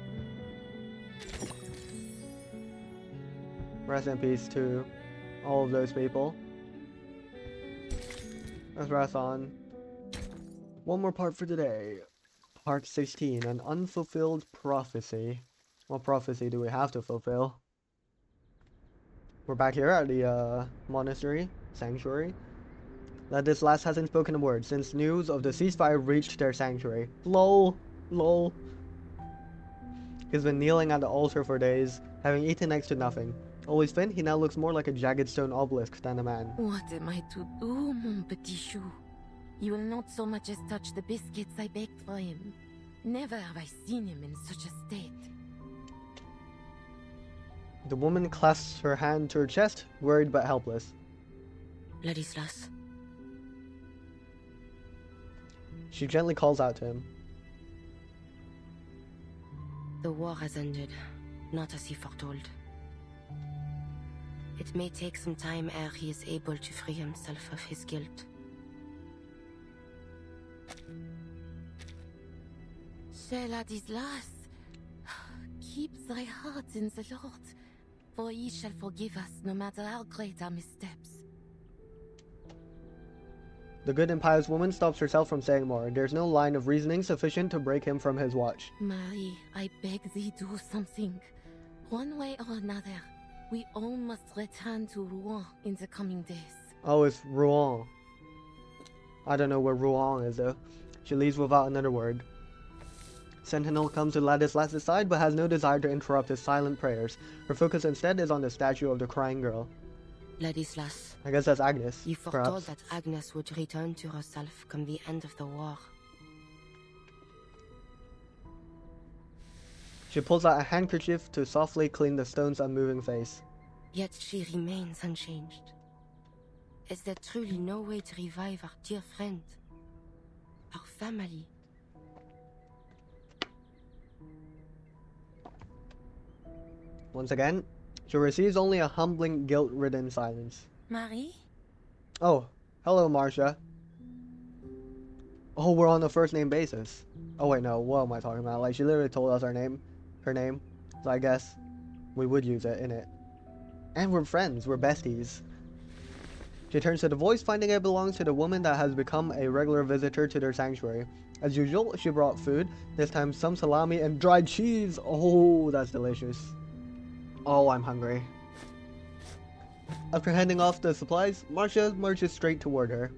A: Rest in peace to all of those people. Let's press on. One more part for today. Part 16, an unfulfilled prophecy. What prophecy do we have to fulfill? We're back here at the monastery, sanctuary. Ladislas hasn't spoken a word since news of the ceasefire reached their sanctuary. Lol. Lol. He's been kneeling at the altar for days, having eaten next to nothing. Always thin, he now looks more like a jagged stone obelisk than a man.
I: What am I to do, mon petit chou? You will not so much as touch the biscuits I baked for him. Never have I seen him in such a state.
A: The woman clasps her hand to her chest, worried but helpless.
C: Ladislas.
A: She gently calls out to him.
C: The war has ended, not as he foretold. It may take some time ere he is able to free himself of his guilt.
I: Cher Ladislas, keep thy heart in the Lord, for he shall forgive us no matter how great our missteps.
A: The good and pious woman stops herself from saying more. There's no line of reasoning sufficient to break him from his watch.
I: Marie, I beg thee do something. One way or another, we all must return to Rouen in the coming days.
A: Oh, it's Rouen. I don't know where Rouen is though. She leaves without another word. Sentinel comes to Ladislas' side but has no desire to interrupt his silent prayers. Her focus instead is on the statue of the crying girl.
C: Ladislas.
A: I guess that's Agnes.
C: You foretold
A: perhaps.
C: that Agnes would return to herself come the end of the war.
A: She pulls out a handkerchief to softly clean the stone's unmoving face.
C: Yet she remains unchanged. Is there truly no way to revive our dear friend? Our family?
A: Once again, she receives only a humbling, guilt-ridden silence.
H: Marie?
A: Oh, Hello, Marcia. Oh, we're on a first name basis. Oh wait, no, what am I talking about? Like, she literally told us her name. So I guess we would use it, innit? And we're friends, we're besties. She turns to the voice, finding it belongs to the woman that has become a regular visitor to their sanctuary. As usual, she brought food, this time some salami and dried cheese. Oh, that's delicious. Oh, I'm hungry. After handing off the supplies, Marcia marches straight toward her.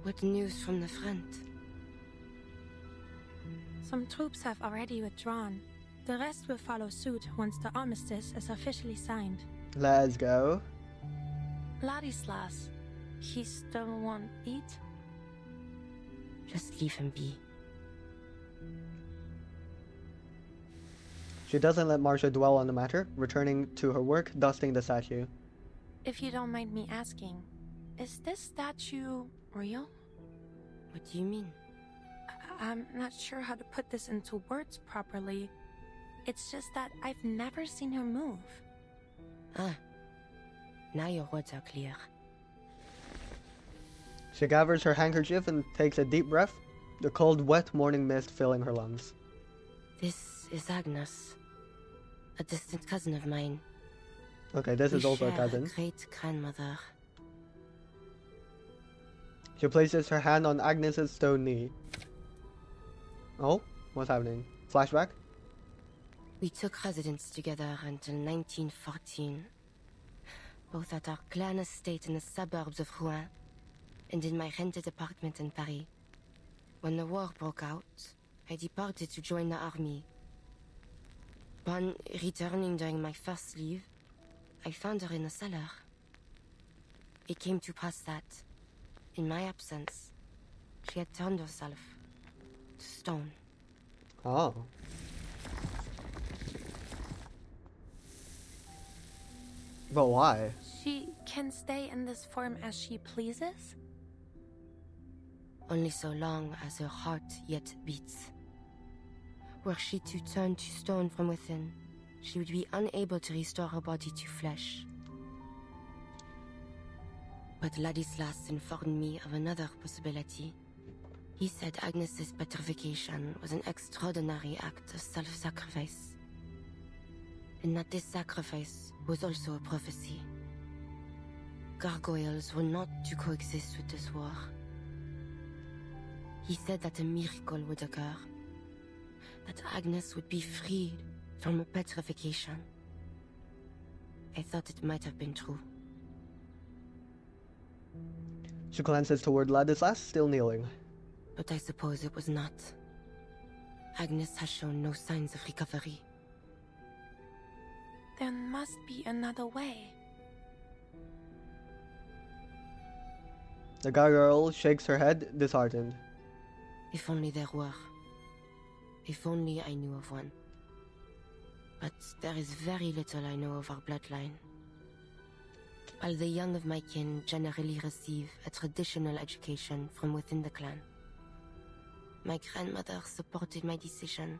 C: What news from the front?
H: Some troops have already withdrawn. The rest will follow suit once the armistice is officially signed.
A: Let's go.
H: Ladislas, he still won't eat?
C: Just leave him be.
A: She doesn't let Marcia dwell on the matter, returning to her work, dusting the statue.
H: If you don't mind me asking, is this statue real?
C: What do you mean?
H: I'm not sure how to put this into words properly. It's just that I've never seen her move.
C: Ah. Now your words are clear.
A: She gathers her handkerchief and takes a deep breath, the cold, wet morning mist filling her lungs.
C: This is Agnes, a distant cousin of mine.
A: Okay, this is also a
C: share
A: cousin.
C: Great-grandmother.
A: She places her hand on Agnes's stone knee. Oh, what's happening? Flashback?
C: We took residence together until 1914, both at our clan estate in the suburbs of Rouen and in my rented apartment in Paris. When the war broke out, I departed to join the army. Upon returning during my first leave, I found her in the cellar. It came to pass that, in my absence, she had turned herself to stone.
A: Oh. But why?
H: She can stay in this form as she pleases?
C: Only so long as her heart yet beats. Were she to turn to stone from within, she would be unable to restore her body to flesh. But Ladislas informed me of another possibility. He said Agnes's petrification was an extraordinary act of self-sacrifice, and that this sacrifice was also a prophecy. Gargoyles were not to coexist with this war. He said that a miracle would occur, that Agnes would be freed from her petrification. I thought it might have been true.
A: She glances toward Ladislas, still kneeling.
C: But I suppose it was not. Agnes has shown no signs of recovery.
H: There must be another way.
A: The gargoyle shakes her head, disheartened.
C: If only there were. If only I knew of one. But there is very little I know of our bloodline. While the young of my kin generally receive a traditional education from within the clan, my grandmother supported my decision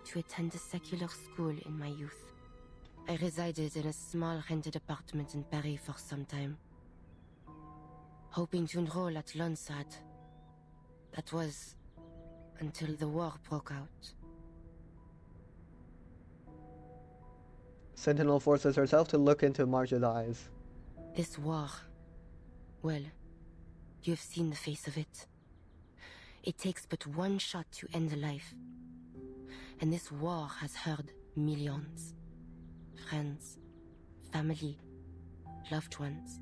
C: to attend a secular school in my youth. I resided in a small rented apartment in Paris for some time, hoping to enroll at Lonsad. That was until the war broke out.
A: Sentinel forces herself to look into Marcia's eyes.
C: This war, well, you have seen the face of it. It takes but one shot to end a life. And this war has hurt millions. Friends, family, loved ones.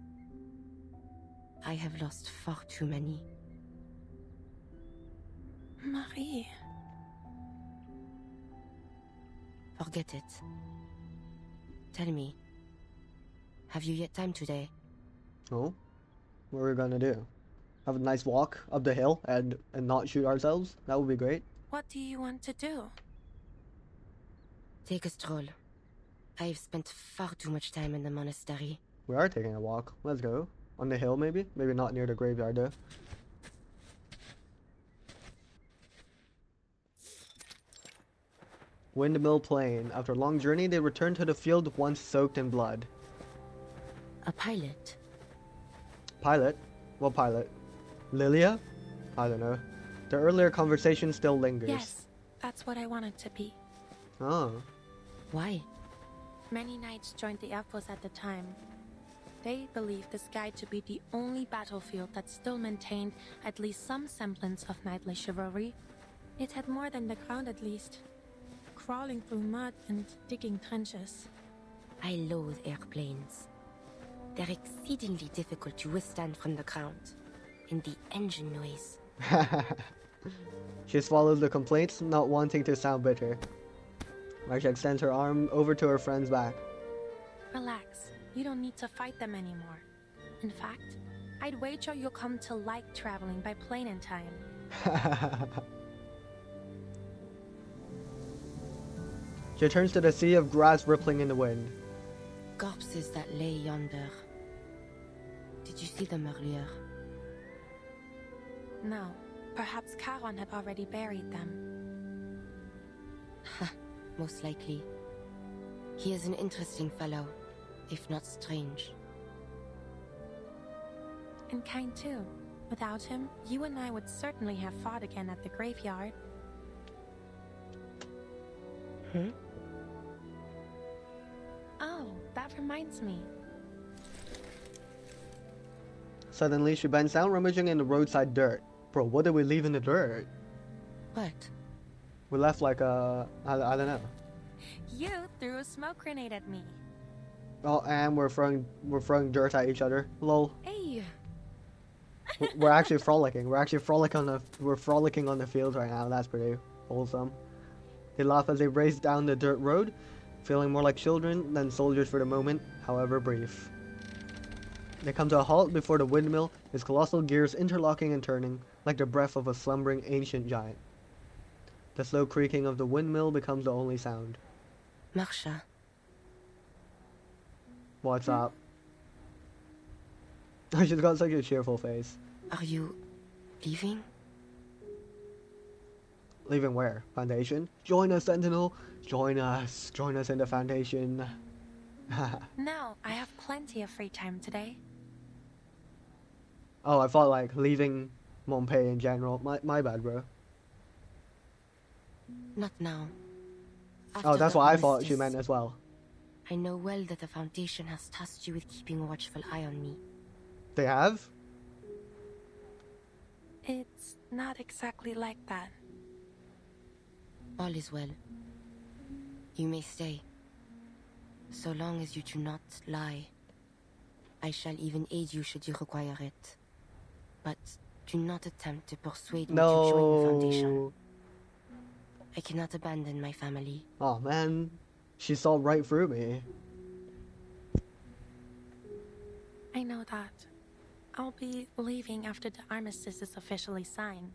C: I have lost far too many.
H: Marie.
C: Forget it. Tell me, have you yet time today?
A: Oh? What are we gonna do? Have a nice walk up the hill and not shoot ourselves? That would be great.
H: What do you want to do?
C: Take a stroll. I've spent far too much time in the monastery.
A: We are taking a walk. Let's go. On the hill, maybe? Maybe not near the graveyard, though. Windmill Plain. After a long journey, they return to the field once soaked in blood.
C: A pilot?
A: Pilot? What pilot? Lilia? I don't know. The earlier conversation still lingers.
H: Yes, that's what I wanted to be.
A: Oh.
C: Why?
H: Many knights joined the Elf Force at the time. They believed the sky to be the only battlefield that still maintained at least some semblance of knightly chivalry. It had more than the ground at least. Crawling through mud and digging trenches.
C: I loathe airplanes. They're exceedingly difficult to withstand from the ground. And the engine noise.
A: She swallows the complaints, not wanting to sound bitter. Marsha extends her arm over to her friend's back.
H: Relax. You don't need to fight them anymore. In fact, I'd wager you'll come to like traveling by plane in time.
A: She turns to the sea of grass rippling in the wind.
C: Corpses that lay yonder. Did you see them earlier?
H: No. Perhaps Charon had already buried them.
C: Most likely. He is an interesting fellow, if not strange.
H: And kind too. Without him, you and I would certainly have fought again at the graveyard. Oh, that reminds me.
A: Suddenly, she bends down, rummaging in the roadside dirt. Bro, what did we leave in the dirt?
C: What?
A: We left like a... I don't know.
H: You threw a smoke grenade at me.
A: Oh, and we're throwing dirt at each other. Lol.
H: Hey.
A: We're actually frolicking. We're frolicking on the field right now. That's pretty wholesome. They laugh as they race down the dirt road, feeling more like children than soldiers for the moment, however brief. They come to a halt before the windmill, its colossal gears interlocking and turning, like the breath of a slumbering ancient giant. The slow creaking of the windmill becomes the only sound.
C: Marsha.
A: What's up? She's got such a cheerful face.
C: Are you leaving?
A: Leaving where? Foundation? Join us, Sentinel! Join us! Join us in the Foundation!
H: No, I have plenty of free time today.
A: Oh, I thought like leaving Montpellier in general. My bad, bro.
C: Not now.
A: Oh, that's what I thought she meant as well.
C: I know well that the Foundation has tasked you with keeping a watchful eye on me.
A: They have?
H: It's not exactly like that.
C: All is well. You may stay. So long as you do not lie. I shall even aid you should you require it. But do not attempt to persuade me to join the Foundation. I cannot abandon my family.
A: Oh man, she saw right through me.
H: I know that. I'll be leaving after the armistice is officially signed.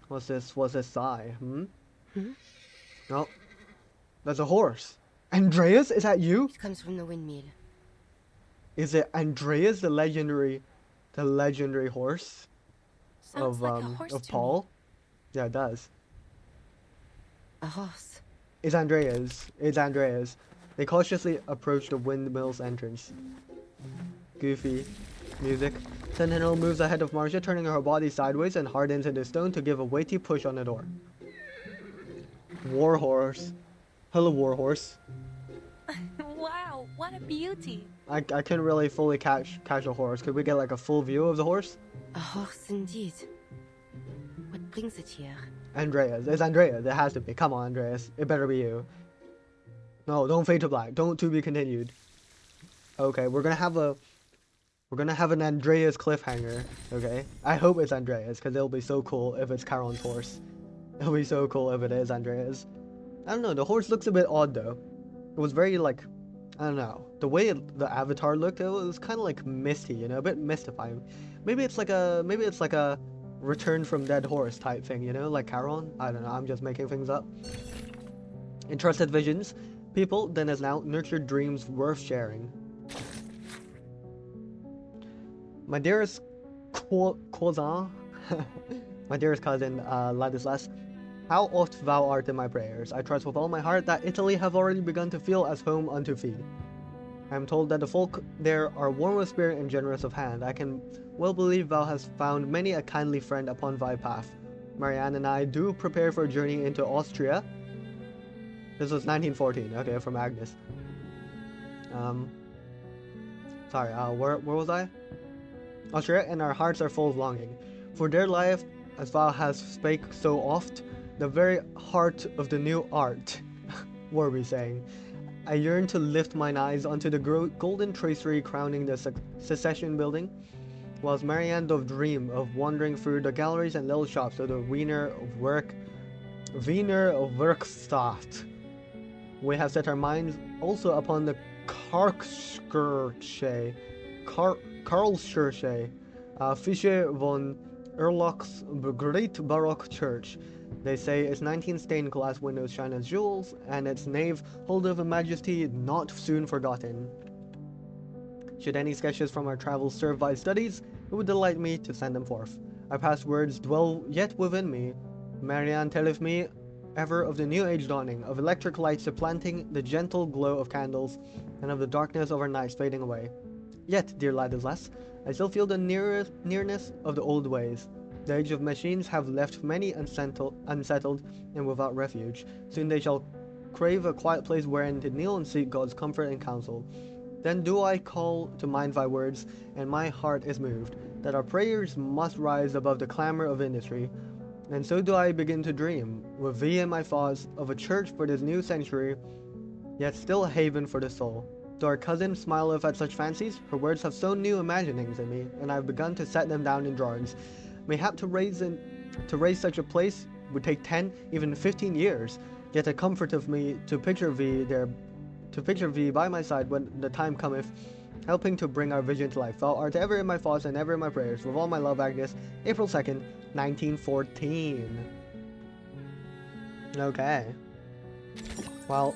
A: What's this sigh? Oh, that's a horse. Andreas, is that you?
C: It comes from the windmill.
A: Is it Andreas, the legendary horse
H: Sounds like a horse
A: of
H: to
A: Paul? Yeah, it does.
C: A horse.
A: It's Andreas. They cautiously approach the windmill's entrance. Goofy music. Sentinel moves ahead of Marcia, turning her body sideways and hardens into stone to give a weighty push on the door. Warhorse. Hello, Warhorse.
H: Wow, what a beauty.
A: I couldn't really fully catch a horse. Could we get like a full view of the horse?
C: A horse indeed. What brings it here?
A: Andreas. It's Andreas. It has to be. Come on, Andreas. It better be you. No, don't fade to black. Don't to be continued. Okay, we're gonna have an Andreas cliffhanger. Okay, I hope it's Andreas because it'll be so cool if it's Charon's horse. It'll be so cool if it is Andreas. I don't know. The horse looks a bit odd though. It was very like, I don't know. The way the avatar looked, it was kind of like misty, you know, a bit mystifying. Maybe it's like a return from dead horse type thing, you know, like Charon. I don't know. I'm just making things up. Entrusted visions. People, then as now, nurtured dreams worth sharing. My dearest cousin, my dearest cousin, Ladislas, how oft thou art in my prayers. I trust with all my heart that Italy have already begun to feel as home unto thee. I am told that the folk there are warm of spirit and generous of hand. I can well believe thou hast found many a kindly friend upon thy path. Marianne and I do prepare for a journey into Austria. This was 1914, okay, from Agnes. Sorry, where was I? Austria, and our hearts are full of longing. For their life, as thou hast spake so oft, the very heart of the new art, were we saying. I yearn to lift mine eyes onto the golden tracery crowning the Secession building, whilst Marianne doth dream of wandering through the galleries and little shops of the Wiener Werkstatt. We have set our minds also upon the Karlskirche, Fische von Erlach's great Baroque church. They say its 19 stained glass windows shine as jewels, and its nave holdeth a majesty not soon forgotten. Should any sketches from our travels serve thy studies, it would delight me to send them forth. Our past words dwell yet within me. Marianne telleth me ever of the new age dawning, of electric lights supplanting the gentle glow of candles, and of the darkness of our nights fading away. Yet, dear Ladislas, I still feel the nearness of the old ways. The age of machines have left many unsettled and without refuge. Soon they shall crave a quiet place wherein to kneel and seek God's comfort and counsel. Then do I call to mind thy words, and my heart is moved, that our prayers must rise above the clamor of industry. And so do I begin to dream, with thee in my thoughts, of a church for this new century, yet still a haven for the soul. Though our cousin smileth at such fancies, her words have sown new imaginings in me, and I have begun to set them down in drawings. Mayhap to raise such a place would take 10, even 15 years, yet it comforteth me to picture thee by my side when the time cometh, helping to bring our vision to life. Thou art ever in my thoughts and ever in my prayers. With all my love, Agnes. April 2nd, 1914. Okay. Well,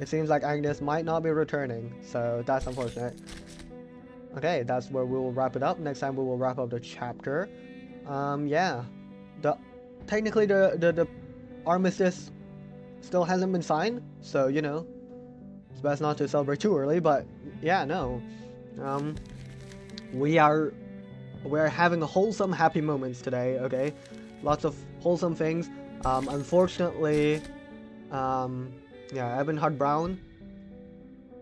A: it seems like Agnes might not be returning, so that's unfortunate. Okay, that's where we will wrap it up. Next time we will wrap up the chapter. Yeah. Technically the armistice still hasn't been signed, so you know, it's best not to celebrate too early, but yeah, no. We're having wholesome, happy moments today, okay? Lots of wholesome things. Unfortunately, yeah, Ebonheart Brown,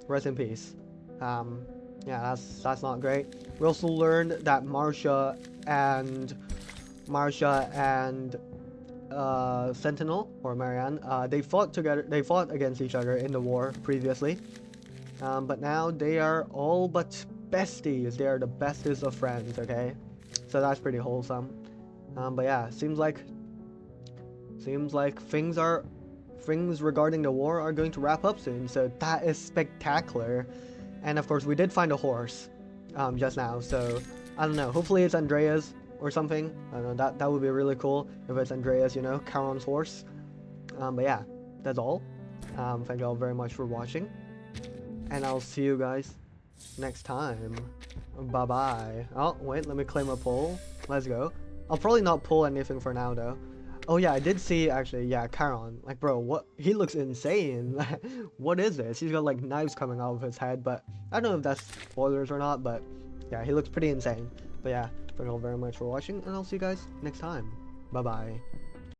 A: rest in peace. Yeah, that's not great. We also learned that Marcia and Sentinel, or Marianne, they fought against each other in the war previously. But now they are all but besties. They are the bestest of friends, okay? So that's pretty wholesome. But yeah, seems like things regarding the war are going to wrap up soon, so that is spectacular. And of course we did find a horse just now, so I don't know, hopefully it's Andrea's or something. I don't know, that would be really cool if it's Andrea's, you know, Charon's horse. But yeah, that's all. Thank you all very much for watching, and I'll see you guys next time. Bye bye. Oh wait, let me claim a pull. Let's go. I'll probably not pull anything for now though. Oh yeah, I did see actually, yeah, Charon. Like bro, what, he looks insane. What is this? He's got like knives coming out of his head, but I don't know if that's spoilers or not, but yeah, he looks pretty insane. But yeah, thank you all very much for watching, and I'll see you guys next time. Bye bye.